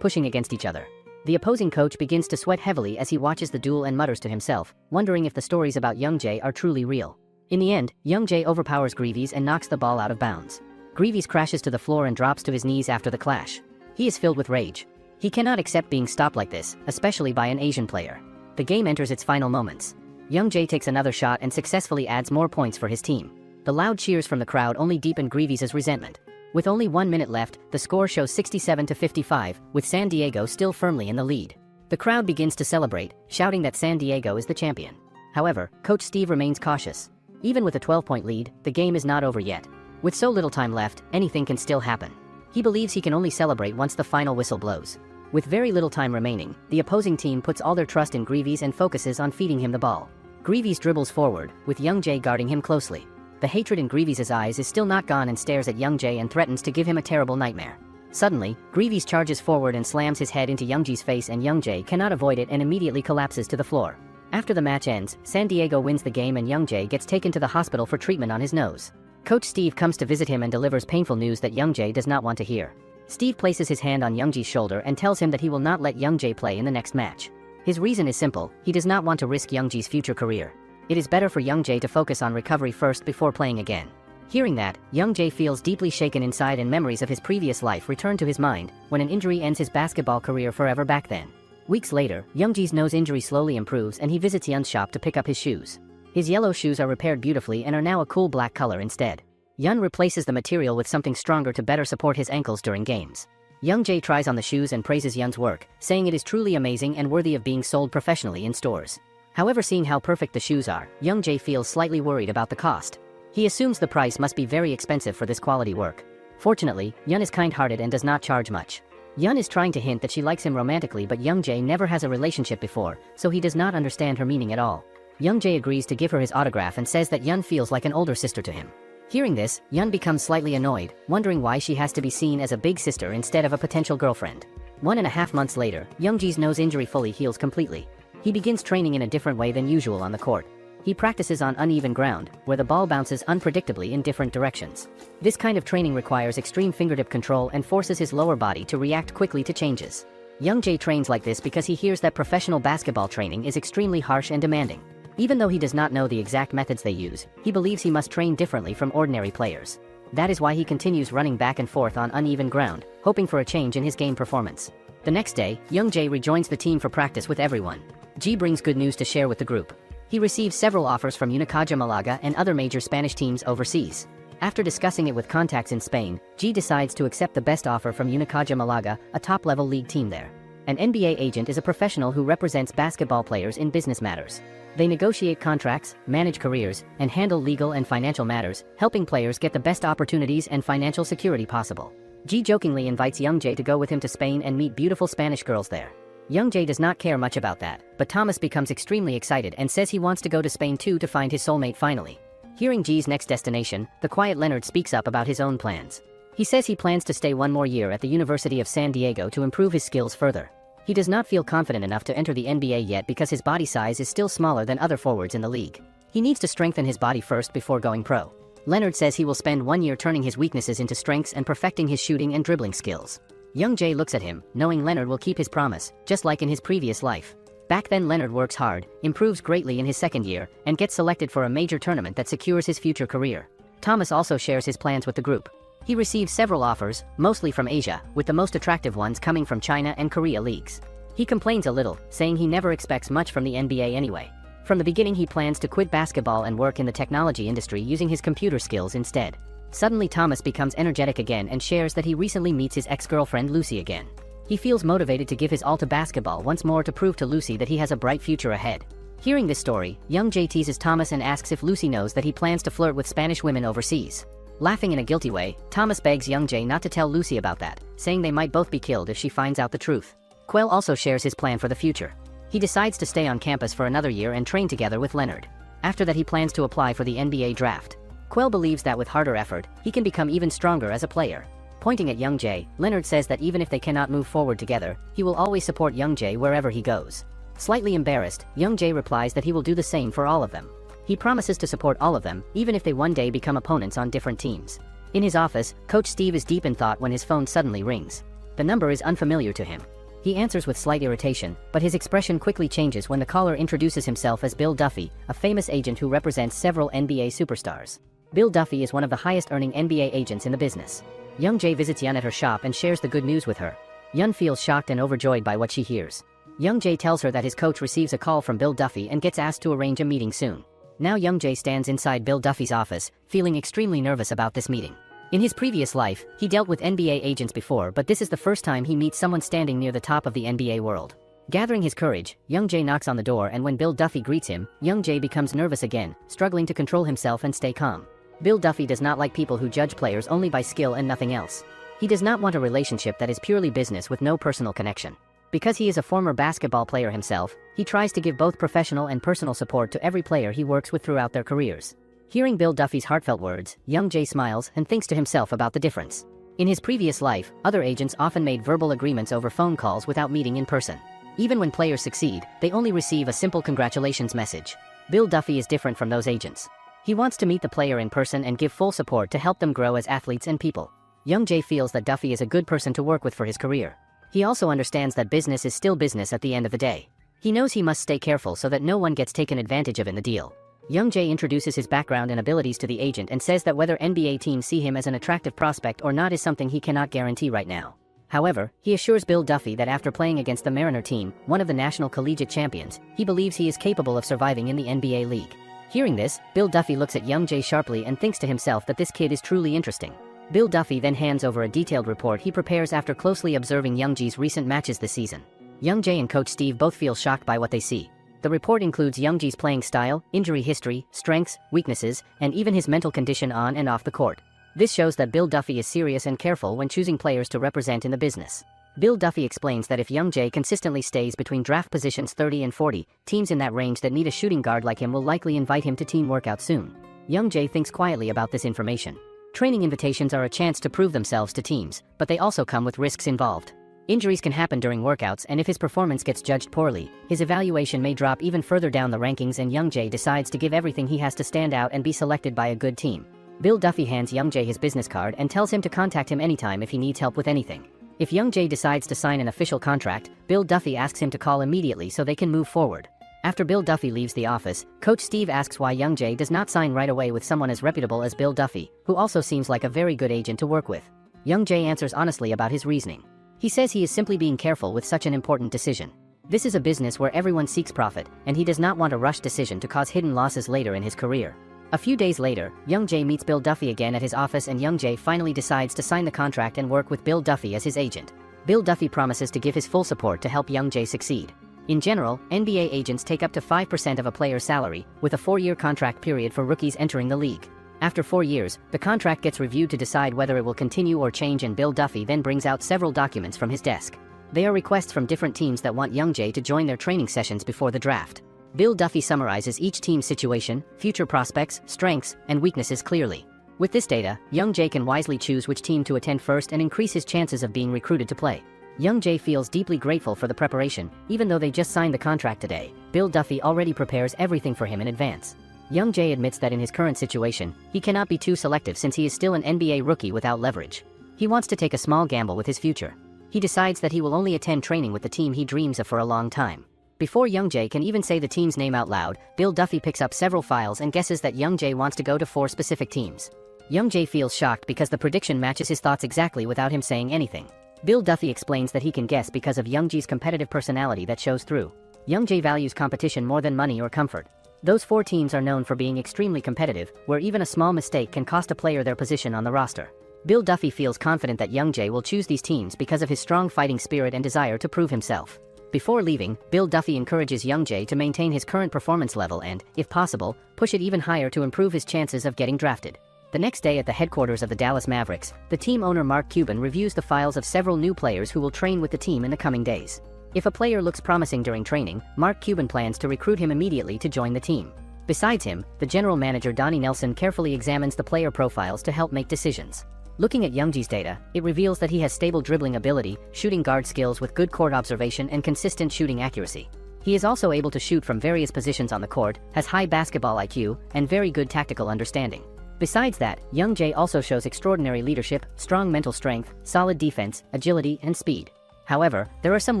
pushing against each other. The opposing coach begins to sweat heavily as he watches the duel and mutters to himself, wondering if the stories about Young Jae are truly real. In the end, Young Jae overpowers Greaves and knocks the ball out of bounds. Greaves crashes to the floor and drops to his knees after the clash. He is filled with rage. He cannot accept being stopped like this, especially by an Asian player. The game enters its final moments. Young Jae takes another shot and successfully adds more points for his team. The loud cheers from the crowd only deepen Greaves' resentment. With only 1 minute left, the score shows 67-55, with San Diego still firmly in the lead. The crowd begins to celebrate, shouting that San Diego is the champion. However, Coach Steve remains cautious. Even with a 12-point lead, the game is not over yet. With so little time left, anything can still happen. He believes he can only celebrate once the final whistle blows. With very little time remaining, the opposing team puts all their trust in Greaves and focuses on feeding him the ball. Greaves dribbles forward, with Young Jae guarding him closely. The hatred in Greaves' eyes is still not gone and stares at Young Jae and threatens to give him a terrible nightmare. Suddenly, Greaves charges forward and slams his head into Young Jae's face, and Young Jae cannot avoid it and immediately collapses to the floor. After the match ends, San Diego wins the game and Young Jae gets taken to the hospital for treatment on his nose. Coach Steve comes to visit him and delivers painful news that Young Jae does not want to hear. Steve places his hand on Young Jae's shoulder and tells him that he will not let Young Jae play in the next match. His reason is simple: he does not want to risk Young Jae's future career. It is better for Young Jae to focus on recovery first before playing again. Hearing that, Young Jae feels deeply shaken inside and memories of his previous life return to his mind, when an injury ends his basketball career forever back then. Weeks later, Young Jae's nose injury slowly improves and he visits Yun's shop to pick up his shoes. His yellow shoes are repaired beautifully and are now a cool black color instead. Yun replaces the material with something stronger to better support his ankles during games. Young Jae tries on the shoes and praises Yun's work, saying it is truly amazing and worthy of being sold professionally in stores. However, seeing how perfect the shoes are, Young Jae feels slightly worried about the cost. He assumes the price must be very expensive for this quality work. Fortunately, Yun is kind-hearted and does not charge much. Yun is trying to hint that she likes him romantically, but Young Jae never has a relationship before, so he does not understand her meaning at all. Young Jae agrees to give her his autograph and says that Yun feels like an older sister to him. Hearing this, Yun becomes slightly annoyed, wondering why she has to be seen as a big sister instead of a potential girlfriend. 1.5 months later, Young Jae's nose injury fully heals completely. He begins training in a different way than usual on the court. He practices on uneven ground, where the ball bounces unpredictably in different directions. This kind of training requires extreme fingertip control and forces his lower body to react quickly to changes. Young Jae trains like this because he hears that professional basketball training is extremely harsh and demanding. Even though he does not know the exact methods they use, he believes he must train differently from ordinary players. That is why he continues running back and forth on uneven ground, hoping for a change in his game performance. The next day, Young Jae rejoins the team for practice with everyone. Ji brings good news to share with the group. He receives several offers from Unicaja Malaga and other major Spanish teams overseas. After discussing it with contacts in Spain, Ji decides to accept the best offer from Unicaja Malaga, a top-level league team there. An NBA agent is a professional who represents basketball players in business matters. They negotiate contracts, manage careers, and handle legal and financial matters, helping players get the best opportunities and financial security possible. Ji jokingly invites Young Jae to go with him to Spain and meet beautiful Spanish girls there. Young Jae does not care much about that, but Thomas becomes extremely excited and says he wants to go to Spain too to find his soulmate finally. Hearing Ji's next destination, the quiet Leonard speaks up about his own plans. He says he plans to stay 1 more year at the University of San Diego to improve his skills further. He does not feel confident enough to enter the NBA yet because his body size is still smaller than other forwards in the league. He needs to strengthen his body first before going pro. Leonard says he will spend 1 year turning his weaknesses into strengths and perfecting his shooting and dribbling skills. Young Jae looks at him, knowing Leonard will keep his promise, just like in his previous life. Back then Leonard works hard, improves greatly in his second year, and gets selected for a major tournament that secures his future career. Thomas also shares his plans with the group. He receives several offers, mostly from Asia, with the most attractive ones coming from China and Korea leagues. He complains a little, saying he never expects much from the NBA anyway. From the beginning he plans to quit basketball and work in the technology industry using his computer skills instead. Suddenly Thomas becomes energetic again and shares that he recently meets his ex-girlfriend Lucy again. He feels motivated to give his all to basketball once more to prove to Lucy that he has a bright future ahead. Hearing this story, Young Jae teases Thomas and asks if Lucy knows that he plans to flirt with Spanish women overseas. Laughing in a guilty way, Thomas begs Young Jae not to tell Lucy about that, saying they might both be killed if she finds out the truth. Quell also shares his plan for the future. He decides to stay on campus for another year and train together with Leonard. After that he plans to apply for the NBA draft. Quell believes that with harder effort, he can become even stronger as a player. Pointing at Young Jae, Leonard says that even if they cannot move forward together, he will always support Young Jae wherever he goes. Slightly embarrassed, Young Jae replies that he will do the same for all of them. He promises to support all of them, even if they one day become opponents on different teams. In his office, Coach Steve is deep in thought when his phone suddenly rings. The number is unfamiliar to him. He answers with slight irritation, but his expression quickly changes when the caller introduces himself as Bill Duffy, a famous agent who represents several NBA superstars. Bill Duffy is one of the highest-earning NBA agents in the business. Young Jae visits Yun at her shop and shares the good news with her. Yun feels shocked and overjoyed by what she hears. Young Jae tells her that his coach receives a call from Bill Duffy and gets asked to arrange a meeting soon. Now Young Jae stands inside Bill Duffy's office, feeling extremely nervous about this meeting. In his previous life, he dealt with NBA agents before, but this is the first time he meets someone standing near the top of the NBA world. Gathering his courage, Young Jae knocks on the door, and when Bill Duffy greets him, Young Jae becomes nervous again, struggling to control himself and stay calm. Bill Duffy does not like people who judge players only by skill and nothing else. He does not want a relationship that is purely business with no personal connection. Because he is a former basketball player himself, he tries to give both professional and personal support to every player he works with throughout their careers. Hearing Bill Duffy's heartfelt words, Young Jae smiles and thinks to himself about the difference. In his previous life, other agents often made verbal agreements over phone calls without meeting in person. Even when players succeed, they only receive a simple congratulations message. Bill Duffy is different from those agents. He wants to meet the player in person and give full support to help them grow as athletes and people. Young Jae feels that Duffy is a good person to work with for his career. He also understands that business is still business at the end of the day. He knows he must stay careful so that no one gets taken advantage of in the deal. Young Jae introduces his background and abilities to the agent and says that whether NBA teams see him as an attractive prospect or not is something he cannot guarantee right now. However, he assures Bill Duffy that after playing against the Mariner team, one of the national collegiate champions, he believes he is capable of surviving in the NBA league. Hearing this, Bill Duffy looks at Young Jae sharply and thinks to himself that this kid is truly interesting. Bill Duffy then hands over a detailed report he prepares after closely observing Young Jae's recent matches this season. Young Jae and Coach Steve both feel shocked by what they see. The report includes Young Jae's playing style, injury history, strengths, weaknesses, and even his mental condition on and off the court. This shows that Bill Duffy is serious and careful when choosing players to represent in the business. Bill Duffy explains that if Young Jae consistently stays between draft positions 30 and 40, teams in that range that need a shooting guard like him will likely invite him to team workouts soon. Young Jae thinks quietly about this information. Training invitations are a chance to prove themselves to teams, but they also come with risks involved. Injuries can happen during workouts, and if his performance gets judged poorly, his evaluation may drop even further down the rankings, and Young Jae decides to give everything he has to stand out and be selected by a good team. Bill Duffy hands Young Jae his business card and tells him to contact him anytime if he needs help with anything. If Young Jae decides to sign an official contract, Bill Duffy asks him to call immediately so they can move forward. After Bill Duffy leaves the office, Coach Steve asks why Young Jae does not sign right away with someone as reputable as Bill Duffy, who also seems like a very good agent to work with. Young Jae answers honestly about his reasoning. He says he is simply being careful with such an important decision. This is a business where everyone seeks profit, and he does not want a rushed decision to cause hidden losses later in his career. A few days later, Young Jae meets Bill Duffy again at his office, and Young Jae finally decides to sign the contract and work with Bill Duffy as his agent. Bill Duffy promises to give his full support to help Young Jae succeed. In general, NBA agents take up to 5% of a player's salary, with a 4-year contract period for rookies entering the league. After 4 years, the contract gets reviewed to decide whether it will continue or change, and Bill Duffy then brings out several documents from his desk. They are requests from different teams that want Young Jae to join their training sessions before the draft. Bill Duffy summarizes each team's situation, future prospects, strengths, and weaknesses clearly. With this data, Young Jae can wisely choose which team to attend first and increase his chances of being recruited to play. Young Jae feels deeply grateful for the preparation, even though they just signed the contract today. Bill Duffy already prepares everything for him in advance. Young Jae admits that in his current situation, he cannot be too selective since he is still an NBA rookie without leverage. He wants to take a small gamble with his future. He decides that he will only attend training with the team he dreams of for a long time. Before Youngjae can even say the team's name out loud, Bill Duffy picks up several files and guesses that Youngjae wants to go to 4 specific teams. Youngjae feels shocked because the prediction matches his thoughts exactly without him saying anything. Bill Duffy explains that he can guess because of Youngjae's competitive personality that shows through. Youngjae values competition more than money or comfort. Those 4 teams are known for being extremely competitive, where even a small mistake can cost a player their position on the roster. Bill Duffy feels confident that Youngjae will choose these teams because of his strong fighting spirit and desire to prove himself. Before leaving, Bill Duffy encourages Youngjae to maintain his current performance level and, if possible, push it even higher to improve his chances of getting drafted. The next day at the headquarters of the Dallas Mavericks, the team owner Mark Cuban reviews the files of several new players who will train with the team in the coming days. If a player looks promising during training, Mark Cuban plans to recruit him immediately to join the team. Besides him, the general manager Donnie Nelson carefully examines the player profiles to help make decisions. Looking at Youngjae's data, it reveals that he has stable dribbling ability, shooting guard skills with good court observation and consistent shooting accuracy. He is also able to shoot from various positions on the court, has high basketball IQ, and very good tactical understanding. Besides that, Youngjae also shows extraordinary leadership, strong mental strength, solid defense, agility, and speed. However, there are some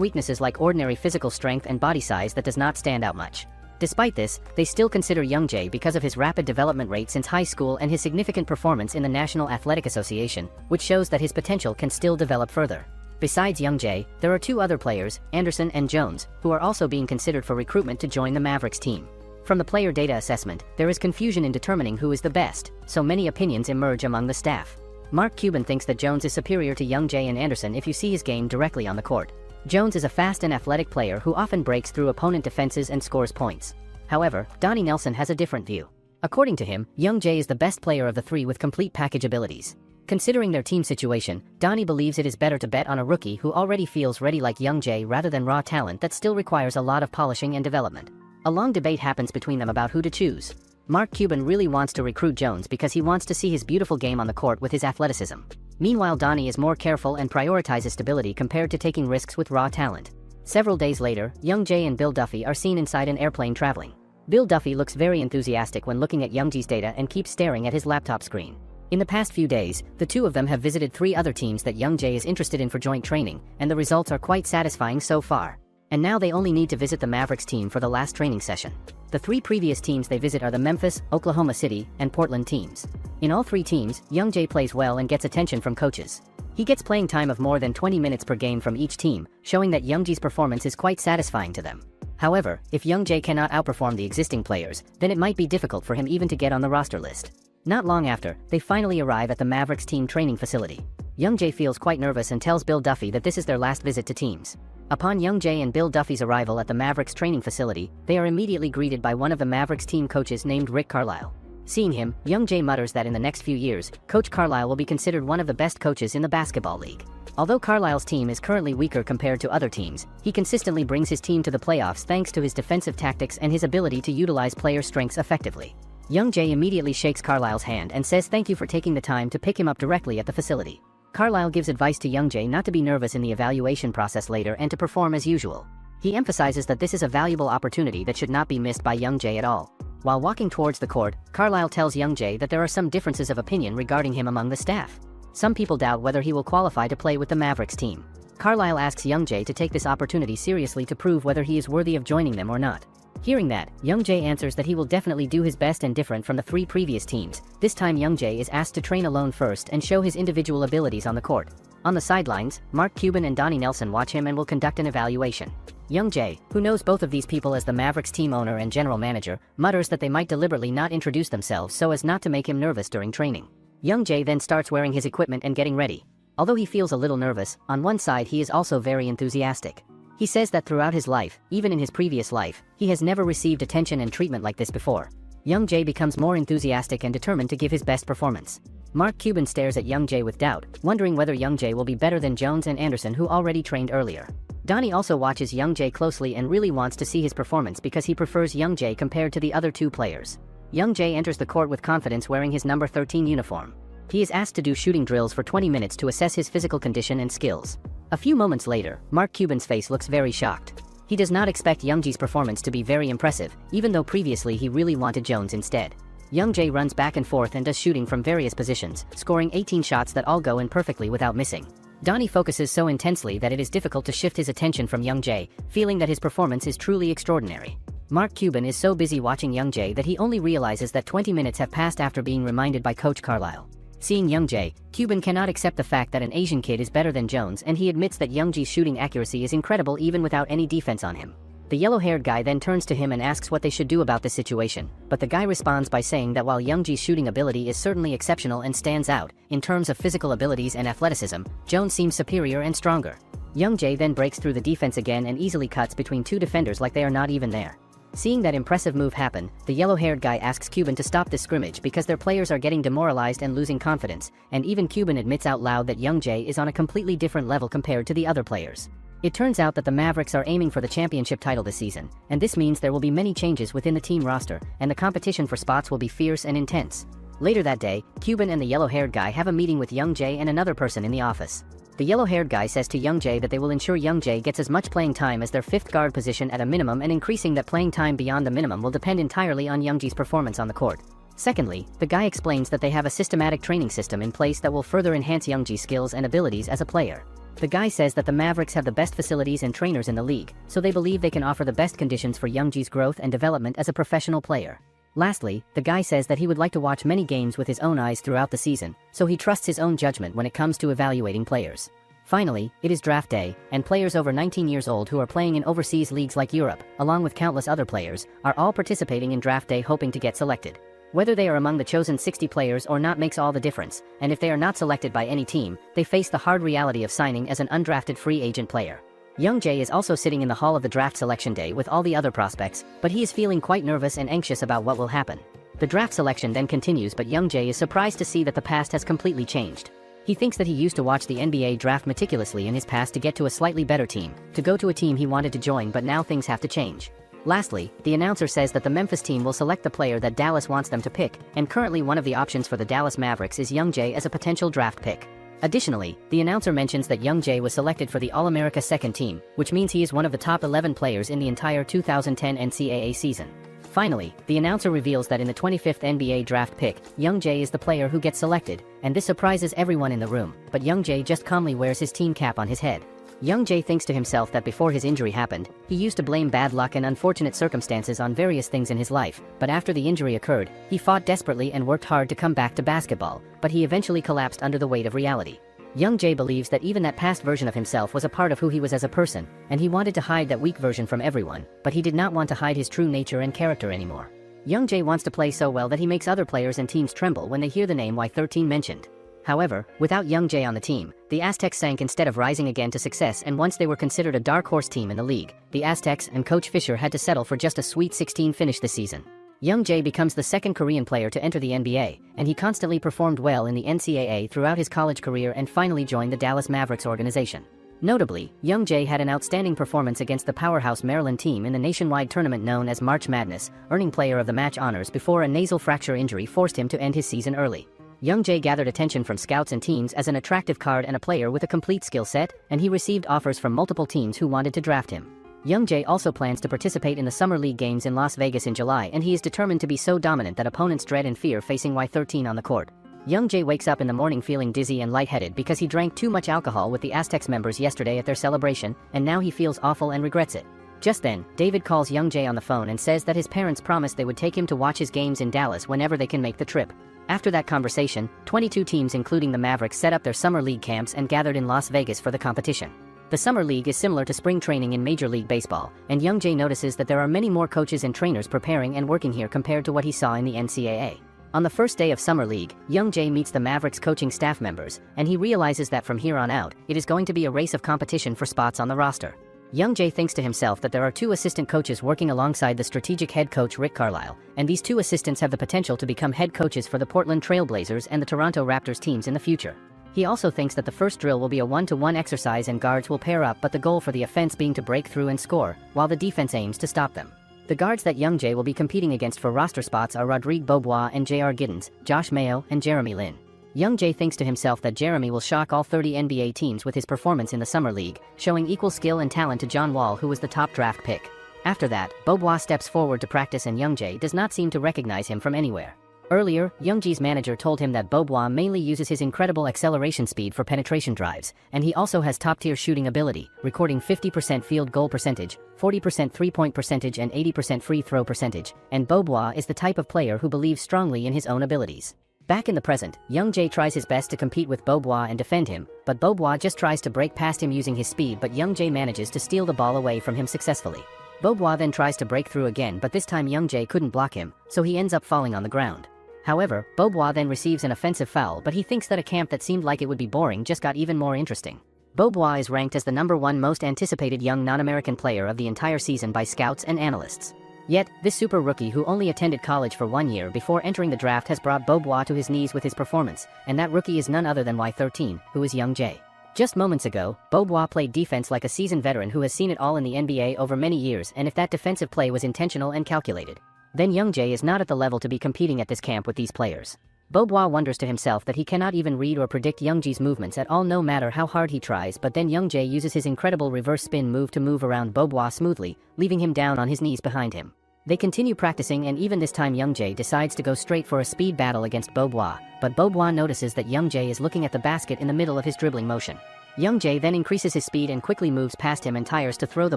weaknesses like ordinary physical strength and body size that does not stand out much. Despite this, they still consider Youngjae because of his rapid development rate since high school and his significant performance in the National Athletic Association, which shows that his potential can still develop further. Besides Youngjae, there are 2 other players, Anderson and Jones, who are also being considered for recruitment to join the Mavericks team. From the player data assessment, there is confusion in determining who is the best, so many opinions emerge among the staff. Mark Cuban thinks that Jones is superior to Youngjae and Anderson if you see his game directly on the court. Jones is a fast and athletic player who often breaks through opponent defenses and scores points. However, Donnie Nelson has a different view. According to him, Youngjae is the best player of the 3 with complete package abilities. Considering their team situation, Donnie believes it is better to bet on a rookie who already feels ready like Youngjae rather than raw talent that still requires a lot of polishing and development. A long debate happens between them about who to choose. Mark Cuban really wants to recruit Jones because he wants to see his beautiful game on the court with his athleticism. Meanwhile, Donnie is more careful and prioritizes stability compared to taking risks with raw talent. Several days later, Youngjae and Bill Duffy are seen inside an airplane traveling. Bill Duffy looks very enthusiastic when looking at Youngjae's data and keeps staring at his laptop screen. In the past few days, the 2 of them have visited 3 other teams that Youngjae is interested in for joint training, and the results are quite satisfying so far. And now they only need to visit the Mavericks team for the last training session. The 3 previous teams they visit are the Memphis, Oklahoma City, and Portland teams. In all 3 teams, Youngjae plays well and gets attention from coaches. He gets playing time of more than 20 minutes per game from each team, showing that Youngjae's performance is quite satisfying to them. However, if Youngjae cannot outperform the existing players, then it might be difficult for him even to get on the roster list. Not long after, they finally arrive at the Mavericks team training facility. Youngjae feels quite nervous and tells Bill Duffy that this is their last visit to teams. Upon Youngjae and Bill Duffy's arrival at the Mavericks training facility, they are immediately greeted by one of the Mavericks team coaches named Rick Carlisle. Seeing him, Youngjae mutters that in the next few years, Coach Carlisle will be considered one of the best coaches in the basketball league. Although Carlisle's team is currently weaker compared to other teams, he consistently brings his team to the playoffs thanks to his defensive tactics and his ability to utilize player strengths effectively. Youngjae immediately shakes Carlisle's hand and says thank you for taking the time to pick him up directly at the facility. Carlisle gives advice to Youngjae not to be nervous in the evaluation process later and to perform as usual. He emphasizes that this is a valuable opportunity that should not be missed by Youngjae at all. While walking towards the court, Carlisle tells Youngjae that there are some differences of opinion regarding him among the staff. Some people doubt whether he will qualify to play with the Mavericks team. Carlisle asks Youngjae to take this opportunity seriously to prove whether he is worthy of joining them or not. Hearing that, Youngjae answers that he will definitely do his best and different from the 3 previous teams. This time Youngjae is asked to train alone first and show his individual abilities on the court. On the sidelines, Mark Cuban and Donnie Nelson watch him and will conduct an evaluation. Youngjae, who knows both of these people as the Mavericks team owner and general manager, mutters that they might deliberately not introduce themselves so as not to make him nervous during training. Youngjae then starts wearing his equipment and getting ready. Although he feels a little nervous, on one side he is also very enthusiastic. He says that throughout his life, even in his previous life, he has never received attention and treatment like this before. Youngjae becomes more enthusiastic and determined to give his best performance. Mark Cuban stares at Youngjae with doubt, wondering whether Youngjae will be better than Jones and Anderson, who already trained earlier. Donnie also watches Youngjae closely and really wants to see his performance because he prefers Youngjae compared to the other 2 players. Youngjae enters the court with confidence wearing his number 13 uniform. He is asked to do shooting drills for 20 minutes to assess his physical condition and skills. A few moments later, Mark Cuban's face looks very shocked. He does not expect Youngjae's performance to be very impressive, even though previously he really wanted Jones instead. Youngjae runs back and forth and does shooting from various positions, scoring 18 shots that all go in perfectly without missing. Donnie focuses so intensely that it is difficult to shift his attention from Young Jae, feeling that his performance is truly extraordinary. Mark Cuban is so busy watching Young Jae that he only realizes that 20 minutes have passed after being reminded by Coach Carlisle. Seeing Young Jae, Cuban cannot accept the fact that an Asian kid is better than Jones, and he admits that Young Jae's shooting accuracy is incredible even without any defense on him. The yellow-haired guy then turns to him and asks what they should do about this situation, but the guy responds by saying that while Young Jae's shooting ability is certainly exceptional and stands out, in terms of physical abilities and athleticism, Jones seems superior and stronger. Young Jae then breaks through the defense again and easily cuts between two defenders like they are not even there. Seeing that impressive move happen, the yellow-haired guy asks Cuban to stop this scrimmage because their players are getting demoralized and losing confidence, and even Cuban admits out loud that Young Jae is on a completely different level compared to the other players. It turns out that the Mavericks are aiming for the championship title this season, and this means there will be many changes within the team roster, and the competition for spots will be fierce and intense. Later that day, Cuban and the yellow-haired guy have a meeting with Young Jae and another person in the office. The yellow-haired guy says to Young Jae that they will ensure Young Jae gets as much playing time as their fifth guard position at a minimum, and increasing that playing time beyond the minimum will depend entirely on Young Jae's performance on the court. Secondly, the guy explains that they have a systematic training system in place that will further enhance Young Jae's skills and abilities as a player. The guy says that the Mavericks have the best facilities and trainers in the league, so they believe they can offer the best conditions for Young Jae's growth and development as a professional player. Lastly, the guy says that he would like to watch many games with his own eyes throughout the season, so he trusts his own judgment when it comes to evaluating players. Finally, it is draft day, and players over 19 years old who are playing in overseas leagues like Europe, along with countless other players, are all participating in draft day hoping to get selected. Whether they are among the chosen 60 players or not makes all the difference, and if they are not selected by any team, they face the hard reality of signing as an undrafted free agent player. Young Jae is also sitting in the hall of the draft selection day with all the other prospects, but he is feeling quite nervous and anxious about what will happen. The draft selection then continues, but Young Jae is surprised to see that the past has completely changed. He thinks that he used to watch the NBA draft meticulously in his past to get to a slightly better team, to go to a team he wanted to join, but now things have to change. Lastly, the announcer says that the Memphis team will select the player that Dallas wants them to pick, and currently one of the options for the Dallas Mavericks is Young Jae as a potential draft pick. Additionally, the announcer mentions that Young Jae was selected for the All-America second team, which means he is one of the top 11 players in the entire 2010 NCAA season. Finally, the announcer reveals that in the 25th NBA draft pick, Young Jae is the player who gets selected, and this surprises everyone in the room, but Young Jae just calmly wears his team cap on his head. Young Jae thinks to himself that before his injury happened, he used to blame bad luck and unfortunate circumstances on various things in his life, but after the injury occurred, he fought desperately and worked hard to come back to basketball, but he eventually collapsed under the weight of reality. Young Jae believes that even that past version of himself was a part of who he was as a person, and he wanted to hide that weak version from everyone, but he did not want to hide his true nature and character anymore. Young Jae wants to play so well that he makes other players and teams tremble when they hear the name Y13 mentioned. However, without Young Jae on the team, the Aztecs sank instead of rising again to success, and once they were considered a dark horse team in the league, the Aztecs and Coach Fisher had to settle for just a Sweet 16 finish this season. Young Jae becomes the second Korean player to enter the NBA, and he constantly performed well in the NCAA throughout his college career and finally joined the Dallas Mavericks organization. Notably, Young Jae had an outstanding performance against the powerhouse Maryland team in the nationwide tournament known as March Madness, earning Player of the Match honors before a nasal fracture injury forced him to end his season early. Young Jae gathered attention from scouts and teams as an attractive card and a player with a complete skill set, and he received offers from multiple teams who wanted to draft him. Young Jae also plans to participate in the Summer League games in Las Vegas in July, and he is determined to be so dominant that opponents dread and fear facing Y13 on the court. Young Jae wakes up in the morning feeling dizzy and lightheaded because he drank too much alcohol with the Aztecs members yesterday at their celebration, and now he feels awful and regrets it. Just then, David calls Young Jae on the phone and says that his parents promised they would take him to watch his games in Dallas whenever they can make the trip. After that conversation, 22 teams including the Mavericks set up their Summer League camps and gathered in Las Vegas for the competition. The Summer League is similar to spring training in Major League Baseball, and Young Jae notices that there are many more coaches and trainers preparing and working here compared to what he saw in the NCAA. On the first day of Summer League, Young Jae meets the Mavericks coaching staff members, and he realizes that from here on out, it is going to be a race of competition for spots on the roster. Young Jae thinks to himself that there are two assistant coaches working alongside the strategic head coach Rick Carlisle, and these two assistants have the potential to become head coaches for the Portland Trail Blazers and the Toronto Raptors teams in the future. He also thinks that the first drill will be a 1-to-1 exercise and guards will pair up, but the goal for the offense being to break through and score, while the defense aims to stop them. The guards that Young Jae will be competing against for roster spots are Rodrigue Beaubois and J.R. Giddens, Josh Mayo, and Jeremy Lin. Young Jae thinks to himself that Jeremy will shock all 30 NBA teams with his performance in the Summer League, showing equal skill and talent to John Wall, who was the top draft pick. After that, Beaubois steps forward to practice and Young Jae does not seem to recognize him from anywhere. Earlier, Youngji's manager told him that Bobois mainly uses his incredible acceleration speed for penetration drives, and he also has top-tier shooting ability, recording 50% field goal percentage, 40% three-point percentage and 80% free throw percentage, and Bobois is the type of player who believes strongly in his own abilities. Back in the present, Youngjae tries his best to compete with Bobois and defend him, but Bobois just tries to break past him using his speed, but Youngjae manages to steal the ball away from him successfully. Bobois then tries to break through again, but this time Youngjae couldn't block him, so he ends up falling on the ground. However, Bobois then receives an offensive foul, but he thinks that a camp that seemed like it would be boring just got even more interesting. Bobois is ranked as the #1 most anticipated young non-American player of the entire season by scouts and analysts. Yet, this super rookie who only attended college for 1 year before entering the draft has brought Bobois to his knees with his performance, and that rookie is none other than Y13, who is Youngjae. Just moments ago, Bobois played defense like a seasoned veteran who has seen it all in the NBA over many years, and if that defensive play was intentional and calculated, then Youngjae is not at the level to be competing at this camp with these players. Bobois wonders to himself that he cannot even read or predict Youngjae's movements at all no matter how hard he tries, but then Youngjae uses his incredible reverse spin move to move around Bobois smoothly, leaving him down on his knees behind him. They continue practicing, and even this time Youngjae decides to go straight for a speed battle against Bobois, but Bobois notices that Youngjae is looking at the basket in the middle of his dribbling motion. Youngjae then increases his speed and quickly moves past him and tires to throw the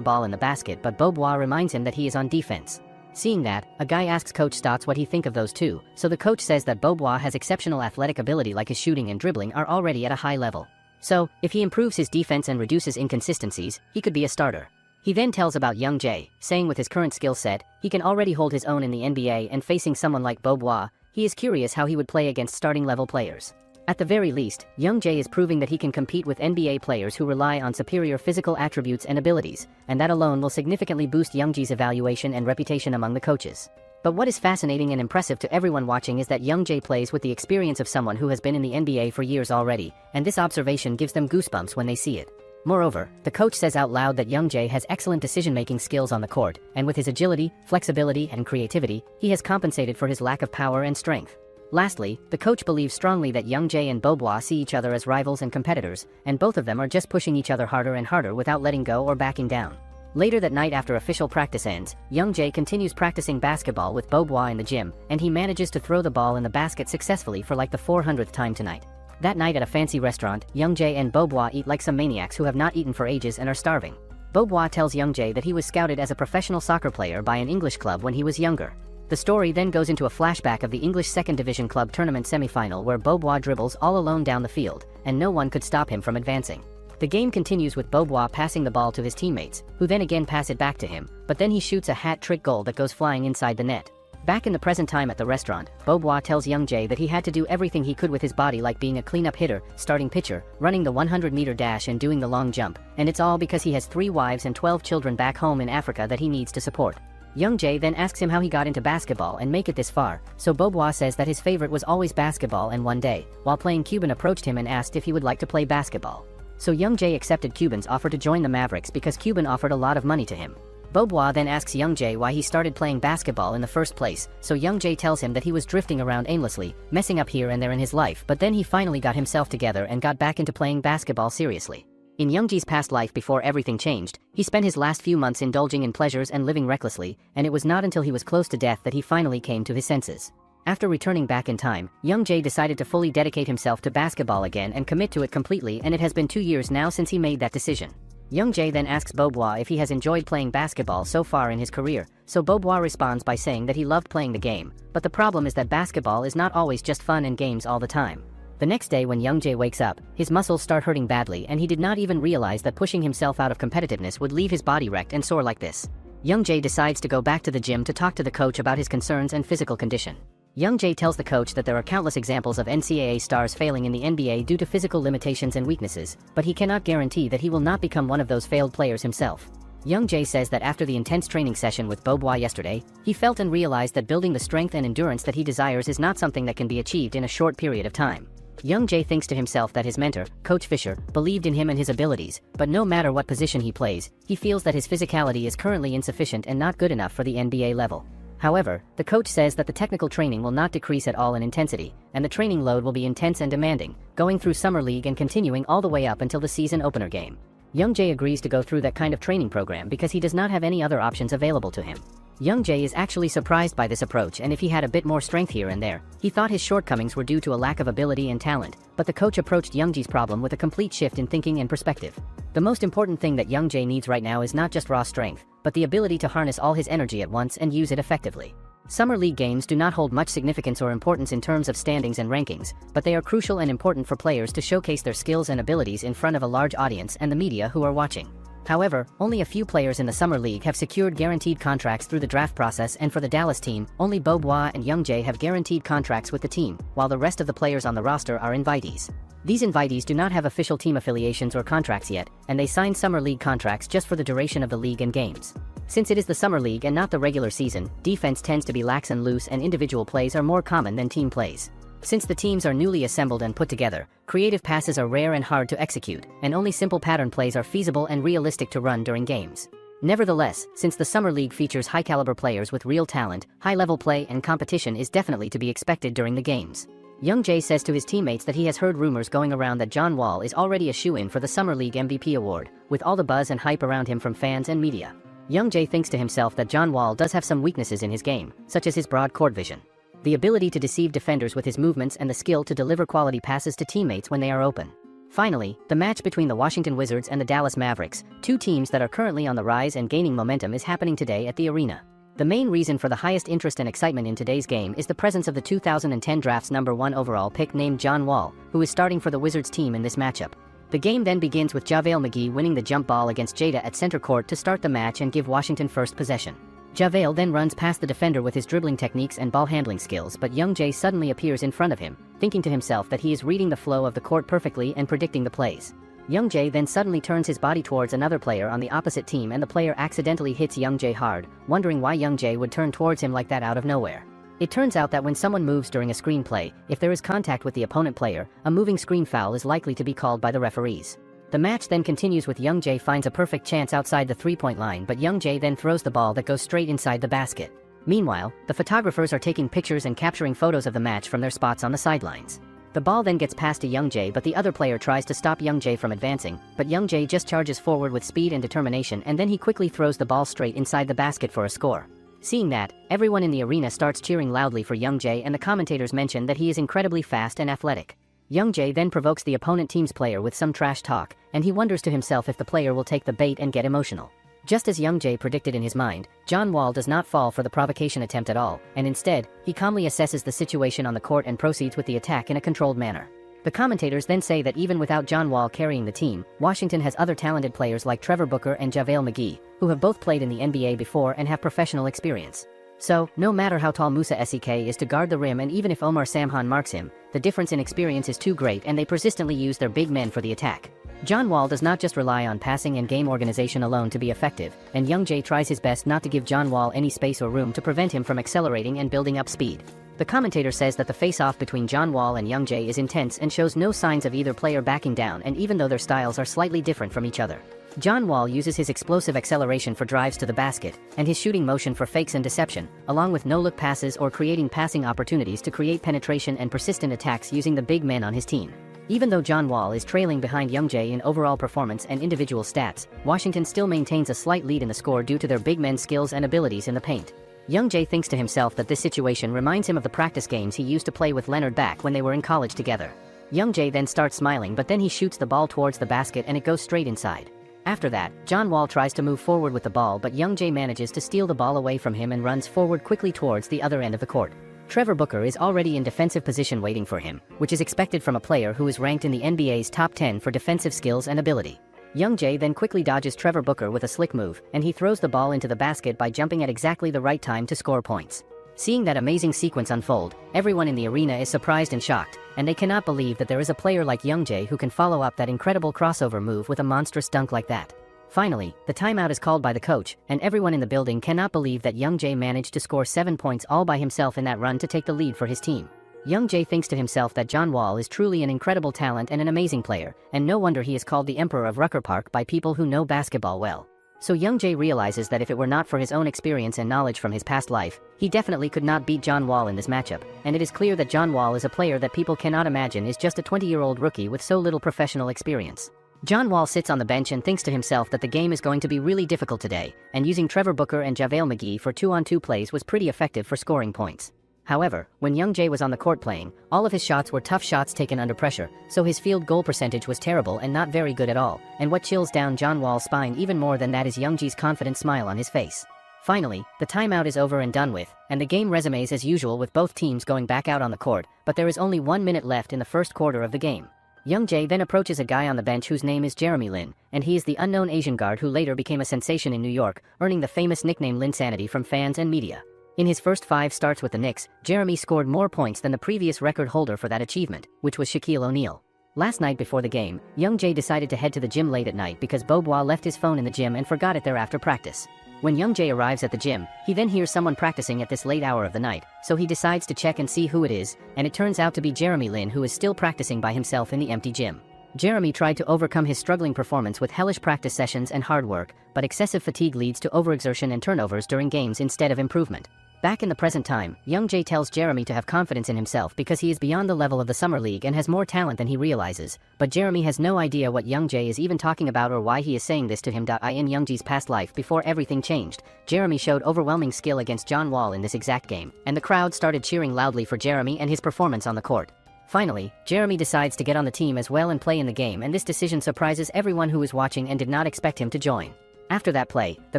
ball in the basket, but Bobois reminds him that he is on defense. Seeing that, a guy asks Coach Stotts what he think of those two, so the coach says that Bobois has exceptional athletic ability, like his shooting and dribbling are already at a high level. So, if he improves his defense and reduces inconsistencies, he could be a starter. He then tells about Youngjae, saying with his current skill set, he can already hold his own in the NBA, and facing someone like Bobois, he is curious how he would play against starting level players. At the very least, Youngjae is proving that he can compete with NBA players who rely on superior physical attributes and abilities, and that alone will significantly boost Youngjae's evaluation and reputation among the coaches. But what is fascinating and impressive to everyone watching is that Youngjae plays with the experience of someone who has been in the NBA for years already, and this observation gives them goosebumps when they see it. Moreover, the coach says out loud that Youngjae has excellent decision-making skills on the court, and with his agility, flexibility, and creativity, he has compensated for his lack of power and strength. Lastly, the coach believes strongly that Youngjae and Bobois see each other as rivals and competitors, and both of them are just pushing each other harder and harder without letting go or backing down. Later that night, after official practice ends, Youngjae continues practicing basketball with Bobois in the gym, and he manages to throw the ball in the basket successfully for like the 400th time tonight. That night at a fancy restaurant, Youngjae and Bobois eat like some maniacs who have not eaten for ages and are starving. Bobois tells Youngjae that he was scouted as a professional soccer player by an English club when he was younger. The story then goes into a flashback of the English Second Division Club tournament semi-final where Bobois dribbles all alone down the field, and no one could stop him from advancing. The game continues with Bobois passing the ball to his teammates, who then again pass it back to him, but then he shoots a hat-trick goal that goes flying inside the net. Back in the present time at the restaurant, Bobois tells Youngjae that he had to do everything he could with his body, like being a cleanup hitter, starting pitcher, running the 100-meter dash and doing the long jump, and it's all because he has 3 wives and 12 children back home in Africa that he needs to support. Youngjae then asks him how he got into basketball and make it this far, so Bobois says that his favorite was always basketball, and one day, while playing, Cuban approached him and asked if he would like to play basketball. So Youngjae accepted Cuban's offer to join the Mavericks because Cuban offered a lot of money to him. Bobois then asks Youngjae why he started playing basketball in the first place, so Youngjae tells him that he was drifting around aimlessly, messing up here and there in his life, but then he finally got himself together and got back into playing basketball seriously. In Youngjae's past life before everything changed, he spent his last few months indulging in pleasures and living recklessly, and it was not until he was close to death that he finally came to his senses. After returning back in time, Youngjae decided to fully dedicate himself to basketball again and commit to it completely, and it has been 2 years now since he made that decision. Youngjae then asks Bobois if he has enjoyed playing basketball so far in his career, so Bobois responds by saying that he loved playing the game, but the problem is that basketball is not always just fun and games all the time. The next day when Youngjae wakes up, his muscles start hurting badly, and he did not even realize that pushing himself out of competitiveness would leave his body wrecked and sore like this. Youngjae decides to go back to the gym to talk to the coach about his concerns and physical condition. Youngjae tells the coach that there are countless examples of NCAA stars failing in the NBA due to physical limitations and weaknesses, but he cannot guarantee that he will not become one of those failed players himself. Youngjae says that after the intense training session with Bobois yesterday, he felt and realized that building the strength and endurance that he desires is not something that can be achieved in a short period of time. Youngjae thinks to himself that his mentor, Coach Fisher, believed in him and his abilities, but no matter what position he plays, he feels that his physicality is currently insufficient and not good enough for the NBA level. However, the coach says that the technical training will not decrease at all in intensity, and the training load will be intense and demanding, going through summer league and continuing all the way up until the season opener game. Youngjae agrees to go through that kind of training program because he does not have any other options available to him. Young Jae is actually surprised by this approach, and if he had a bit more strength here and there, he thought his shortcomings were due to a lack of ability and talent, but the coach approached Young Jae's problem with a complete shift in thinking and perspective. The most important thing that Young Jae needs right now is not just raw strength, but the ability to harness all his energy at once and use it effectively. Summer League games do not hold much significance or importance in terms of standings and rankings, but they are crucial and important for players to showcase their skills and abilities in front of a large audience and the media who are watching. However, only a few players in the Summer League have secured guaranteed contracts through the draft process, and for the Dallas team, only Bobois and Young Jae have guaranteed contracts with the team, while the rest of the players on the roster are invitees. These invitees do not have official team affiliations or contracts yet, and they sign Summer League contracts just for the duration of the league and games. Since it is the Summer League and not the regular season, defense tends to be lax and loose, and individual plays are more common than team plays. Since the teams are newly assembled and put together, creative passes are rare and hard to execute, and only simple pattern plays are feasible and realistic to run during games. Nevertheless, since the Summer League features high-caliber players with real talent, high-level play and competition is definitely to be expected during the games. Young Jae says to his teammates that he has heard rumors going around that John Wall is already a shoo-in for the Summer League MVP award, with all the buzz and hype around him from fans and media. Young Jae thinks to himself that John Wall does have some weaknesses in his game, such as his broad court vision, the ability to deceive defenders with his movements, and the skill to deliver quality passes to teammates when they are open. Finally, the match between the Washington Wizards and the Dallas Mavericks, two teams that are currently on the rise and gaining momentum, is happening today at the arena. The main reason for the highest interest and excitement in today's game is the presence of the 2010 draft's #1 overall pick named John Wall, who is starting for the Wizards team in this matchup. The game then begins with JaVale McGee winning the jump ball against Jada at center court to start the match and give Washington first possession. JaVale then runs past the defender with his dribbling techniques and ball handling skills, but Young Jae suddenly appears in front of him, thinking to himself that he is reading the flow of the court perfectly and predicting the plays. Young Jae then suddenly turns his body towards another player on the opposite team, and the player accidentally hits Young Jae hard, wondering why Young Jae would turn towards him like that out of nowhere. It turns out that when someone moves during a screen play, if there is contact with the opponent player, a moving screen foul is likely to be called by the referees. The match then continues with Young Jae finds a perfect chance outside the three-point line, but Young Jae then throws the ball that goes straight inside the basket. Meanwhile, the photographers are taking pictures and capturing photos of the match from their spots on the sidelines. The ball then gets passed to Young Jae, but the other player tries to stop Young Jae from advancing, but Young Jae just charges forward with speed and determination, and then he quickly throws the ball straight inside the basket for a score. Seeing that, everyone in the arena starts cheering loudly for Young Jae, and the commentators mention that he is incredibly fast and athletic. Young Jae then provokes the opponent team's player with some trash talk, and he wonders to himself if the player will take the bait and get emotional. Just as Young Jae predicted in his mind, John Wall does not fall for the provocation attempt at all, and instead, he calmly assesses the situation on the court and proceeds with the attack in a controlled manner. The commentators then say that even without John Wall carrying the team, Washington has other talented players like Trevor Booker and JaVale McGee, who have both played in the NBA before and have professional experience. So, no matter how tall Musa Sek is to guard the rim, and even if Omar Samhan marks him, the difference in experience is too great, and they persistently use their big men for the attack. John Wall does not just rely on passing and game organization alone to be effective, and Young Jae tries his best not to give John Wall any space or room to prevent him from accelerating and building up speed. The commentator says that the face-off between John Wall and Young Jae is intense and shows no signs of either player backing down, and even though their styles are slightly different from each other. John Wall uses his explosive acceleration for drives to the basket, and his shooting motion for fakes and deception, along with no-look passes or creating passing opportunities to create penetration and persistent attacks using the big men on his team. Even though John Wall is trailing behind Young Jae in overall performance and individual stats, Washington still maintains a slight lead in the score due to their big men's skills and abilities in the paint. Young Jae thinks to himself that this situation reminds him of the practice games he used to play with Leonard back when they were in college together. Young Jae then starts smiling, but then he shoots the ball towards the basket and it goes straight inside. After that, John Wall tries to move forward with the ball, but Young Jae manages to steal the ball away from him and runs forward quickly towards the other end of the court. Trevor Booker is already in defensive position waiting for him, which is expected from a player who is ranked in the NBA's top 10 for defensive skills and ability. Young Jae then quickly dodges Trevor Booker with a slick move, and he throws the ball into the basket by jumping at exactly the right time to score points. Seeing that amazing sequence unfold, everyone in the arena is surprised and shocked, and they cannot believe that there is a player like Young Jae who can follow up that incredible crossover move with a monstrous dunk like that. Finally, the timeout is called by the coach, and everyone in the building cannot believe that Young Jae managed to score 7 points all by himself in that run to take the lead for his team. Young Jae thinks to himself that John Wall is truly an incredible talent and an amazing player, and no wonder he is called the Emperor of Rucker Park by people who know basketball well. So Young Jae realizes that if it were not for his own experience and knowledge from his past life, he definitely could not beat John Wall in this matchup, and it is clear that John Wall is a player that people cannot imagine is just a 20-year-old rookie with so little professional experience. John Wall sits on the bench and thinks to himself that the game is going to be really difficult today, and using Trevor Booker and JaVale McGee for 2-on-2 plays was pretty effective for scoring points. However, when Young Jae was on the court playing, all of his shots were tough shots taken under pressure, so his field goal percentage was terrible and not very good at all, and what chills down John Wall's spine even more than that is Young Jae's confident smile on his face. Finally, the timeout is over and done with, and the game resumes as usual with both teams going back out on the court, but there is only 1 minute left in the first quarter of the game. Young Jae then approaches a guy on the bench whose name is Jeremy Lin, and he is the unknown Asian guard who later became a sensation in New York, earning the famous nickname Linsanity from fans and media. In his first 5 starts with the Knicks, Jeremy scored more points than the previous record holder for that achievement, which was Shaquille O'Neal. Last night before the game, Young Jae decided to head to the gym late at night because Bobois left his phone in the gym and forgot it there after practice. When Young Jae arrives at the gym, he then hears someone practicing at this late hour of the night, so he decides to check and see who it is, and it turns out to be Jeremy Lin, who is still practicing by himself in the empty gym. Jeremy tried to overcome his struggling performance with hellish practice sessions and hard work, but excessive fatigue leads to overexertion and turnovers during games instead of improvement. Back in the present time, Young Jae tells Jeremy to have confidence in himself because he is beyond the level of the Summer League and has more talent than he realizes, but Jeremy has no idea what Young Jae is even talking about or why he is saying this to him. In Young Jae's past life before everything changed, Jeremy showed overwhelming skill against John Wall in this exact game, and the crowd started cheering loudly for Jeremy and his performance on the court. Finally, Jeremy decides to get on the team as well and play in the game, and this decision surprises everyone who was watching and did not expect him to join. After that play, the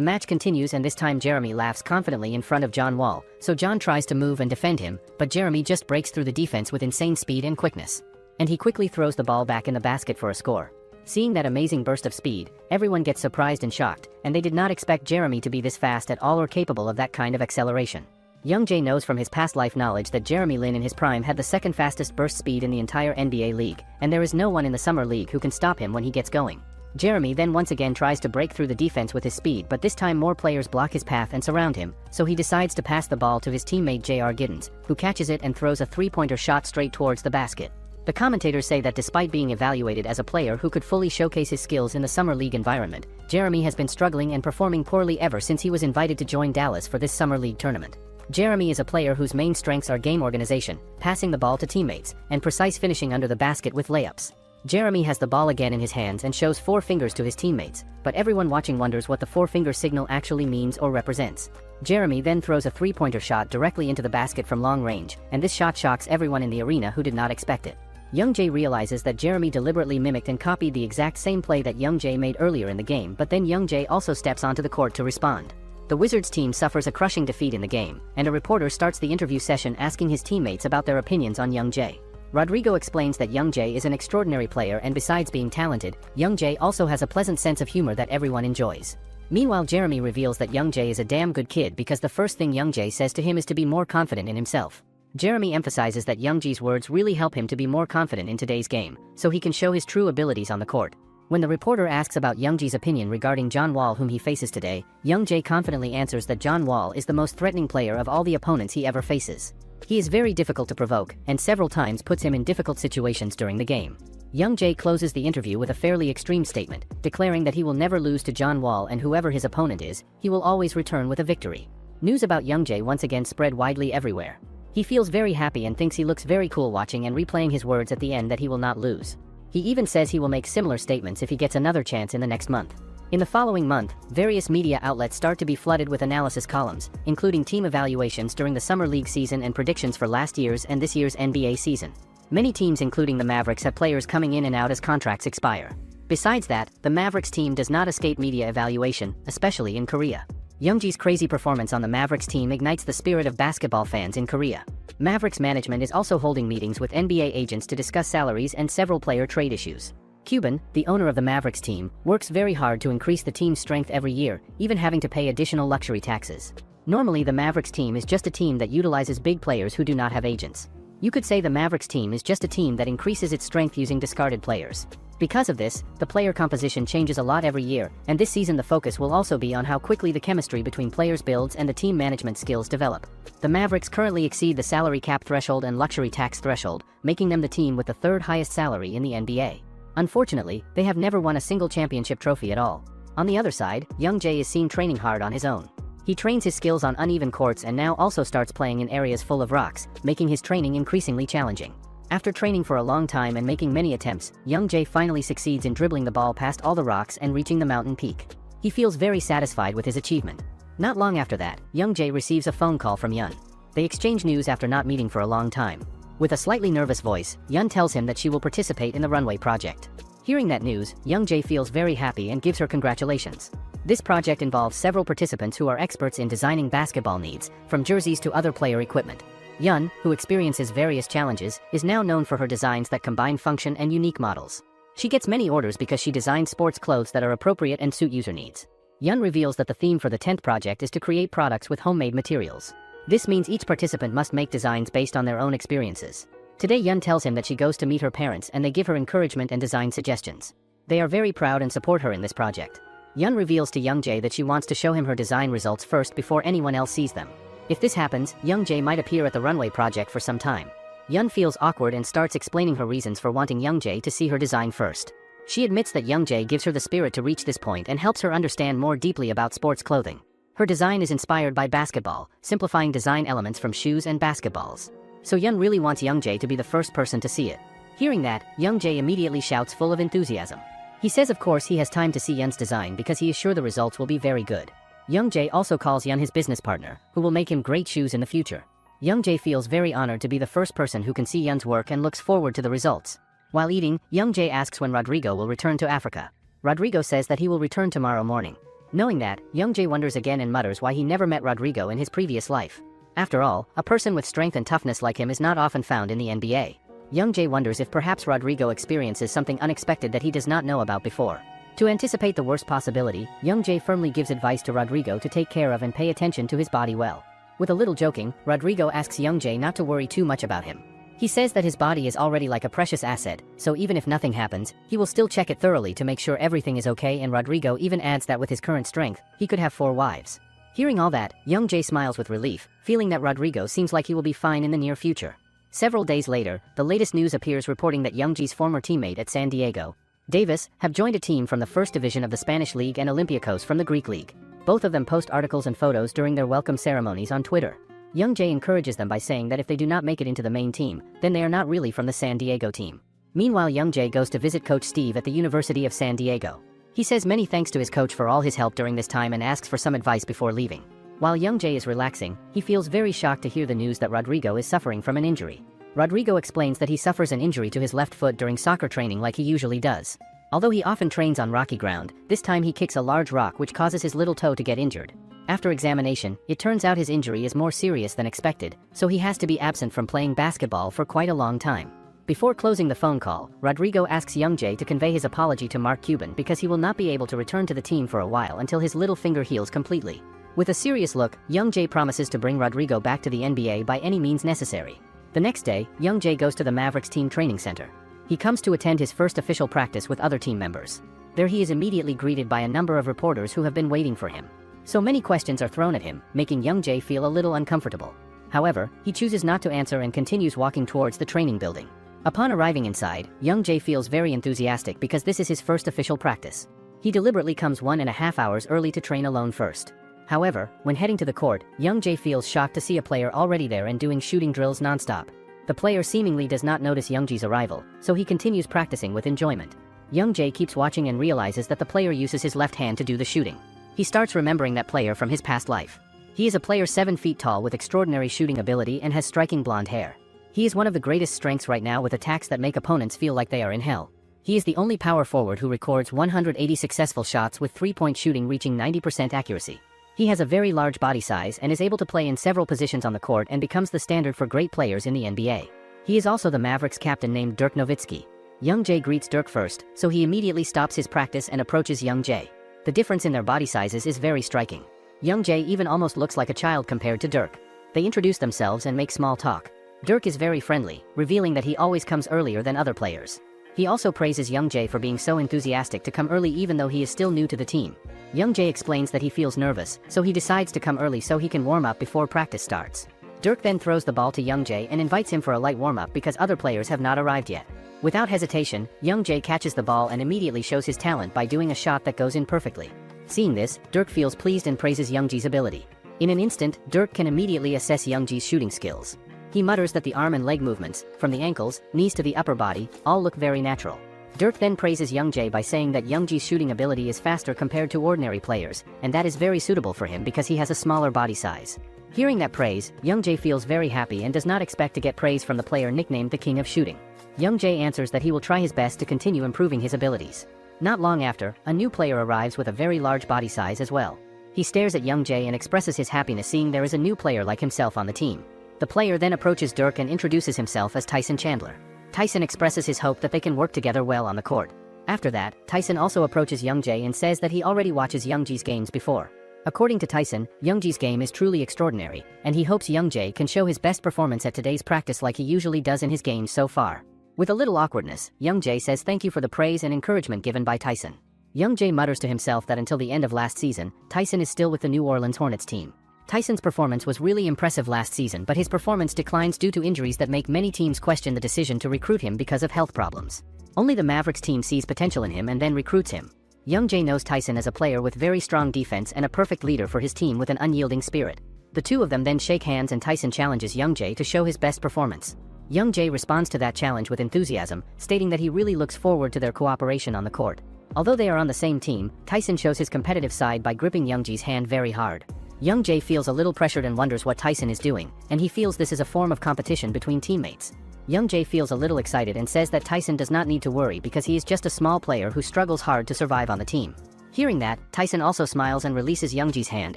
match continues, and this time Jeremy laughs confidently in front of John Wall, so John tries to move and defend him, but Jeremy just breaks through the defense with insane speed and quickness. And he quickly throws the ball back in the basket for a score. Seeing that amazing burst of speed, everyone gets surprised and shocked, and they did not expect Jeremy to be this fast at all or capable of that kind of acceleration. Young Jae knows from his past life knowledge that Jeremy Lin in his prime had the second fastest burst speed in the entire NBA league, and there is no one in the Summer League who can stop him when he gets going. Jeremy then once again tries to break through the defense with his speed, but this time more players block his path and surround him, so he decides to pass the ball to his teammate J.R. Giddens, who catches it and throws a three-pointer shot straight towards the basket. The commentators say that despite being evaluated as a player who could fully showcase his skills in the Summer League environment, Jeremy has been struggling and performing poorly ever since he was invited to join Dallas for this Summer League tournament. Jeremy is a player whose main strengths are game organization, passing the ball to teammates, and precise finishing under the basket with layups. Jeremy has the ball again in his hands and shows 4 fingers to his teammates, but everyone watching wonders what the 4-finger signal actually means or represents. Jeremy then throws a three-pointer shot directly into the basket from long range, and this shot shocks everyone in the arena who did not expect it. Young Jae realizes that Jeremy deliberately mimicked and copied the exact same play that Young Jae made earlier in the game, but then Young Jae also steps onto the court to respond. The Wizards team suffers a crushing defeat in the game, and a reporter starts the interview session asking his teammates about their opinions on Young Jae. Rodrigo explains that Young Jae is an extraordinary player, and besides being talented, Young Jae also has a pleasant sense of humor that everyone enjoys. Meanwhile, Jeremy reveals that Young Jae is a damn good kid because the first thing Young Jae says to him is to be more confident in himself. Jeremy emphasizes that Young Jae's words really help him to be more confident in today's game, so he can show his true abilities on the court. When the reporter asks about Young Jae's opinion regarding John Wall, whom he faces today, Young Jae confidently answers that John Wall is the most threatening player of all the opponents he ever faces. He is very difficult to provoke, and several times puts him in difficult situations during the game. Young Jae closes the interview with a fairly extreme statement, declaring that he will never lose to John Wall, and whoever his opponent is, he will always return with a victory. News about Young Jae once again spread widely everywhere. He feels very happy and thinks he looks very cool watching and replaying his words at the end that he will not lose. He even says he will make similar statements if he gets another chance in the next month. In the following month, various media outlets start to be flooded with analysis columns, including team evaluations during the Summer League season and predictions for last year's and this year's NBA season. Many teams, including the Mavericks, have players coming in and out as contracts expire. Besides that, the Mavericks team does not escape media evaluation, especially in Korea. Young Jae's crazy performance on the Mavericks team ignites the spirit of basketball fans in Korea. Mavericks management is also holding meetings with NBA agents to discuss salaries and several player trade issues. Cuban, the owner of the Mavericks team, works very hard to increase the team's strength every year, even having to pay additional luxury taxes. Normally, the Mavericks team is just a team that utilizes big players who do not have agents. You could say the Mavericks team is just a team that increases its strength using discarded players. Because of this, the player composition changes a lot every year, and this season the focus will also be on how quickly the chemistry between players builds and the team management skills develop. The Mavericks currently exceed the salary cap threshold and luxury tax threshold, making them the team with the 3rd highest salary in the NBA. Unfortunately, they have never won a single championship trophy at all. On the other side, Young Jae is seen training hard on his own. He trains his skills on uneven courts and now also starts playing in areas full of rocks, making his training increasingly challenging. After training for a long time and making many attempts, Young Jae finally succeeds in dribbling the ball past all the rocks and reaching the mountain peak. He feels very satisfied with his achievement. Not long after that, Young Jae receives a phone call from Yun. They exchange news after not meeting for a long time. With a slightly nervous voice, Yun tells him that she will participate in the runway project. Hearing that news, Young Jae feels very happy and gives her congratulations. This project involves several participants who are experts in designing basketball needs, from jerseys to other player equipment. Yun, who experiences various challenges, is now known for her designs that combine function and unique models. She gets many orders because she designs sports clothes that are appropriate and suit user needs. Yun reveals that the theme for the 10th project is to create products with homemade materials. This means each participant must make designs based on their own experiences. Today Yun tells him that she goes to meet her parents and they give her encouragement and design suggestions. They are very proud and support her in this project. Yun reveals to Young Jae that she wants to show him her design results first before anyone else sees them. If this happens, Young Jae might appear at the runway project for some time. Yun feels awkward and starts explaining her reasons for wanting Young Jae to see her design first. She admits that Young Jae gives her the spirit to reach this point and helps her understand more deeply about sports clothing. Her design is inspired by basketball, simplifying design elements from shoes and basketballs. So Yun really wants Young Jae to be the first person to see it. Hearing that, Young Jae immediately shouts full of enthusiasm. He says of course he has time to see Yun's design because he is sure the results will be very good. Young Jae also calls Yun his business partner, who will make him great shoes in the future. Young Jae feels very honored to be the first person who can see Yun's work and looks forward to the results. While eating, Young Jae asks when Rodrigo will return to Africa. Rodrigo says that he will return tomorrow morning. Knowing that, Young Jae wonders again and mutters why he never met Rodrigo in his previous life. After all, a person with strength and toughness like him is not often found in the NBA. Young Jae wonders if perhaps Rodrigo experiences something unexpected that he does not know about before. To anticipate the worst possibility, Young Jae firmly gives advice to Rodrigo to take care of and pay attention to his body well. With a little joking, Rodrigo asks Young Jae not to worry too much about him. He says that his body is already like a precious asset, so even if nothing happens, he will still check it thoroughly to make sure everything is okay, and Rodrigo even adds that with his current strength, he could have 4 wives. Hearing all that, Young Jae smiles with relief, feeling that Rodrigo seems like he will be fine in the near future. Several days later, the latest news appears reporting that Young Jae's former teammate at San Diego, Davis, have joined a team from the first division of the Spanish League and Olympiacos from the Greek League. Both of them post articles and photos during their welcome ceremonies on Twitter. Young Jae encourages them by saying that if they do not make it into the main team, then they are not really from the San Diego team. Meanwhile, Young Jae goes to visit Coach Steve at the University of San Diego. He says many thanks to his coach for all his help during this time and asks for some advice before leaving. While Young Jae is relaxing, he feels very shocked to hear the news that Rodrigo is suffering from an injury. Rodrigo explains that he suffers an injury to his left foot during soccer training like he usually does. Although he often trains on rocky ground, this time he kicks a large rock which causes his little toe to get injured. After examination, it turns out his injury is more serious than expected, so he has to be absent from playing basketball for quite a long time. Before closing the phone call, Rodrigo asks Young Jae to convey his apology to Mark Cuban because he will not be able to return to the team for a while until his little finger heals completely. With a serious look, Young Jae promises to bring Rodrigo back to the NBA by any means necessary. The next day, Young Jae goes to the Mavericks team training center. He comes to attend his first official practice with other team members. There he is immediately greeted by a number of reporters who have been waiting for him. So many questions are thrown at him, making Young Jae feel a little uncomfortable. However, he chooses not to answer and continues walking towards the training building. Upon arriving inside, Young Jae feels very enthusiastic because this is his first official practice. He deliberately comes 1.5 hours early to train alone first. However, when heading to the court, Young Jae feels shocked to see a player already there and doing shooting drills non-stop. The player seemingly does not notice Young Jae's arrival, so he continues practicing with enjoyment. Young Jae keeps watching and realizes that the player uses his left hand to do the shooting. He starts remembering that player from his past life. He is a player 7 feet tall with extraordinary shooting ability and has striking blonde hair. He is one of the greatest strengths right now with attacks that make opponents feel like they are in hell. He is the only power forward who records 180 successful shots with 3-point shooting reaching 90% accuracy. He has a very large body size and is able to play in several positions on the court and becomes the standard for great players in the NBA. He is also the Mavericks captain named Dirk Nowitzki. Young Jae greets Dirk first, so he immediately stops his practice and approaches Young Jae. The difference in their body sizes is very striking. Young Jae even almost looks like a child compared to Dirk. They introduce themselves and make small talk. Dirk is very friendly, revealing that he always comes earlier than other players. He also praises Young Jae for being so enthusiastic to come early even though he is still new to the team. Young Jae explains that he feels nervous, so he decides to come early so he can warm up before practice starts. Dirk then throws the ball to Young Jae and invites him for a light warm-up because other players have not arrived yet. Without hesitation, Young Jae catches the ball and immediately shows his talent by doing a shot that goes in perfectly. Seeing this, Dirk feels pleased and praises Young Jae's ability. In an instant, Dirk can immediately assess Young Jae's shooting skills. He mutters that the arm and leg movements, from the ankles, knees to the upper body, all look very natural. Dirk then praises Youngjae by saying that Youngji's shooting ability is faster compared to ordinary players, and that is very suitable for him because he has a smaller body size. Hearing that praise, Youngjae feels very happy and does not expect to get praise from the player nicknamed the King of Shooting. Youngjae answers that he will try his best to continue improving his abilities. Not long after, a new player arrives with a very large body size as well. He stares at Youngjae and expresses his happiness seeing there is a new player like himself on the team. The player then approaches Dirk and introduces himself as Tyson Chandler. Tyson expresses his hope that they can work together well on the court. After that, Tyson also approaches Youngjae and says that he already watches Youngji's games before. According to Tyson, Youngji's game is truly extraordinary, and he hopes Youngjae can show his best performance at today's practice like he usually does in his games so far. With a little awkwardness, Youngjae says thank you for the praise and encouragement given by Tyson. Youngjae mutters to himself that until the end of last season, Tyson is still with the New Orleans Hornets team. Tyson's performance was really impressive last season, but his performance declines due to injuries that make many teams question the decision to recruit him because of health problems. Only the Mavericks team sees potential in him and then recruits him. Youngjae knows Tyson as a player with very strong defense and a perfect leader for his team with an unyielding spirit. The two of them then shake hands and Tyson challenges Youngjae to show his best performance. Youngjae responds to that challenge with enthusiasm, stating that he really looks forward to their cooperation on the court. Although they are on the same team, Tyson shows his competitive side by gripping Youngjae's hand very hard. Youngjae feels a little pressured and wonders what Tyson is doing, and he feels this is a form of competition between teammates. Youngjae feels a little excited and says that Tyson does not need to worry because he is just a small player who struggles hard to survive on the team. Hearing that, Tyson also smiles and releases Youngjae's hand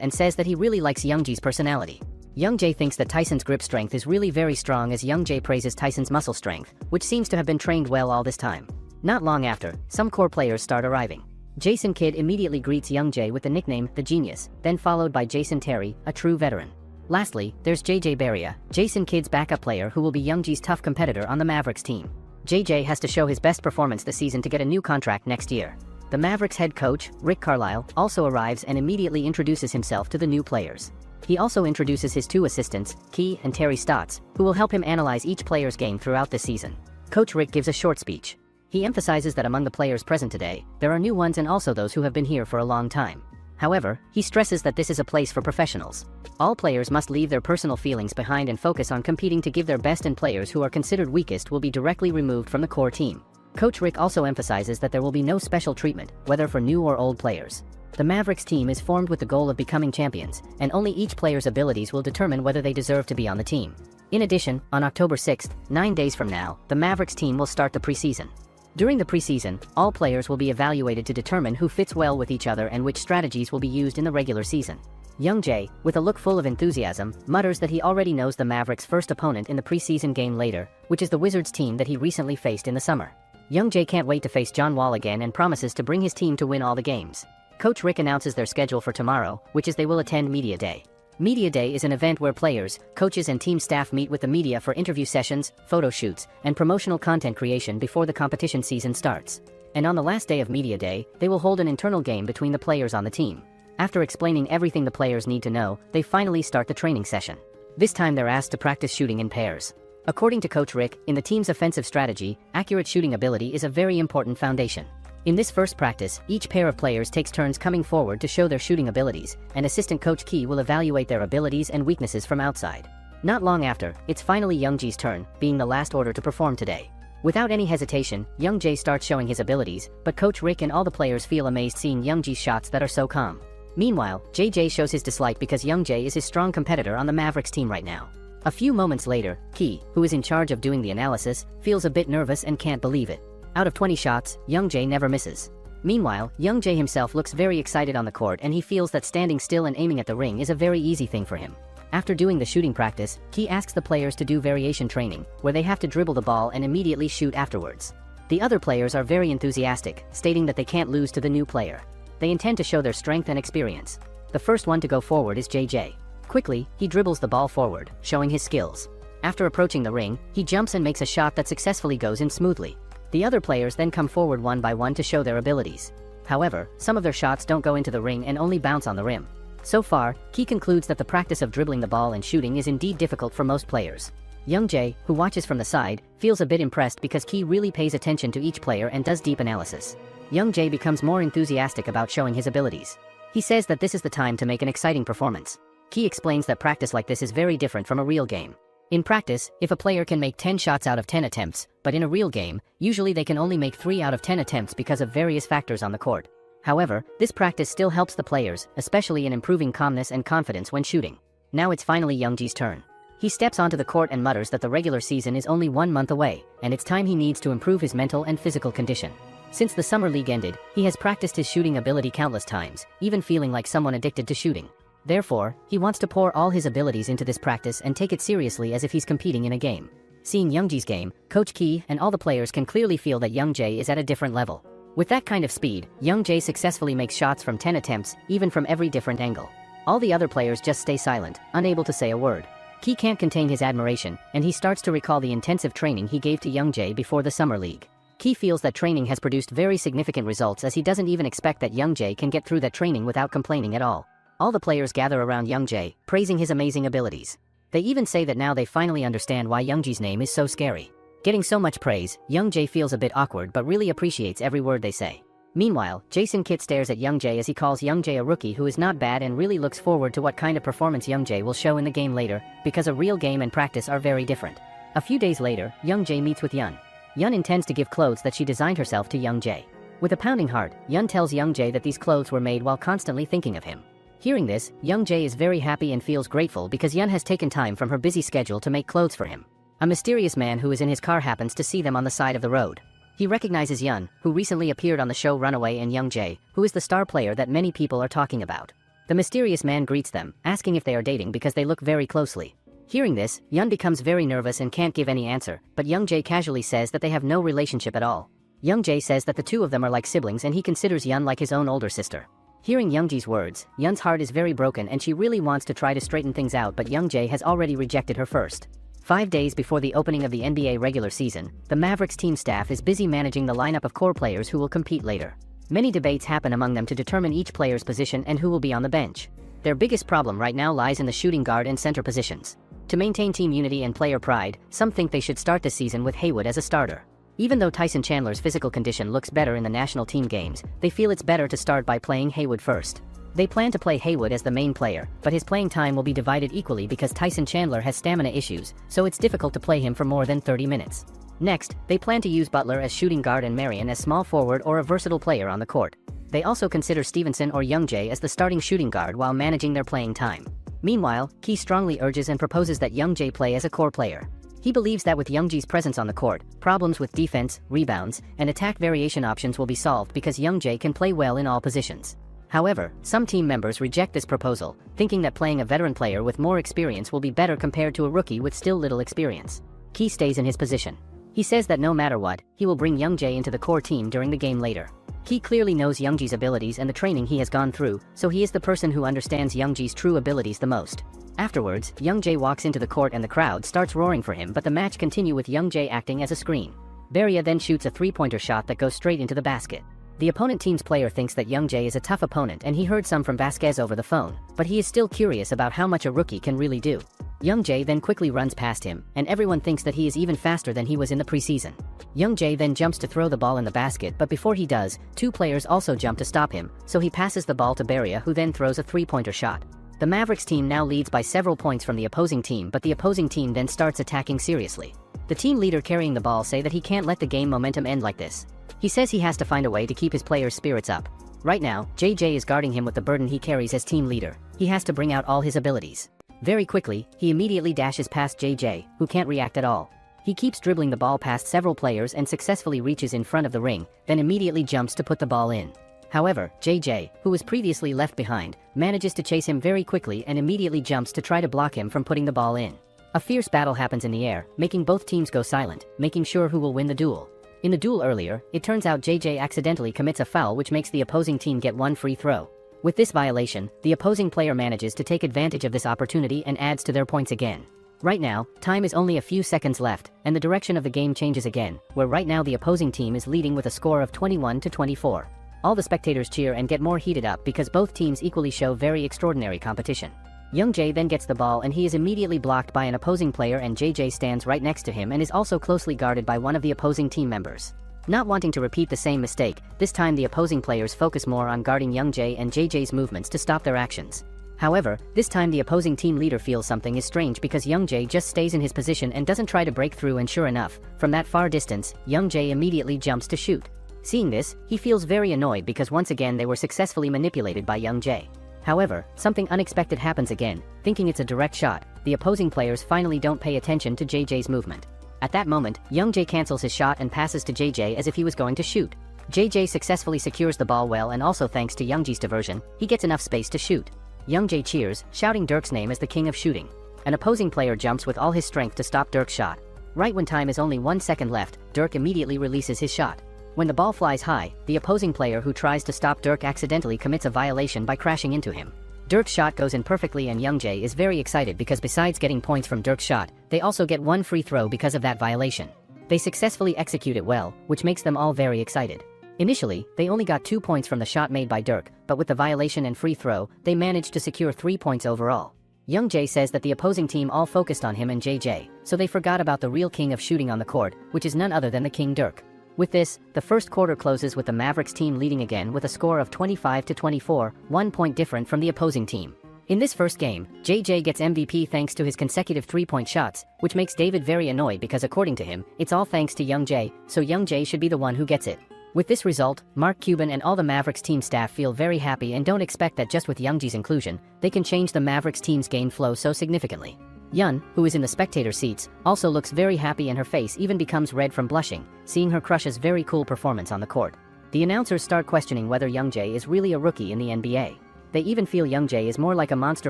and says that he really likes Youngjae's personality. Youngjae thinks that Tyson's grip strength is really very strong as Youngjae praises Tyson's muscle strength, which seems to have been trained well all this time. Not long after, some core players start arriving. Jason Kidd immediately greets Youngjae with the nickname The Genius, then followed by Jason Terry, a true veteran. Lastly, there's JJ Barea, Jason Kidd's backup player who will be Youngji's tough competitor on the Mavericks team. JJ has to show his best performance this season to get a new contract next year. The Mavericks head coach, Rick Carlisle, also arrives and immediately introduces himself to the new players. He also introduces his two assistants, Key and Terry Stotts, who will help him analyze each player's game throughout this season. Coach Rick gives a short speech. He emphasizes that among the players present today, there are new ones and also those who have been here for a long time. However, he stresses that this is a place for professionals. All players must leave their personal feelings behind and focus on competing to give their best, and players who are considered weakest will be directly removed from the core team. Coach Rick also emphasizes that there will be no special treatment, whether for new or old players. The Mavericks team is formed with the goal of becoming champions, and only each player's abilities will determine whether they deserve to be on the team. In addition, on October 6th, 9 days from now, the Mavericks team will start the preseason. During the preseason, all players will be evaluated to determine who fits well with each other and which strategies will be used in the regular season. Youngjae, with a look full of enthusiasm, mutters that he already knows the Mavericks' first opponent in the preseason game later, which is the Wizards team that he recently faced in the summer. Youngjae can't wait to face John Wall again and promises to bring his team to win all the games. Coach Rick announces their schedule for tomorrow, which is they will attend Media Day. Media Day is an event where players, coaches and team staff meet with the media for interview sessions, photo shoots, and promotional content creation before the competition season starts. And on the last day of Media Day, they will hold an internal game between the players on the team. After explaining everything the players need to know, they finally start the training session. This time they're asked to practice shooting in pairs. According to Coach Rick, in the team's offensive strategy, accurate shooting ability is a very important foundation. In this first practice, each pair of players takes turns coming forward to show their shooting abilities, and assistant coach Key will evaluate their abilities and weaknesses from outside. Not long after, it's finally Youngji's turn, being the last order to perform today. Without any hesitation, Youngjae starts showing his abilities, but Coach Rick and all the players feel amazed seeing Youngji's shots that are so calm. Meanwhile, JJ shows his dislike because Youngjae is his strong competitor on the Mavericks team right now. A few moments later, Key, who is in charge of doing the analysis, feels a bit nervous and can't believe it. Out of 20 shots, Youngjae never misses. Meanwhile, Youngjae himself looks very excited on the court and he feels that standing still and aiming at the ring is a very easy thing for him. After doing the shooting practice, Key asks the players to do variation training, where they have to dribble the ball and immediately shoot afterwards. The other players are very enthusiastic, stating that they can't lose to the new player. They intend to show their strength and experience. The first one to go forward is JJ. Quickly, he dribbles the ball forward, showing his skills. After approaching the ring, he jumps and makes a shot that successfully goes in smoothly. The other players then come forward one by one to show their abilities. However, some of their shots don't go into the ring and only bounce on the rim. So far, Key concludes that the practice of dribbling the ball and shooting is indeed difficult for most players. Youngjae, who watches from the side, feels a bit impressed because Key really pays attention to each player and does deep analysis. Youngjae becomes more enthusiastic about showing his abilities. He says that this is the time to make an exciting performance. Key explains that practice like this is very different from a real game. In practice, if a player can make 10 shots out of 10 attempts, but in a real game, usually they can only make 3 out of 10 attempts because of various factors on the court. However, this practice still helps the players, especially in improving calmness and confidence when shooting. Now it's finally Youngji's turn. He steps onto the court and mutters that the regular season is only 1 month away, and it's time he needs to improve his mental and physical condition. Since the summer league ended, he has practiced his shooting ability countless times, even feeling like someone addicted to shooting. Therefore, he wants to pour all his abilities into this practice and take it seriously as if he's competing in a game. Seeing Youngji's game, Coach Ki and all the players can clearly feel that Youngjae is at a different level. With that kind of speed, Youngjae successfully makes shots from 10 attempts, even from every different angle. All the other players just stay silent, unable to say a word. Ki can't contain his admiration, and he starts to recall the intensive training he gave to Youngjae before the summer league. Ki feels that training has produced very significant results as he doesn't even expect that Youngjae can get through that training without complaining at all. All the players gather around Youngjae, praising his amazing abilities. They even say that now they finally understand why Youngji's name is so scary. Getting so much praise, Youngjae feels a bit awkward but really appreciates every word they say. Meanwhile, Jason Kit stares at Youngjae as he calls Youngjae a rookie who is not bad and really looks forward to what kind of performance Youngjae will show in the game later, because a real game and practice are very different. A few days later, Youngjae meets with Yun. Yun intends to give clothes that she designed herself to Youngjae. With a pounding heart, Yun tells Youngjae that these clothes were made while constantly thinking of him. Hearing this, Youngjae is very happy and feels grateful because Yun has taken time from her busy schedule to make clothes for him. A mysterious man who is in his car happens to see them on the side of the road. He recognizes Yun, who recently appeared on the show Runaway, and Youngjae, who is the star player that many people are talking about. The mysterious man greets them, asking if they are dating because they look very closely. Hearing this, Yun becomes very nervous and can't give any answer, but Youngjae casually says that they have no relationship at all. Youngjae says that the two of them are like siblings and he considers Yun like his own older sister. Hearing Youngji's words, Yun's heart is very broken and she really wants to try to straighten things out, but Youngjae has already rejected her first. 5 days before the opening of the NBA regular season, the Mavericks team staff is busy managing the lineup of core players who will compete later. Many debates happen among them to determine each player's position and who will be on the bench. Their biggest problem right now lies in the shooting guard and center positions. To maintain team unity and player pride, some think they should start this season with Haywood as a starter. Even though Tyson Chandler's physical condition looks better in the national team games, they feel it's better to start by playing Haywood first. They plan to play Haywood as the main player, but his playing time will be divided equally because Tyson Chandler has stamina issues, so it's difficult to play him for more than 30 minutes. Next, they plan to use Butler as shooting guard and Marion as small forward or a versatile player on the court. They also consider Stevenson or Youngjae as the starting shooting guard while managing their playing time. Meanwhile, Ki strongly urges and proposes that Youngjae play as a core player. He believes that with Youngji's presence on the court, problems with defense, rebounds, and attack variation options will be solved because Youngjae can play well in all positions. However, some team members reject this proposal, thinking that playing a veteran player with more experience will be better compared to a rookie with still little experience. Ki stays in his position. He says that no matter what, he will bring Youngjae into the core team during the game later. Ki clearly knows Youngji's abilities and the training he has gone through, so he is the person who understands Youngji's true abilities the most. Afterwards, Youngjae walks into the court and the crowd starts roaring for him, but the match continues with Youngjae acting as a screen. Beria then shoots a three-pointer shot that goes straight into the basket. The opponent team's player thinks that Youngjae is a tough opponent and he heard some from Vasquez over the phone, but he is still curious about how much a rookie can really do. Youngjae then quickly runs past him, and everyone thinks that he is even faster than he was in the preseason. Youngjae then jumps to throw the ball in the basket, but before he does, two players also jump to stop him, so he passes the ball to Beria, who then throws a three-pointer shot. The Mavericks team now leads by several points from the opposing team, but the opposing team then starts attacking seriously. The team leader carrying the ball say that he can't let the game momentum end like this. He says he has to find a way to keep his players' spirits up. Right now, JJ is guarding him with the burden he carries as team leader. He has to bring out all his abilities. Very quickly, he immediately dashes past JJ, who can't react at all. He keeps dribbling the ball past several players and successfully reaches in front of the ring, then immediately jumps to put the ball in. However, JJ, who was previously left behind, manages to chase him very quickly and immediately jumps to try to block him from putting the ball in. A fierce battle happens in the air, making both teams go silent, making sure who will win the duel. In the duel earlier, it turns out JJ accidentally commits a foul which makes the opposing team get one free throw. With this violation, the opposing player manages to take advantage of this opportunity and adds to their points again. Right now, time is only a few seconds left, and the direction of the game changes again, where right now the opposing team is leading with a score of 21-24. All the spectators cheer and get more heated up because both teams equally show very extraordinary competition. Youngjae then gets the ball and he is immediately blocked by an opposing player, and JJ stands right next to him and is also closely guarded by one of the opposing team members. Not wanting to repeat the same mistake, this time the opposing players focus more on guarding Youngjae and JJ's movements to stop their actions. However, this time the opposing team leader feels something is strange because Youngjae just stays in his position and doesn't try to break through, and sure enough, from that far distance, Youngjae immediately jumps to shoot. Seeing this, he feels very annoyed because once again they were successfully manipulated by Youngjae. However, something unexpected happens again. Thinking it's a direct shot, the opposing players finally don't pay attention to JJ's movement. At that moment, Youngjae cancels his shot and passes to JJ as if he was going to shoot. JJ successfully secures the ball well, and also thanks to Youngjae's diversion, he gets enough space to shoot. Youngjae cheers, shouting Dirk's name as the king of shooting. An opposing player jumps with all his strength to stop Dirk's shot. Right when time is only 1 second left, Dirk immediately releases his shot. When the ball flies high, the opposing player who tries to stop Dirk accidentally commits a violation by crashing into him. Dirk's shot goes in perfectly, and Youngjae is very excited because besides getting points from Dirk's shot, they also get 1 free throw because of that violation. They successfully execute it well, which makes them all very excited. Initially, they only got 2 points from the shot made by Dirk, but with the violation and free throw, they managed to secure 3 points overall. Youngjae says that the opposing team all focused on him and JJ, so they forgot about the real king of shooting on the court, which is none other than the king Dirk. With this, the first quarter closes with the Mavericks team leading again with a score of 25-24, 1 point different from the opposing team. In this first game, JJ gets MVP thanks to his consecutive 3-point shots, which makes David very annoyed because according to him, it's all thanks to Youngjae, so Youngjae should be the one who gets it. With this result, Mark Cuban and all the Mavericks team staff feel very happy and don't expect that just with Youngjae's inclusion, they can change the Mavericks team's game flow so significantly. Yun, who is in the spectator seats, also looks very happy and her face even becomes red from blushing, seeing her crush's very cool performance on the court. The announcers start questioning whether Youngjae is really a rookie in the NBA. They even feel Youngjae is more like a monster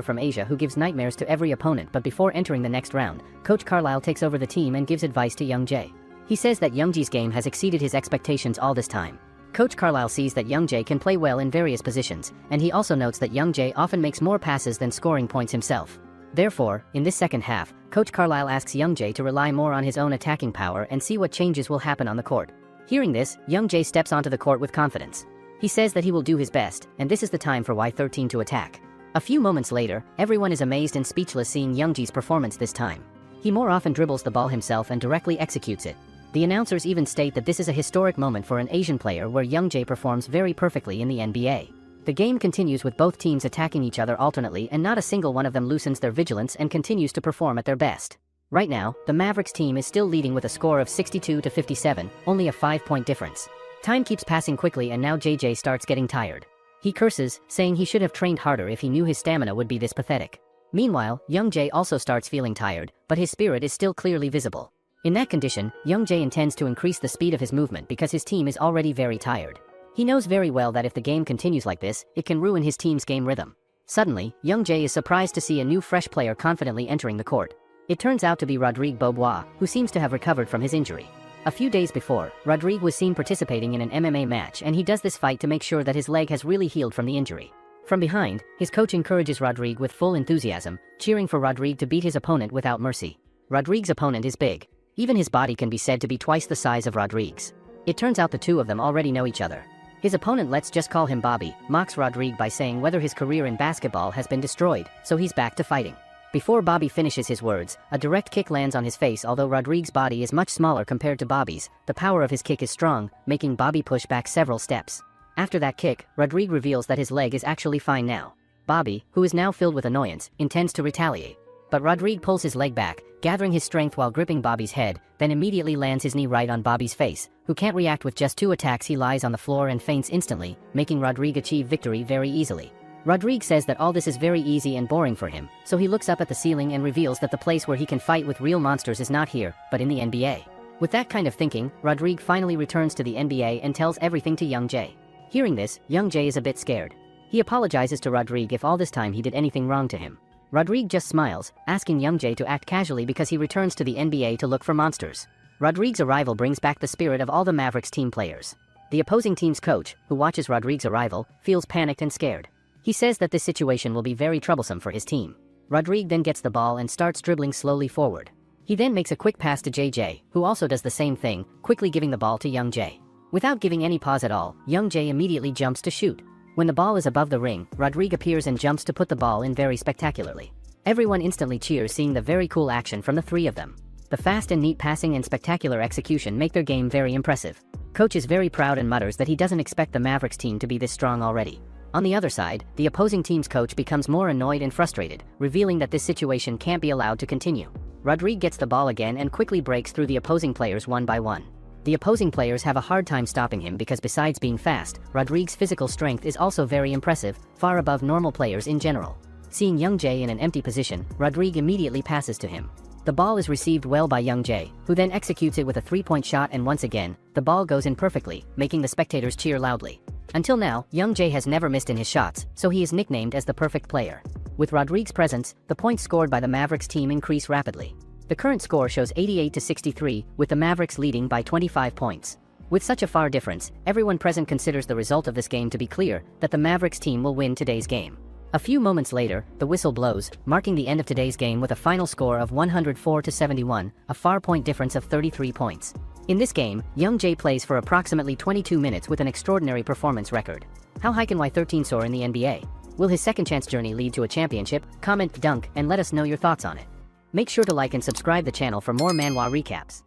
from Asia who gives nightmares to every opponent, but before entering the next round, Coach Carlisle takes over the team and gives advice to Youngjae. He says that Youngjae's game has exceeded his expectations all this time. Coach Carlisle sees that Youngjae can play well in various positions, and he also notes that Youngjae often makes more passes than scoring points himself. Therefore, in this second half, Coach Carlisle asks Youngjae to rely more on his own attacking power and see what changes will happen on the court. Hearing this, Youngjae steps onto the court with confidence. He says that he will do his best, and this is the time for Y13 to attack. A few moments later, everyone is amazed and speechless seeing Youngjae's performance this time. He more often dribbles the ball himself and directly executes it. The announcers even state that this is a historic moment for an Asian player where Youngjae performs very perfectly in the NBA. The game continues with both teams attacking each other alternately, and not a single one of them loosens their vigilance and continues to perform at their best. Right now, the Mavericks team is still leading with a score of 62-57, only a 5-point difference. Time keeps passing quickly and now JJ starts getting tired. He curses, saying he should have trained harder if he knew his stamina would be this pathetic. Meanwhile, Youngjae also starts feeling tired, but his spirit is still clearly visible. In that condition, Youngjae intends to increase the speed of his movement because his team is already very tired. He knows very well that if the game continues like this, it can ruin his team's game rhythm. Suddenly, Youngjae is surprised to see a new fresh player confidently entering the court. It turns out to be Rodrigue Beaubois, who seems to have recovered from his injury. A few days before, Rodrigue was seen participating in an MMA match, and he does this fight to make sure that his leg has really healed from the injury. From behind, his coach encourages Rodrigue with full enthusiasm, cheering for Rodrigue to beat his opponent without mercy. Rodrigue's opponent is big. Even his body can be said to be twice the size of Rodrigue's. It turns out the two of them already know each other. His opponent, let's just call him Bobby, mocks Rodrigue by saying whether his career in basketball has been destroyed, so he's back to fighting. Before Bobby finishes his words, a direct kick lands on his face. Although Rodrigue's body is much smaller compared to Bobby's, the power of his kick is strong, making Bobby push back several steps. After that kick, Rodrigue reveals that his leg is actually fine now. Bobby, who is now filled with annoyance, intends to retaliate. But Rodrigue pulls his leg back, gathering his strength while gripping Bobby's head, then immediately lands his knee right on Bobby's face, who can't react with just 2 attacks. He lies on the floor and faints instantly, making Rodrigue achieve victory very easily. Rodrigue says that all this is very easy and boring for him, so he looks up at the ceiling and reveals that the place where he can fight with real monsters is not here, but in the NBA. With that kind of thinking, Rodrigue finally returns to the NBA and tells everything to Youngjae. Hearing this, Youngjae is a bit scared. He apologizes to Rodrigue if all this time he did anything wrong to him. Rodrigue just smiles, asking Youngjae to act casually because he returns to the NBA to look for monsters. Rodrigue's arrival brings back the spirit of all the Mavericks team players. The opposing team's coach, who watches Rodrigue's arrival, feels panicked and scared. He says that this situation will be very troublesome for his team. Rodrigue then gets the ball and starts dribbling slowly forward. He then makes a quick pass to JJ, who also does the same thing, quickly giving the ball to Youngjae. Without giving any pause at all, Youngjae immediately jumps to shoot. When the ball is above the ring, Rodrigue appears and jumps to put the ball in very spectacularly. Everyone instantly cheers seeing the very cool action from the three of them. The fast and neat passing and spectacular execution make their game very impressive. Coach is very proud and mutters that he doesn't expect the Mavericks team to be this strong already. On the other side, the opposing team's coach becomes more annoyed and frustrated, revealing that this situation can't be allowed to continue. Rodrigue gets the ball again and quickly breaks through the opposing players one by one. The opposing players have a hard time stopping him because besides being fast, Rodrigue's physical strength is also very impressive, far above normal players in general. Seeing Young Jae in an empty position, Rodrigue immediately passes to him. The ball is received well by Young Jae, who then executes it with a three-point shot, and once again, the ball goes in perfectly, making the spectators cheer loudly. Until now, Young Jae has never missed in his shots, so he is nicknamed as the perfect player. With Rodrigue's presence, the points scored by the Mavericks team increase rapidly. The current score shows 88-63, with the Mavericks leading by 25 points. With such a far difference, everyone present considers the result of this game to be clear, that the Mavericks team will win today's game. A few moments later, the whistle blows, marking the end of today's game with a final score of 104-71, a far point difference of 33 points. In this game, Young Jae plays for approximately 22 minutes with an extraordinary performance record. How high can Y13 soar in the NBA? Will his second chance journey lead to a championship? Comment, dunk, and let us know your thoughts on it. Make sure to like and subscribe the channel for more manhwa recaps.